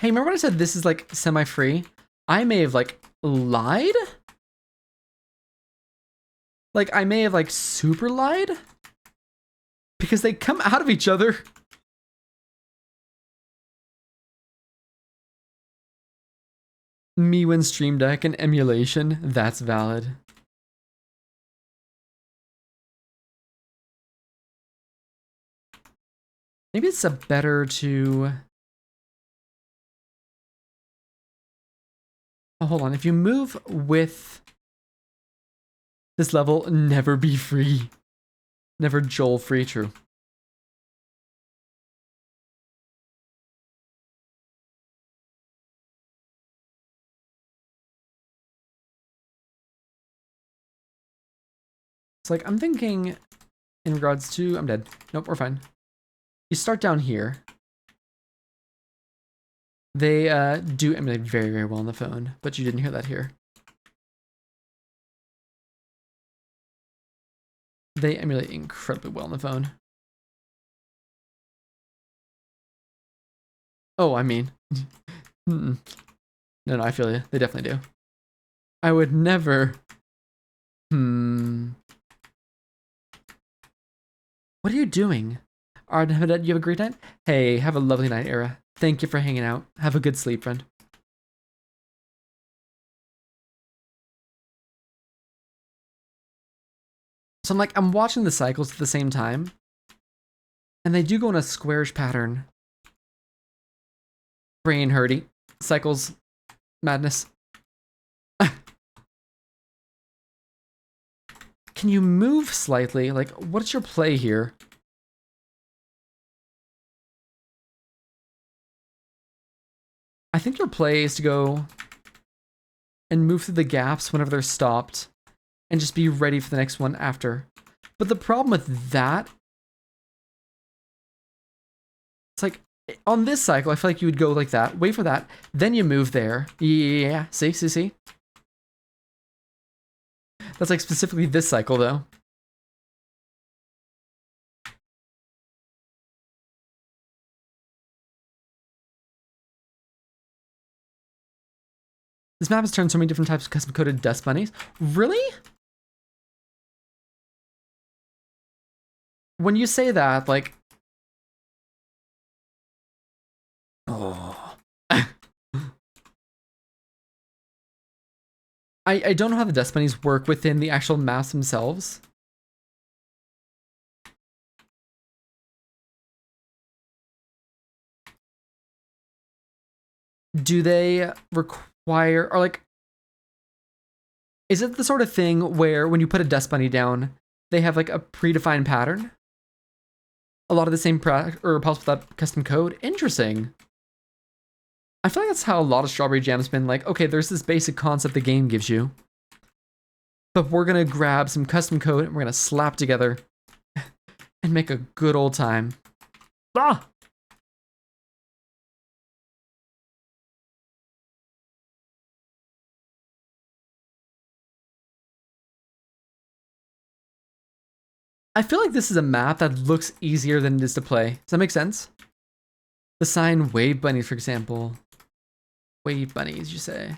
Hey, remember when I said this is like semi-free? I may have like lied? Like I may have like super lied? Because they come out of each other. Me when Stream Deck and emulation, that's valid. Maybe it's a better to... Oh, hold on. If you move with this level, never be free. Never Joel free, true. It's like, I'm thinking in regards to... I'm dead. Nope, we're fine. You start down here. They do emulate very, very well on the phone, but you didn't hear that here. They emulate incredibly well on the phone. Oh, I mean... No, I feel you. They definitely do. I would never... What are you doing? Alright, you have a great night? Hey, have a lovely night, Era. Thank you for hanging out. Have a good sleep, friend. So I'm watching the cycles at the same time. And they do go in a squarish pattern. Brain hurty. Cycles. Madness. Can you move slightly? Like, what's your play here? I think your play is to go and move through the gaps whenever they're stopped and just be ready for the next one after. But the problem with that, it's like, on this cycle, I feel like you would go like that, wait for that, then you move there. Yeah, see? That's like specifically this cycle, though. This map has turned so many different types of custom-coded dust bunnies. Really? When you say that, like... Oh... I don't know how the dust bunnies work within the actual maps themselves. Do they require, or like, is it the sort of thing where when you put a dust bunny down, they have like a predefined pattern? A lot of the same or possible without custom code? Interesting. I feel like that's how a lot of strawberry jam's been like, okay, there's this basic concept the game gives you, but we're gonna grab some custom code and we're gonna slap together and make a good old time. Ah! I feel like this is a map that looks easier than it is to play. Does that make sense? The sign wave bunnies, for example. Wave bunnies, you say?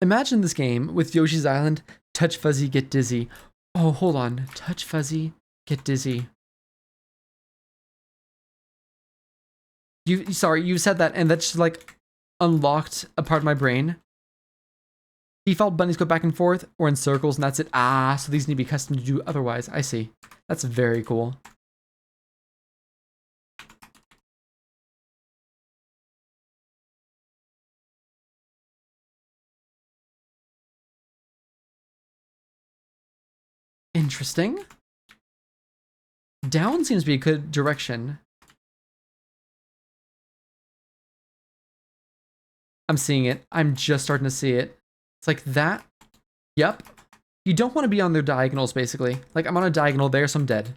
Imagine this game with Yoshi's Island, touch fuzzy, get dizzy. Oh, hold on. Touch fuzzy, get dizzy. Sorry, you said that and that just like unlocked a part of my brain. Default bunnies go back and forth or in circles and that's it. Ah, so these need to be custom to do otherwise. I see. That's very cool. Interesting. Down seems to be a good direction. I'm seeing it. I'm just starting to see it. It's like that. Yep. You don't want to be on their diagonals, basically. Like, I'm on a diagonal there, so I'm dead.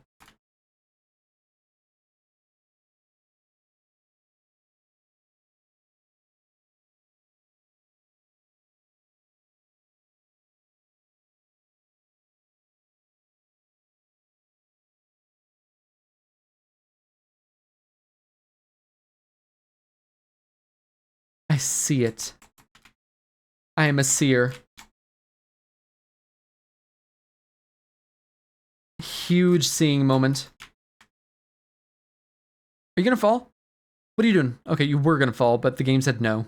I see it. I am a seer. Huge seeing moment. Are you gonna fall? What are you doing? Okay, you were gonna fall, but the game said no.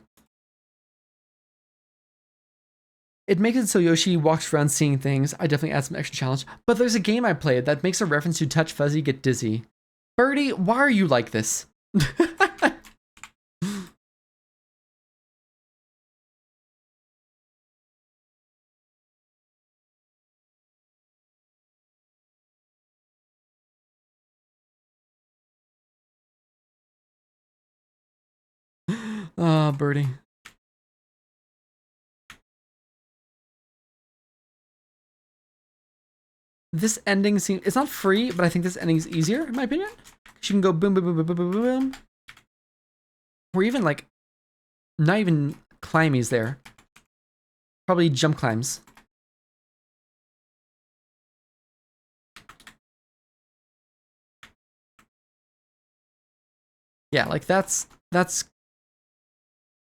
It makes it so Yoshi walks around seeing things. I definitely add some extra challenge. But there's a game I played that makes a reference to touch fuzzy, get dizzy. Birdie, why are you like this? Oh, Birdie. This ending seems, it's not free, but I think this ending is easier, in my opinion. You can go boom, boom, boom, boom, boom, boom, boom, boom. Or even like, not even climbies there. Probably jump climbs. Yeah, like that's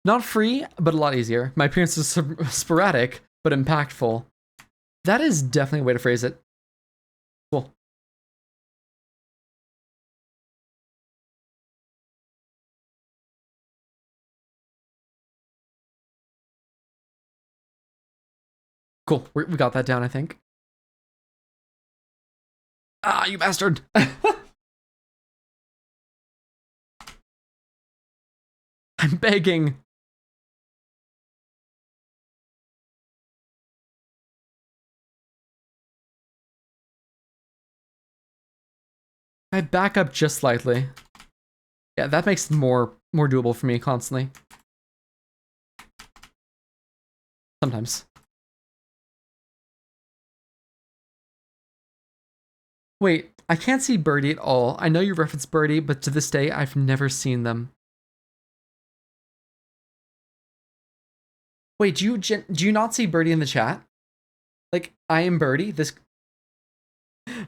not free, but a lot easier. My appearance is sporadic, but impactful. That is definitely a way to phrase it. Cool. Cool, we got that down, I think. Ah, you bastard! I'm begging. I back up just slightly. Yeah, that makes it more doable for me constantly. Sometimes. Wait, I can't see Birdie at all. I know you referenced Birdie, but to this day, I've never seen them. Wait, do you not see Birdie in the chat? Like, I am Birdie? This...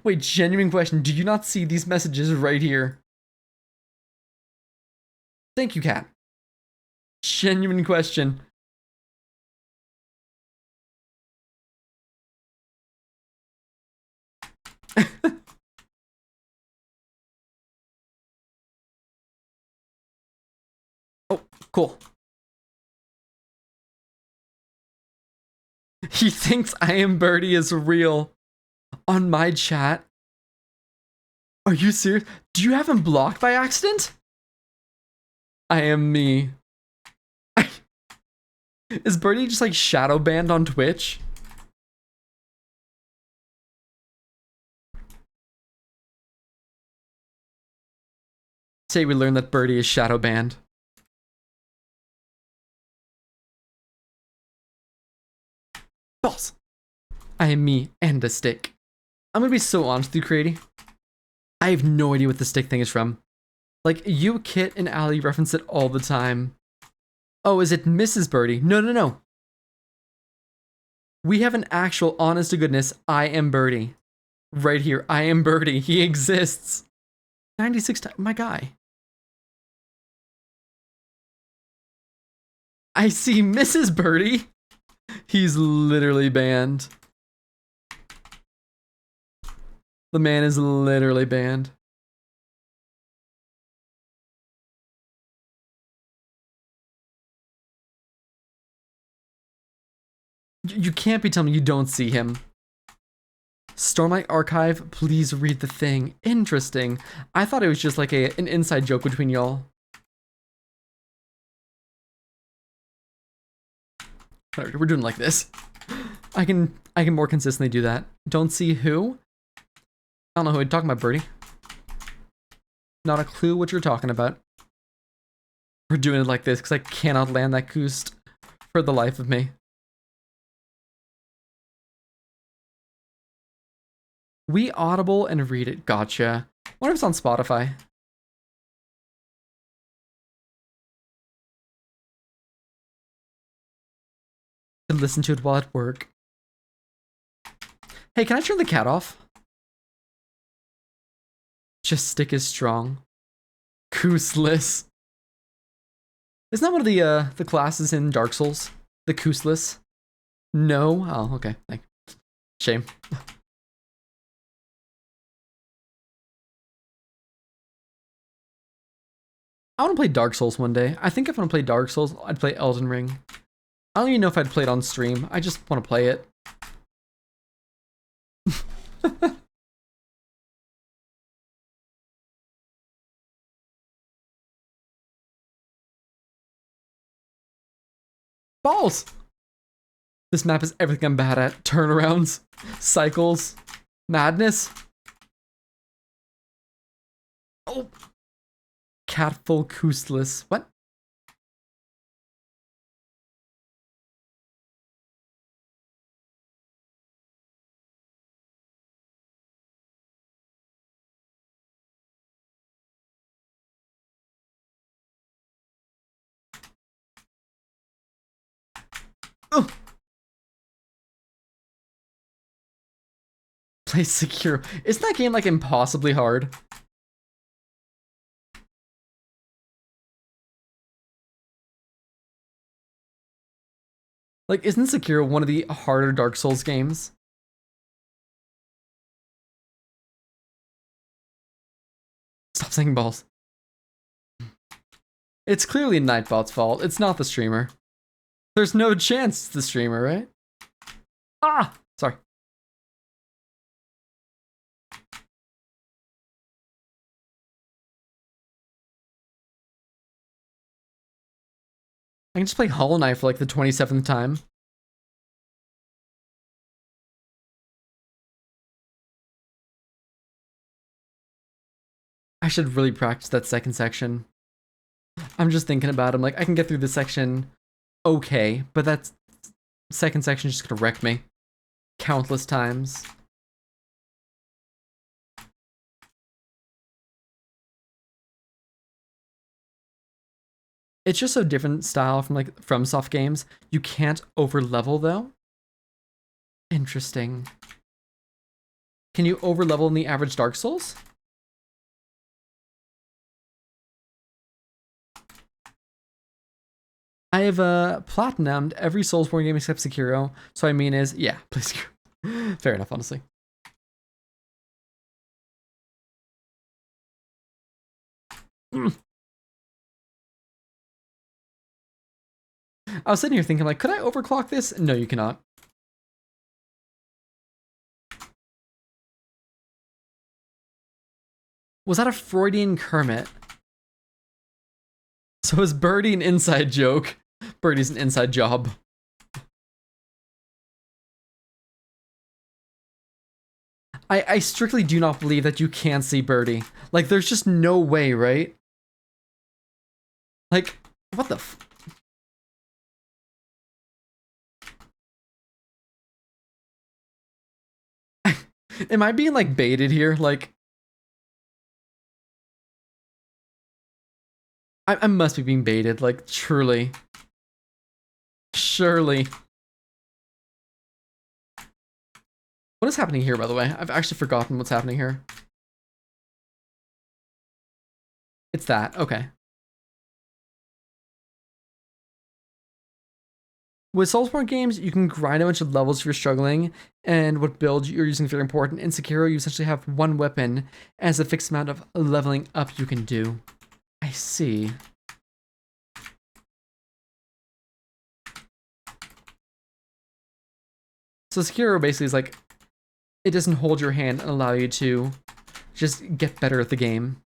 Wait, genuine question. Do you not see these messages right here? Thank you, Cat. Genuine question. Oh, cool. He thinks I am Birdie is real. On my chat? Are you serious? Do you have him blocked by accident? I am me. Is Birdie just like shadow banned on Twitch? Say we learn that Birdie is shadow banned. Balls. I am me and the stick. I'm gonna be so honest with you, Creaty. I have no idea what the stick thing is from. Like, you, Kit, and Ali reference it all the time. Oh, is it Mrs. Birdie? No, no, no. We have an actual, honest to goodness, I am Birdie. Right here, I am Birdie. He exists. 96 times, my guy. I see Mrs. Birdie. He's literally banned. The man is literally banned. You can't be telling me you don't see him. Stormlight Archive, please read the thing. Interesting. I thought it was just like an inside joke between y'all. Alright, we're doing like this. I can more consistently do that. Don't see who? I don't know who you're talking about, Birdie. Not a clue what you're talking about. We're doing it like this because I cannot land that Koost for the life of me. We audible and read it. Gotcha. What if it's on Spotify? And listen to it while at work. Hey, can I turn the cat off? Just stick is strong. Koostless. Isn't that one of the classes in Dark Souls? The Koostless? No? Oh, okay. Shame. I want to play Dark Souls one day. I think if I want to play Dark Souls, I'd play Elden Ring. I don't even know if I'd play it on stream. I just want to play it. Balls! This map is everything I'm bad at. Turnarounds, cycles, madness. Oh! Catful Koostless. What? Oh! Play Secure. Isn't that game like impossibly hard? Like, isn't Sekiro one of the harder Dark Souls games? Stop saying balls. It's clearly Nightbot's fault. It's not the streamer. There's no chance it's the streamer, right? Ah! Sorry. I can just play Hollow Knight for like the 27th time. I should really practice that second section. I'm just thinking about it. I'm like, I can get through this section okay, but that second section is just gonna wreck me countless times. It's just so different style from like FromSoft games. You can't over level though. Interesting. Can you over level in the average Dark Souls? I have platinumed every Soulsborne game except Sekiro. So I mean is, yeah, please. Fair enough, honestly. I was sitting here thinking, like, could I overclock this? No, you cannot. Was that a Freudian Kermit? So is Birdie an inside joke? Birdie's an inside job. I strictly do not believe that you can't see Birdie. Like, there's just no way, right? Like, what the f- Am I being like baited here? Like, I must be being baited, like, truly. Surely. What is happening here, by the way? I've actually forgotten what's happening here. It's that, okay. With Soulsborne games, you can grind a bunch of levels if you're struggling, and what build you're using is very important. In Sekiro, you essentially have one weapon as a fixed amount of leveling up you can do. I see. So Sekiro basically is like, it doesn't hold your hand and allow you to just get better at the game.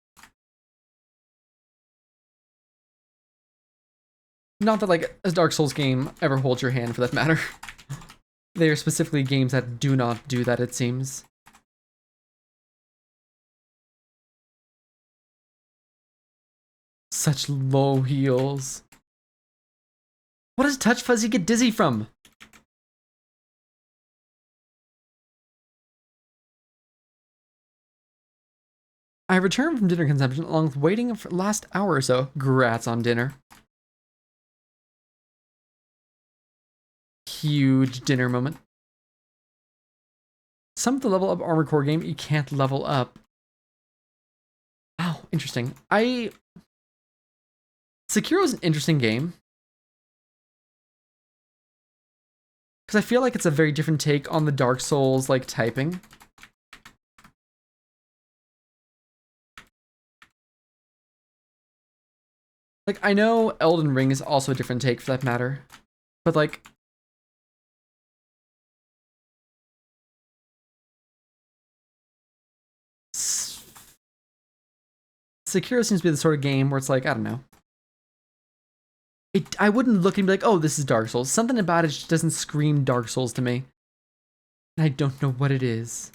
Not that like a Dark Souls game ever holds your hand for that matter. They are specifically games that do not do that, it seems. Such low heals. What does Touch Fuzzy get dizzy from? I returned from dinner consumption along with waiting for the last hour or so. Grats on dinner. Huge dinner moment. Some of the level up armor core game you can't level up. Oh, interesting. Sekiro is an interesting game. Because I feel like it's a very different take on the Dark Souls like typing. Like, I know Elden Ring is also a different take for that matter. But like, Sekiro seems to be the sort of game where it's like, I don't know. I wouldn't look and be like, oh, this is Dark Souls. Something about it just doesn't scream Dark Souls to me. And I don't know what it is.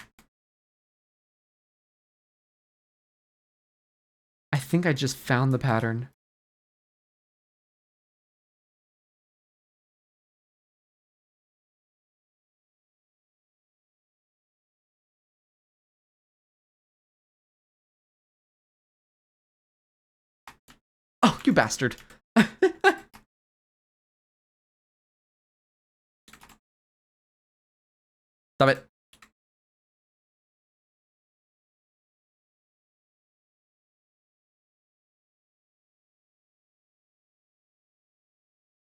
I think I just found the pattern. Oh, you bastard. Stop it.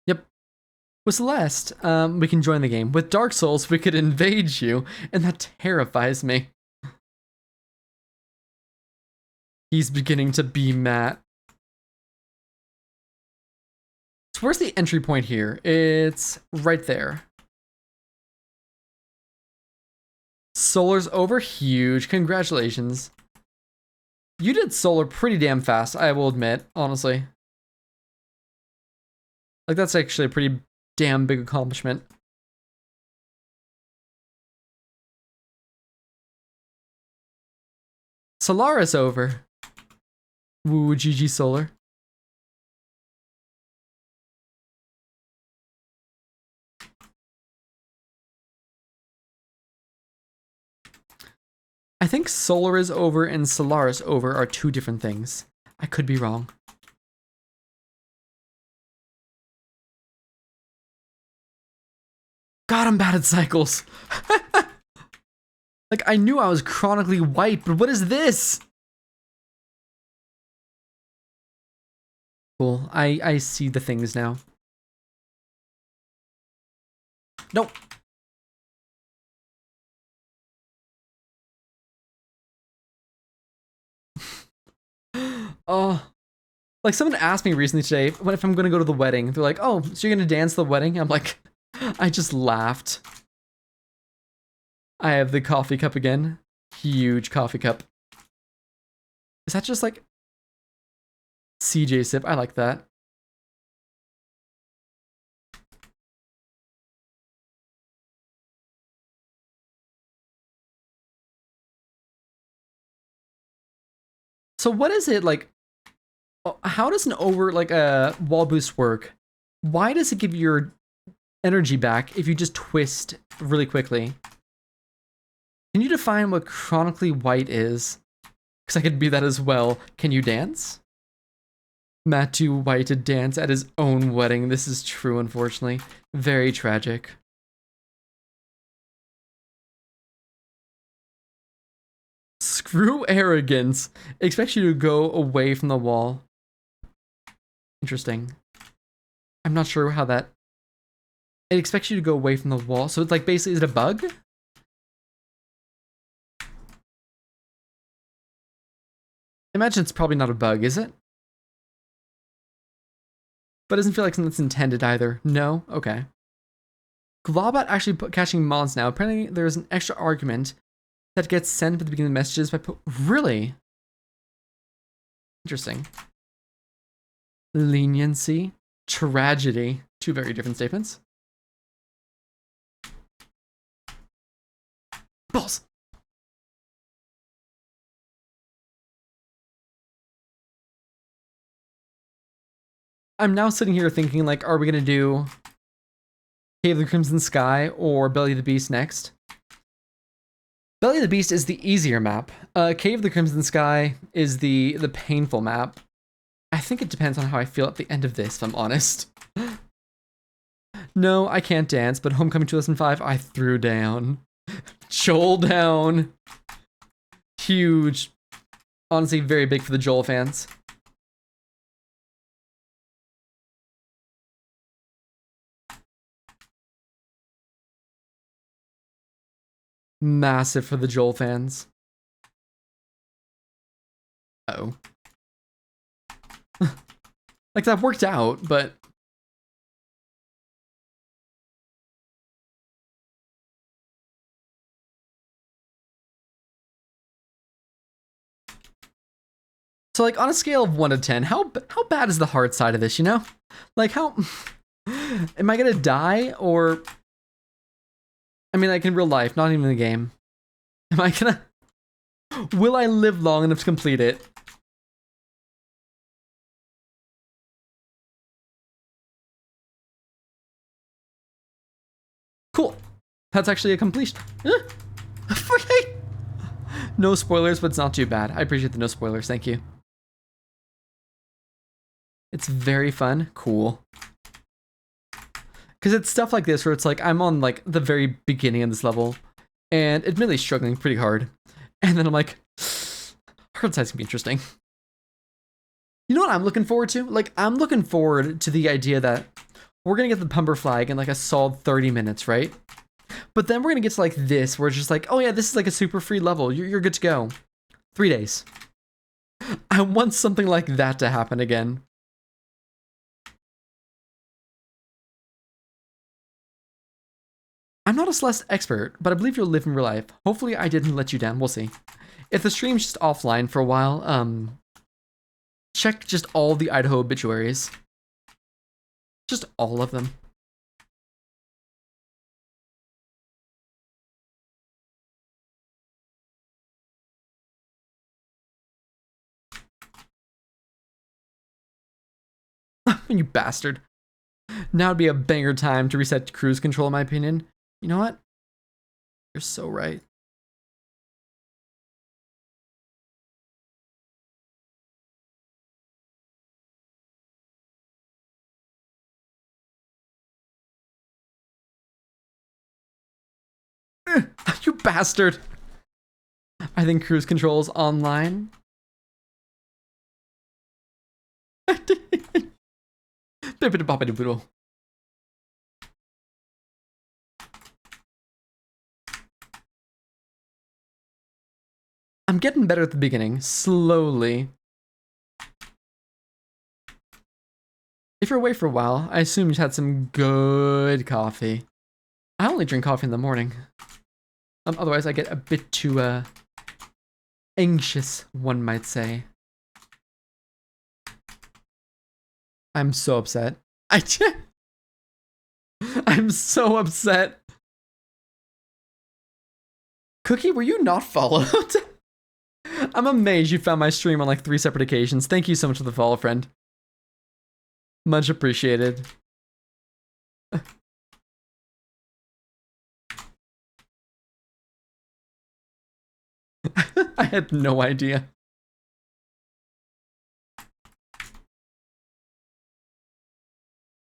Yep. With Celeste, we can join the game. With Dark Souls, we could invade you, and that terrifies me. He's beginning to be Matt. So where's the entry point here? It's right there. Solar's over. Huge. Congratulations. You did Solar pretty damn fast, I will admit, honestly. Like, that's actually a pretty damn big accomplishment. Solaris over. Woo, GG Solar. I think Solar is over and Solaris over are two different things. I could be wrong. God, I'm bad at cycles. Like, I knew I was chronically white, but what is this? Cool, I see the things now. Nope. Oh, like someone asked me recently today, what if I'm gonna go to the wedding? They're like, oh, so you're gonna dance the wedding? I'm like, I just laughed. I have the coffee cup again. Huge coffee cup. Is that just like CJ sip? I like that. So what is it like? Oh, how does an wall boost work? Why does it give your energy back if you just twist really quickly? Can you define what chronically white is? Because I could be that as well. Can you dance? Matt too white to dance at his own wedding. This is true, unfortunately. Very tragic. Screw arrogance. It expects you to go away from the wall. Interesting. I'm not sure how that... It expects you to go away from the wall. So it's like basically, is it a bug? Imagine it's probably not a bug, is it? But it doesn't feel like something that's intended either. No? Okay. Globot actually catching mods now. Apparently there's an extra argument that gets sent at the beginning of the messages by really? Interesting. Leniency. Tragedy. Two very different statements. Balls! I'm now sitting here thinking, like, are we gonna do Cave of the Crimson Sky or Belly of the Beast next? Belly of the Beast is the easier map. Cave of the Crimson Sky is the painful map. I think it depends on how I feel at the end of this, if I'm honest. No, I can't dance, but Homecoming 2005, I threw down. Joel down. Huge. Honestly, very big for the Joel fans. Massive for the Joel fans. Uh-oh. Like, that worked out, but... So, like, on a scale of 1 to 10, how bad is the hard side of this, you know? Like, how... Am I gonna die, or... I mean, like, in real life, not even in the game. Am I gonna... Will I live long enough to complete it? Cool. That's actually a completion. No spoilers, but it's not too bad. I appreciate the no spoilers, thank you. It's very fun. Cool. Because it's stuff like this where it's like, I'm on like the very beginning of this level, and admittedly struggling pretty hard. And then I'm like, hard side's gonna be interesting. You know what I'm looking forward to? Like, I'm looking forward to the idea that we're gonna get the Pumper flag in like a solid 30 minutes, right? But then we're gonna get to like this, where it's just like, oh yeah, this is like a super free level. You're good to go. 3 days. I want something like that to happen again. I'm not a Celeste expert, but I believe you'll live in real life. Hopefully I didn't let you down, we'll see. If the stream's just offline for a while, check just all the Idaho obituaries. Just all of them. You bastard. Now would be a banger time to reset cruise control, in my opinion. You know what? You're so right. You bastard. I think cruise control's online. I'm getting better at the beginning, slowly. If you're away for a while, I assume you've had some good coffee. I only drink coffee in the morning. Otherwise I get a bit too, anxious, one might say. I'm so upset. I'm so upset. Cookie, were you not followed? I'm amazed you found my stream on like 3 separate occasions. Thank you so much for the follow, friend. Much appreciated. I had no idea.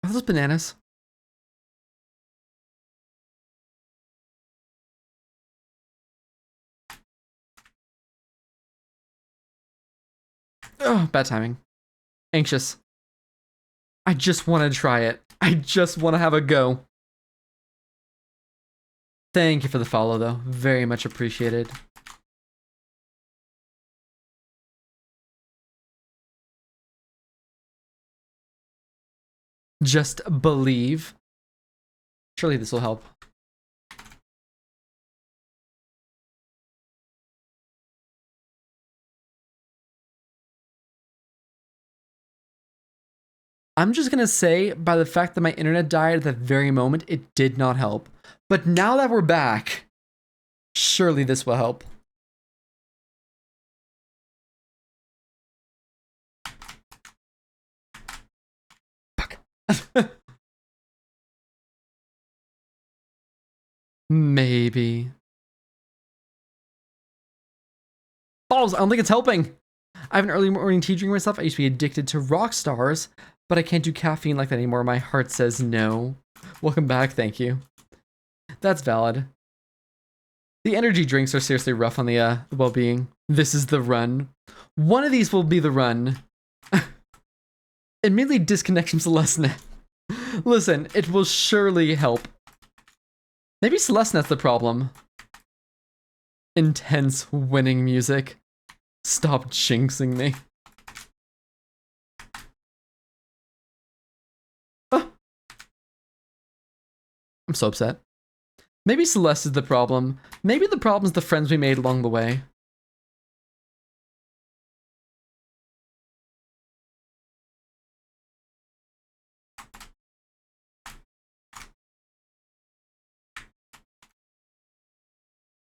Are those bananas? Oh, bad timing. Anxious. I just want to try it. I just want to have a go. Thank you for the follow, though. Very much appreciated. Just believe. Surely this will help. I'm just gonna say, by the fact that my internet died at that very moment, it did not help. But now that we're back, surely this will help. Fuck. Maybe. Balls, I don't think it's helping. I have an early morning tea drink myself. I used to be addicted to rock stars, but I can't do caffeine like that anymore. My heart says no. Welcome back, thank you. That's valid. The energy drinks are seriously rough on the well-being. This is the run. One of these will be the run. Immediately disconnect from Celeste. Listen, it will surely help. Maybe Celeste's the problem. Intense winning music. Stop jinxing me. Oh. I'm so upset. Maybe Celeste is the problem. Maybe the problem is the friends we made along the way.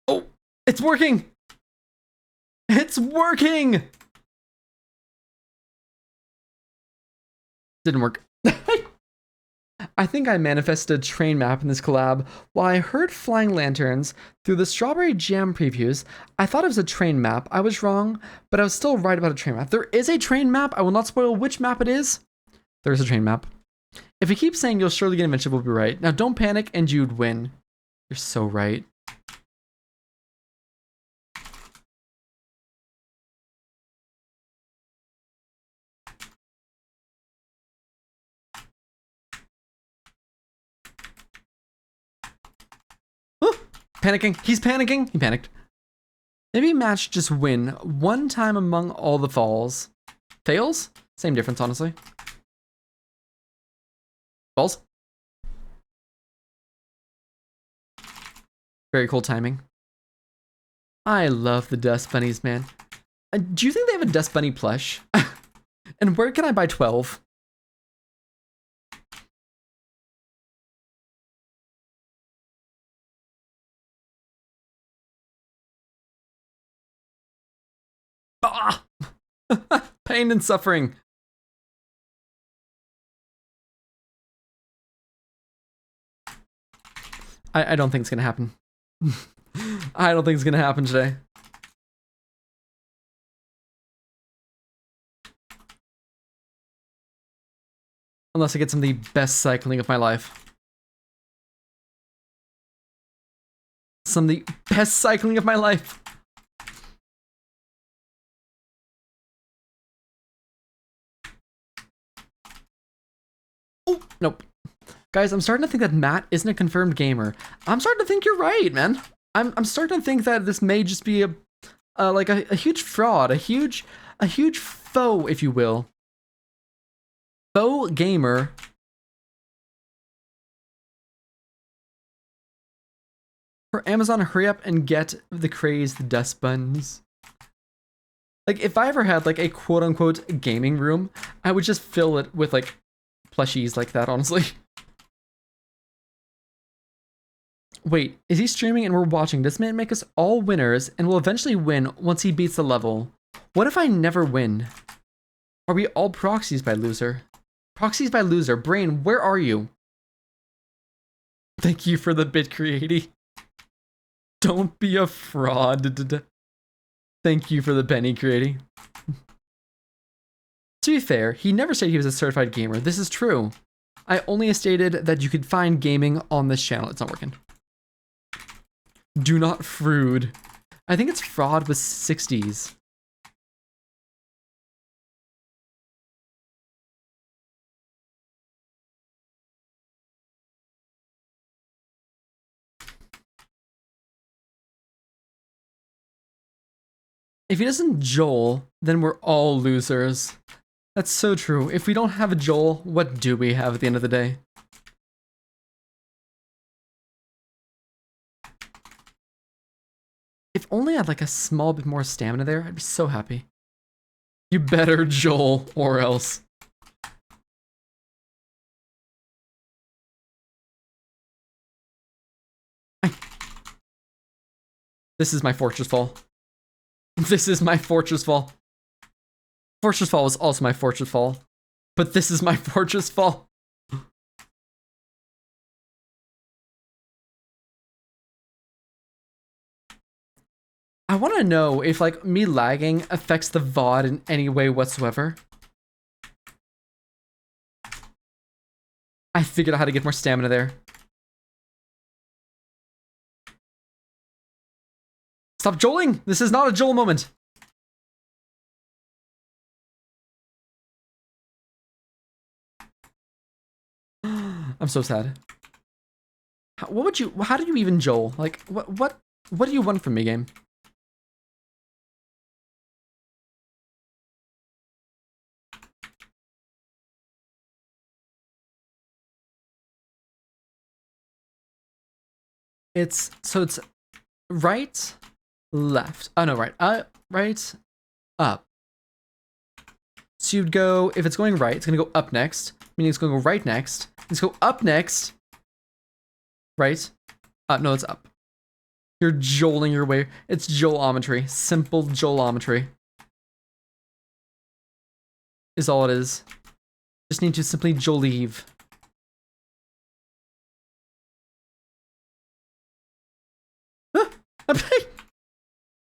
Oh, it's working! It's working! Didn't work. I think I manifested a train map in this collab. While I heard flying lanterns through the strawberry jam previews, I thought it was a train map. I was wrong, but I was still right about a train map. There is a train map. I will not spoil which map it is. There is a train map. If you keep saying you'll surely get invention, we'll be right. Now don't panic and you'd win. You're so right. Panicking. He's panicking. He panicked. Maybe match just win one time among all the falls. Fails? Same difference, honestly. Falls? Very cool timing. I love the Dust Bunnies, man. Do you think they have a Dust Bunny plush? And where can I buy 12? Ah! Pain and suffering. I don't think it's gonna happen. I don't think it's gonna happen today. Unless I get some of the best cycling of my life. Some of the best cycling of my life. Oh, nope. Guys, I'm starting to think that Matt isn't a confirmed gamer. I'm starting to think you're right, man. I'm starting to think that this may just be a huge fraud, a huge foe, if you will. Faux gamer. For Amazon, hurry up and get the crazed dust buns. Like, if I ever had like a quote-unquote gaming room, I would just fill it with like plushies like that, honestly. Wait, is he streaming and we're watching? This man make us all winners and will eventually win once he beats the level. What if I never win? Are we all proxies by loser? Proxies by loser. Brain, where are you? Thank you for the bit, Creaty. Don't be a fraud. Thank you for the penny, Creaty. To be fair, he never said he was a certified gamer. This is true. I only stated that you could find gaming on this channel. It's not working. Do not frood. I think it's fraud with 60s. If he doesn't Joel, then we're all losers. That's so true. If we don't have a Joel, what do we have at the end of the day? If only I had like a small bit more stamina there, I'd be so happy. You better Joel, or else. This is my fortress fall. This is my fortress fall. Fortress fall was also my fortress fall. But this is my fortress fall. I want to know if like me lagging affects the VOD in any way whatsoever. I figured out how to get more stamina there. Stop joling! This is not a Joel moment. I'm so sad. What would you? How do you even Joel? Like, what do you want from me, game? It's right, left. Oh no, right. Right, up. So you'd go, if it's going right, it's gonna go up next, meaning it's gonna go right next. Let's go up next. Right. No, it's up. You're joling your way. It's Joelometry. Simple Joelometry. Is all it is. Just need to simply Joleave.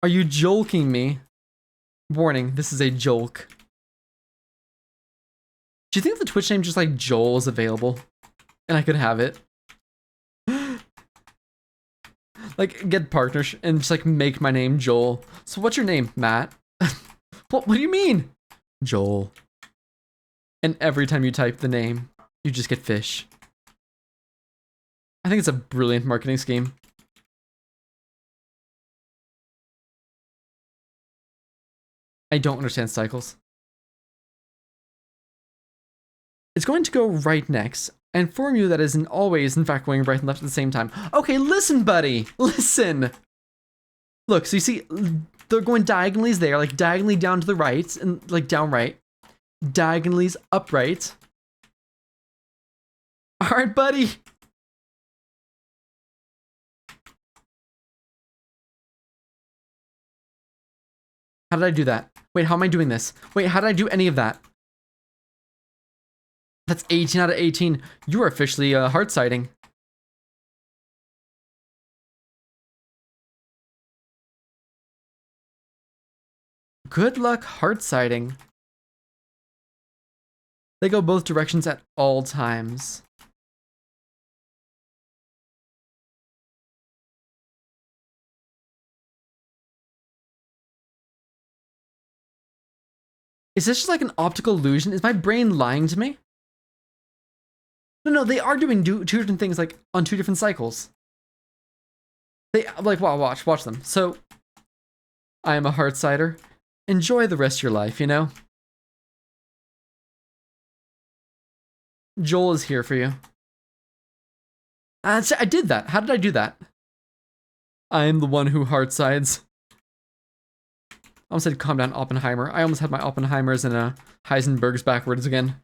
Are you jolking me? Warning, this is a jolk. Do you think the Twitch name just like Joel is available? And I could have it? Like, get partners and just like make my name Joel. So what's your name, Matt? What do you mean? Joel. And every time you type the name, you just get fish. I think it's a brilliant marketing scheme. I don't understand cycles. It's going to go right next. I inform you that isn't always, in fact, going right and left at the same time. Okay, listen, buddy. Listen. Look, so you see, they're going diagonally there, like diagonally down to the right, and like down right. Diagonally upright. All right, buddy. How did I do that? Wait, how am I doing this? Wait, how did I do any of that? That's 18 out of 18. You are officially hard sighting. Good luck hard sighting. They go both directions at all times. Is this just like an optical illusion? Is my brain lying to me? No, they are doing two different things like on two different cycles. They like, wow, watch them. So, I am a hard cider. Enjoy the rest of your life, you know? Joel is here for you. I did that. How did I do that? I am the one who hard sides. I almost said calm down, Oppenheimer. I almost had my Oppenheimers and Heisenbergs backwards again.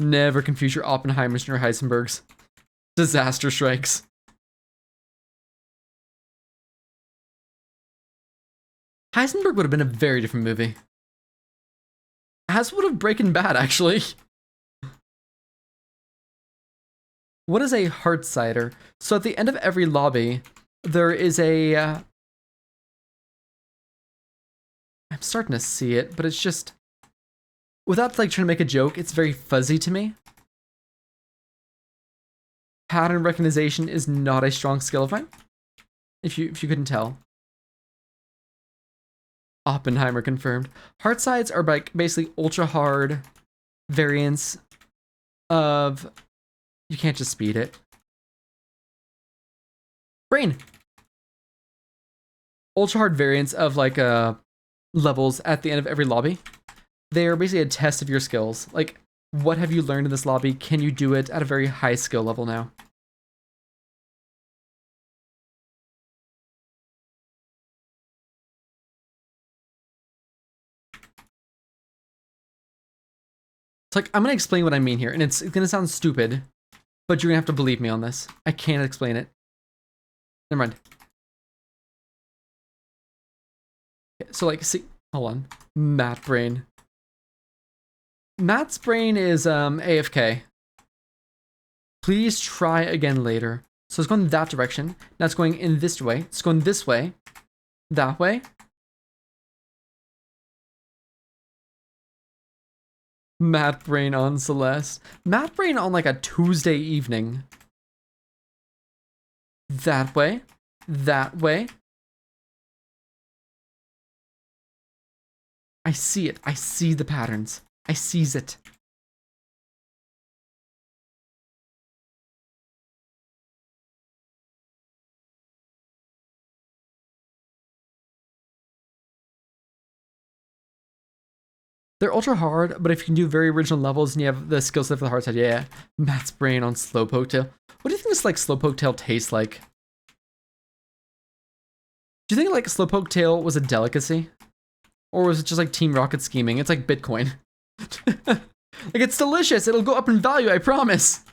Never confuse your Oppenheimers and your Heisenbergs. Disaster strikes. Heisenberg would have been a very different movie. As would have Breaking Bad, actually. What is a heart cider? So at the end of every lobby, there is a... I'm starting to see it, but it's just... Without like trying to make a joke, it's very fuzzy to me. Pattern recognition is not a strong skill of mine. If you couldn't tell. Oppenheimer confirmed. Hard sides are like basically ultra hard variants of... You can't just speed it. Brain. Ultra hard variants of like levels at the end of every lobby. They are basically a test of your skills. Like, what have you learned in this lobby? Can you do it at a very high skill level now? It's like, I'm gonna explain what I mean here, and it's gonna sound stupid, but you're gonna have to believe me on this. I can't explain it. Never mind. Okay, so like, see, hold on. Matt brain. Matt's brain is AFK. Please try again later. So it's going that direction. Now it's going in this way. It's going this way. That way. Matt brain on Celeste. Matt brain on like a Tuesday evening. That way. That way. I see it. I see the patterns. I seize it. They're ultra hard, but if you can do very original levels and you have the skill set for the hard side, yeah. Matt's brain on Slowpoke Tail. What do you think this like Slowpoke Tail tastes like? Do you think like Slowpoke Tail was a delicacy? Or was it just like Team Rocket scheming? It's like Bitcoin. Like, it's delicious. It'll go up in value, I promise.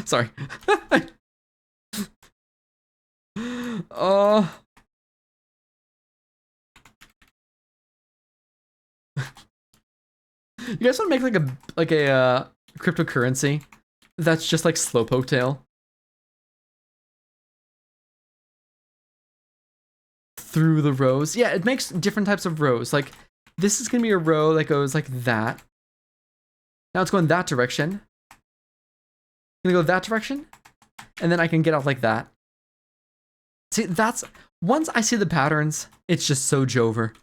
Sorry. Oh. You guys want to make like a cryptocurrency that's just like Slowpoke Tail? Through the rows. Yeah, it makes different types of rows. Like, this is gonna be a row that goes like that. Now it's going that direction. Gonna go that direction. And then I can get off like that. See, that's... Once I see the patterns, it's just so Jover.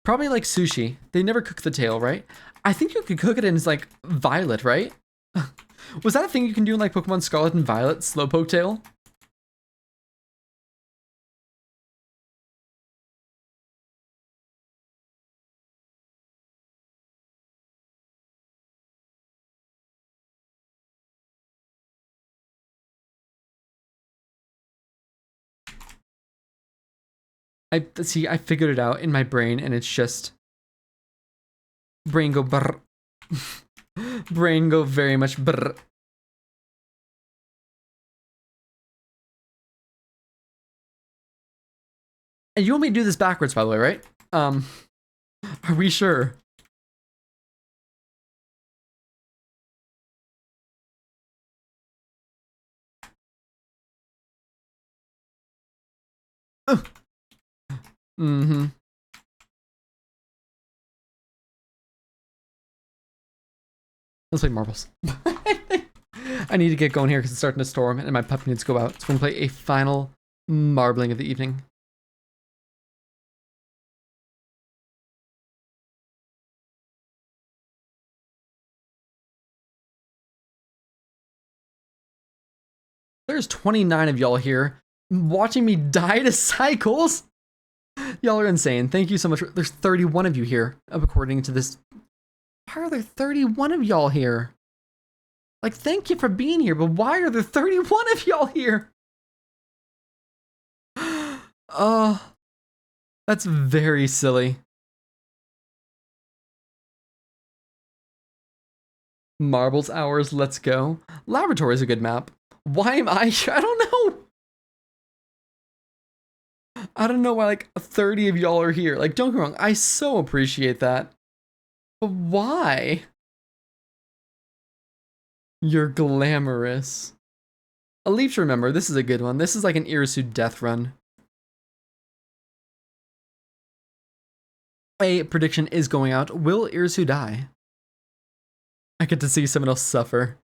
Probably like sushi. They never cook the tail, right? I think you could cook it in like Violet, right? Was that a thing you can do in like Pokemon Scarlet and Violet? Slowpoke Tail? I figured it out in my brain, and it's just brain go brr. Brain go very much brr. And you want me to do this backwards, by the way, right? Are we sure? Mm-hmm. Let's play marbles. I need to get going here because it's starting to storm and my pup needs to go out. So we're going to play a final marbling of the evening. There's 29 of y'all here watching me die to cycles. Y'all are insane. Thank you so much. There's 31 of you here, according to this. Why are there 31 of y'all here? Like, thank you for being here, but why are there 31 of y'all here? Oh, that's very silly. Marbles Hours, let's go. Laboratory is a good map. Why am I here? I don't know. I don't know why like 30 of y'all are here. Like, don't get me wrong, I so appreciate that. But why? You're glamorous. A leaf to remember, this is a good one. This is like an Irisu death run. A prediction is going out. Will Irisu die? I get to see someone else suffer.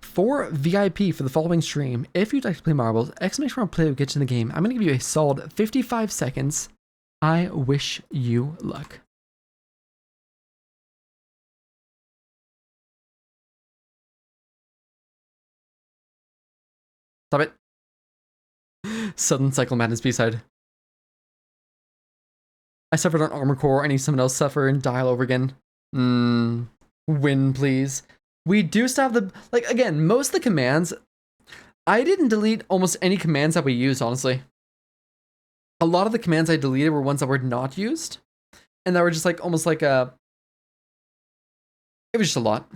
For VIP for the following stream, if you'd like to play marbles, exclamation mark play will get you in the game. I'm going to give you a solid 55 seconds. I wish you luck. Stop it. Sudden Cycle Madness B-side. I suffered on Armor Core. I need someone else suffer and die all over again. Win, please. We do still have the, like, again, most of the commands, I didn't delete almost any commands that we used, honestly. A lot of the commands I deleted were ones that were not used. And that were just like, almost like a, it was just a lot.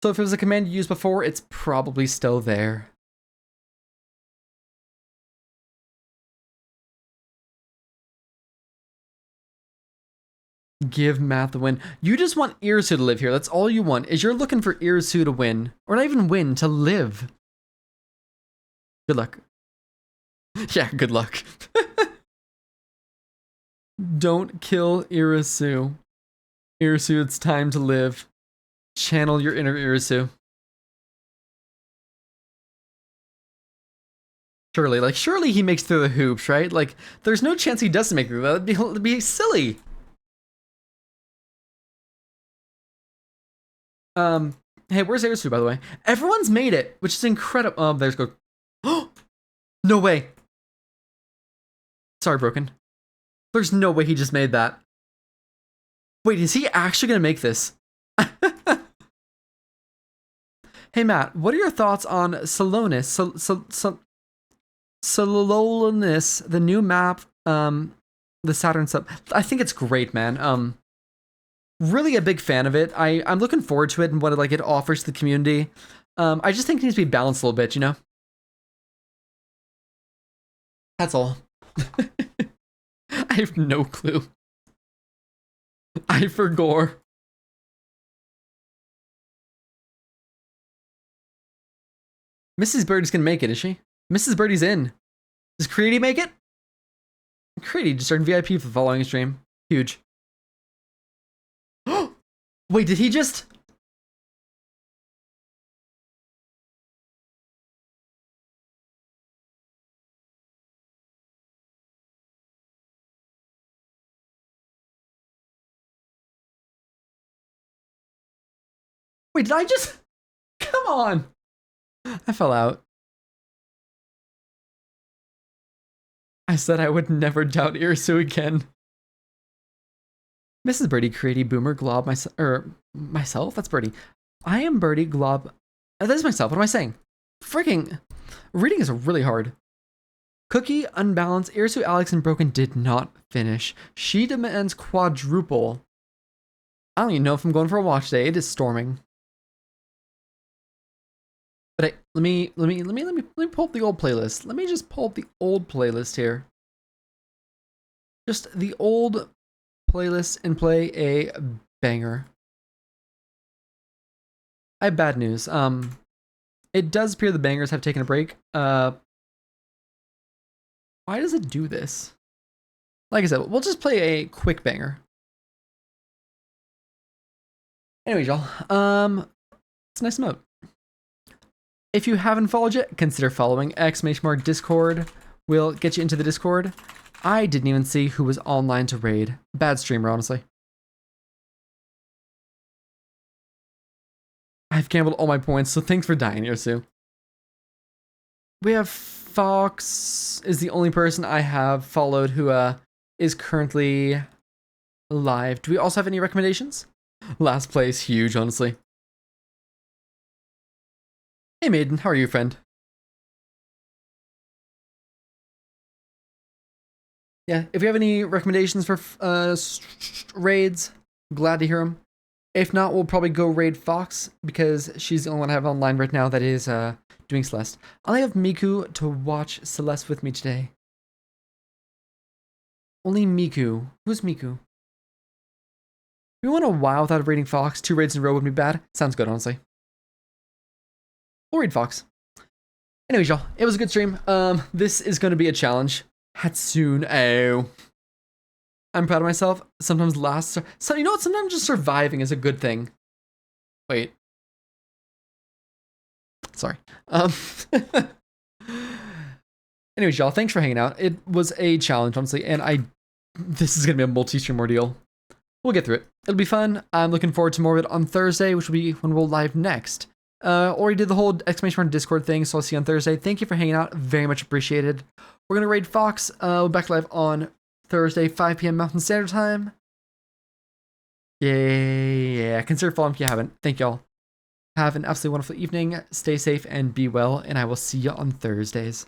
So if it was a command you used before, it's probably still there. Give Matt the win. You just want Irisu to live here. That's all you want, is you're looking for Irisu to win. Or not even win, to live. Good luck. Yeah, good luck. Don't kill Irisu. Irisu, it's time to live. Channel your inner Irisu. Surely he makes through the hoops, right? Like, there's no chance he doesn't make through that. That'd be silly. Hey, where's Irisu, by the way? Everyone's made it, which is incredible. Oh, there's go. Oh, no way. Sorry, Broken. There's no way he just made that. Wait, is he actually gonna make this? Hey, Matt, what are your thoughts on Solonis? Solonis, the new map, the Saturn sub. I think it's great, man. Really a big fan of it. I'm looking forward to it and what like it offers to the community. I just think it needs to be balanced a little bit, you know? That's all. I have no clue. I forgot. Mrs. Birdie's gonna make it, is she? Mrs. Birdie's in. Does Creedy make it? Creedy just earned VIP for the following stream. Huge. Wait, did he just? Wait, did I just? Come on. I fell out. I said I would never doubt Irisu again. Mrs. Birdie, Creedy, Boomer, Glob, myself? That's Birdie. I am Birdie, Glob. That is myself. What am I saying? Freaking. Reading is really hard. Cookie, Unbalanced, Irisu, Alex, and Broken did not finish. She demands quadruple. I don't even know if I'm going for a watch today. It is storming. But hey, let me pull up the old playlist. Let me just pull up the old playlist here. Just the old playlist and play a banger. I have bad news. It does appear the bangers have taken a break. Why does it do this? Like I said, we'll just play a quick banger. Anyways, y'all, it's a nice emote. If you haven't followed yet, consider following. !Discord will get you into the Discord. I didn't even see who was online to raid. Bad streamer, honestly. I've gambled all my points, so thanks for dying, Irisu. We have Fox is the only person I have followed who is currently live. Do we also have any recommendations? Last place, huge, honestly. Hey Maiden, how are you, friend? yeah, if you have any recommendations for raids, glad to hear them. If not, we'll probably go raid Fox because she's the only one I have online right now that is doing Celeste. I'll have Miku to watch Celeste with me today. Only Miku. Who's Miku? We went a while without raiding Fox. 2 raids in a row would be bad. Sounds good, honestly. We'll raid Fox. Anyways, y'all, it was a good stream. This is going to be a challenge. Hatsune. Oh. I'm proud of myself. Sometimes so you know what? Sometimes just surviving is a good thing. Wait. Sorry. Anyways, y'all, thanks for hanging out. It was a challenge, honestly, and this is gonna be a multi-stream ordeal. We'll get through it. It'll be fun. I'm looking forward to more of it on Thursday, which will be when we'll live next. Already did the whole exclamation mark Discord thing, so I'll see you on Thursday. Thank you for hanging out. Very much appreciated. We're gonna raid Fox. We'll be back live on Thursday, 5 p.m. Mountain Standard Time. Yeah. Consider following if you haven't. Thank y'all. Have an absolutely wonderful evening. Stay safe and be well, and I will see you on Thursdays.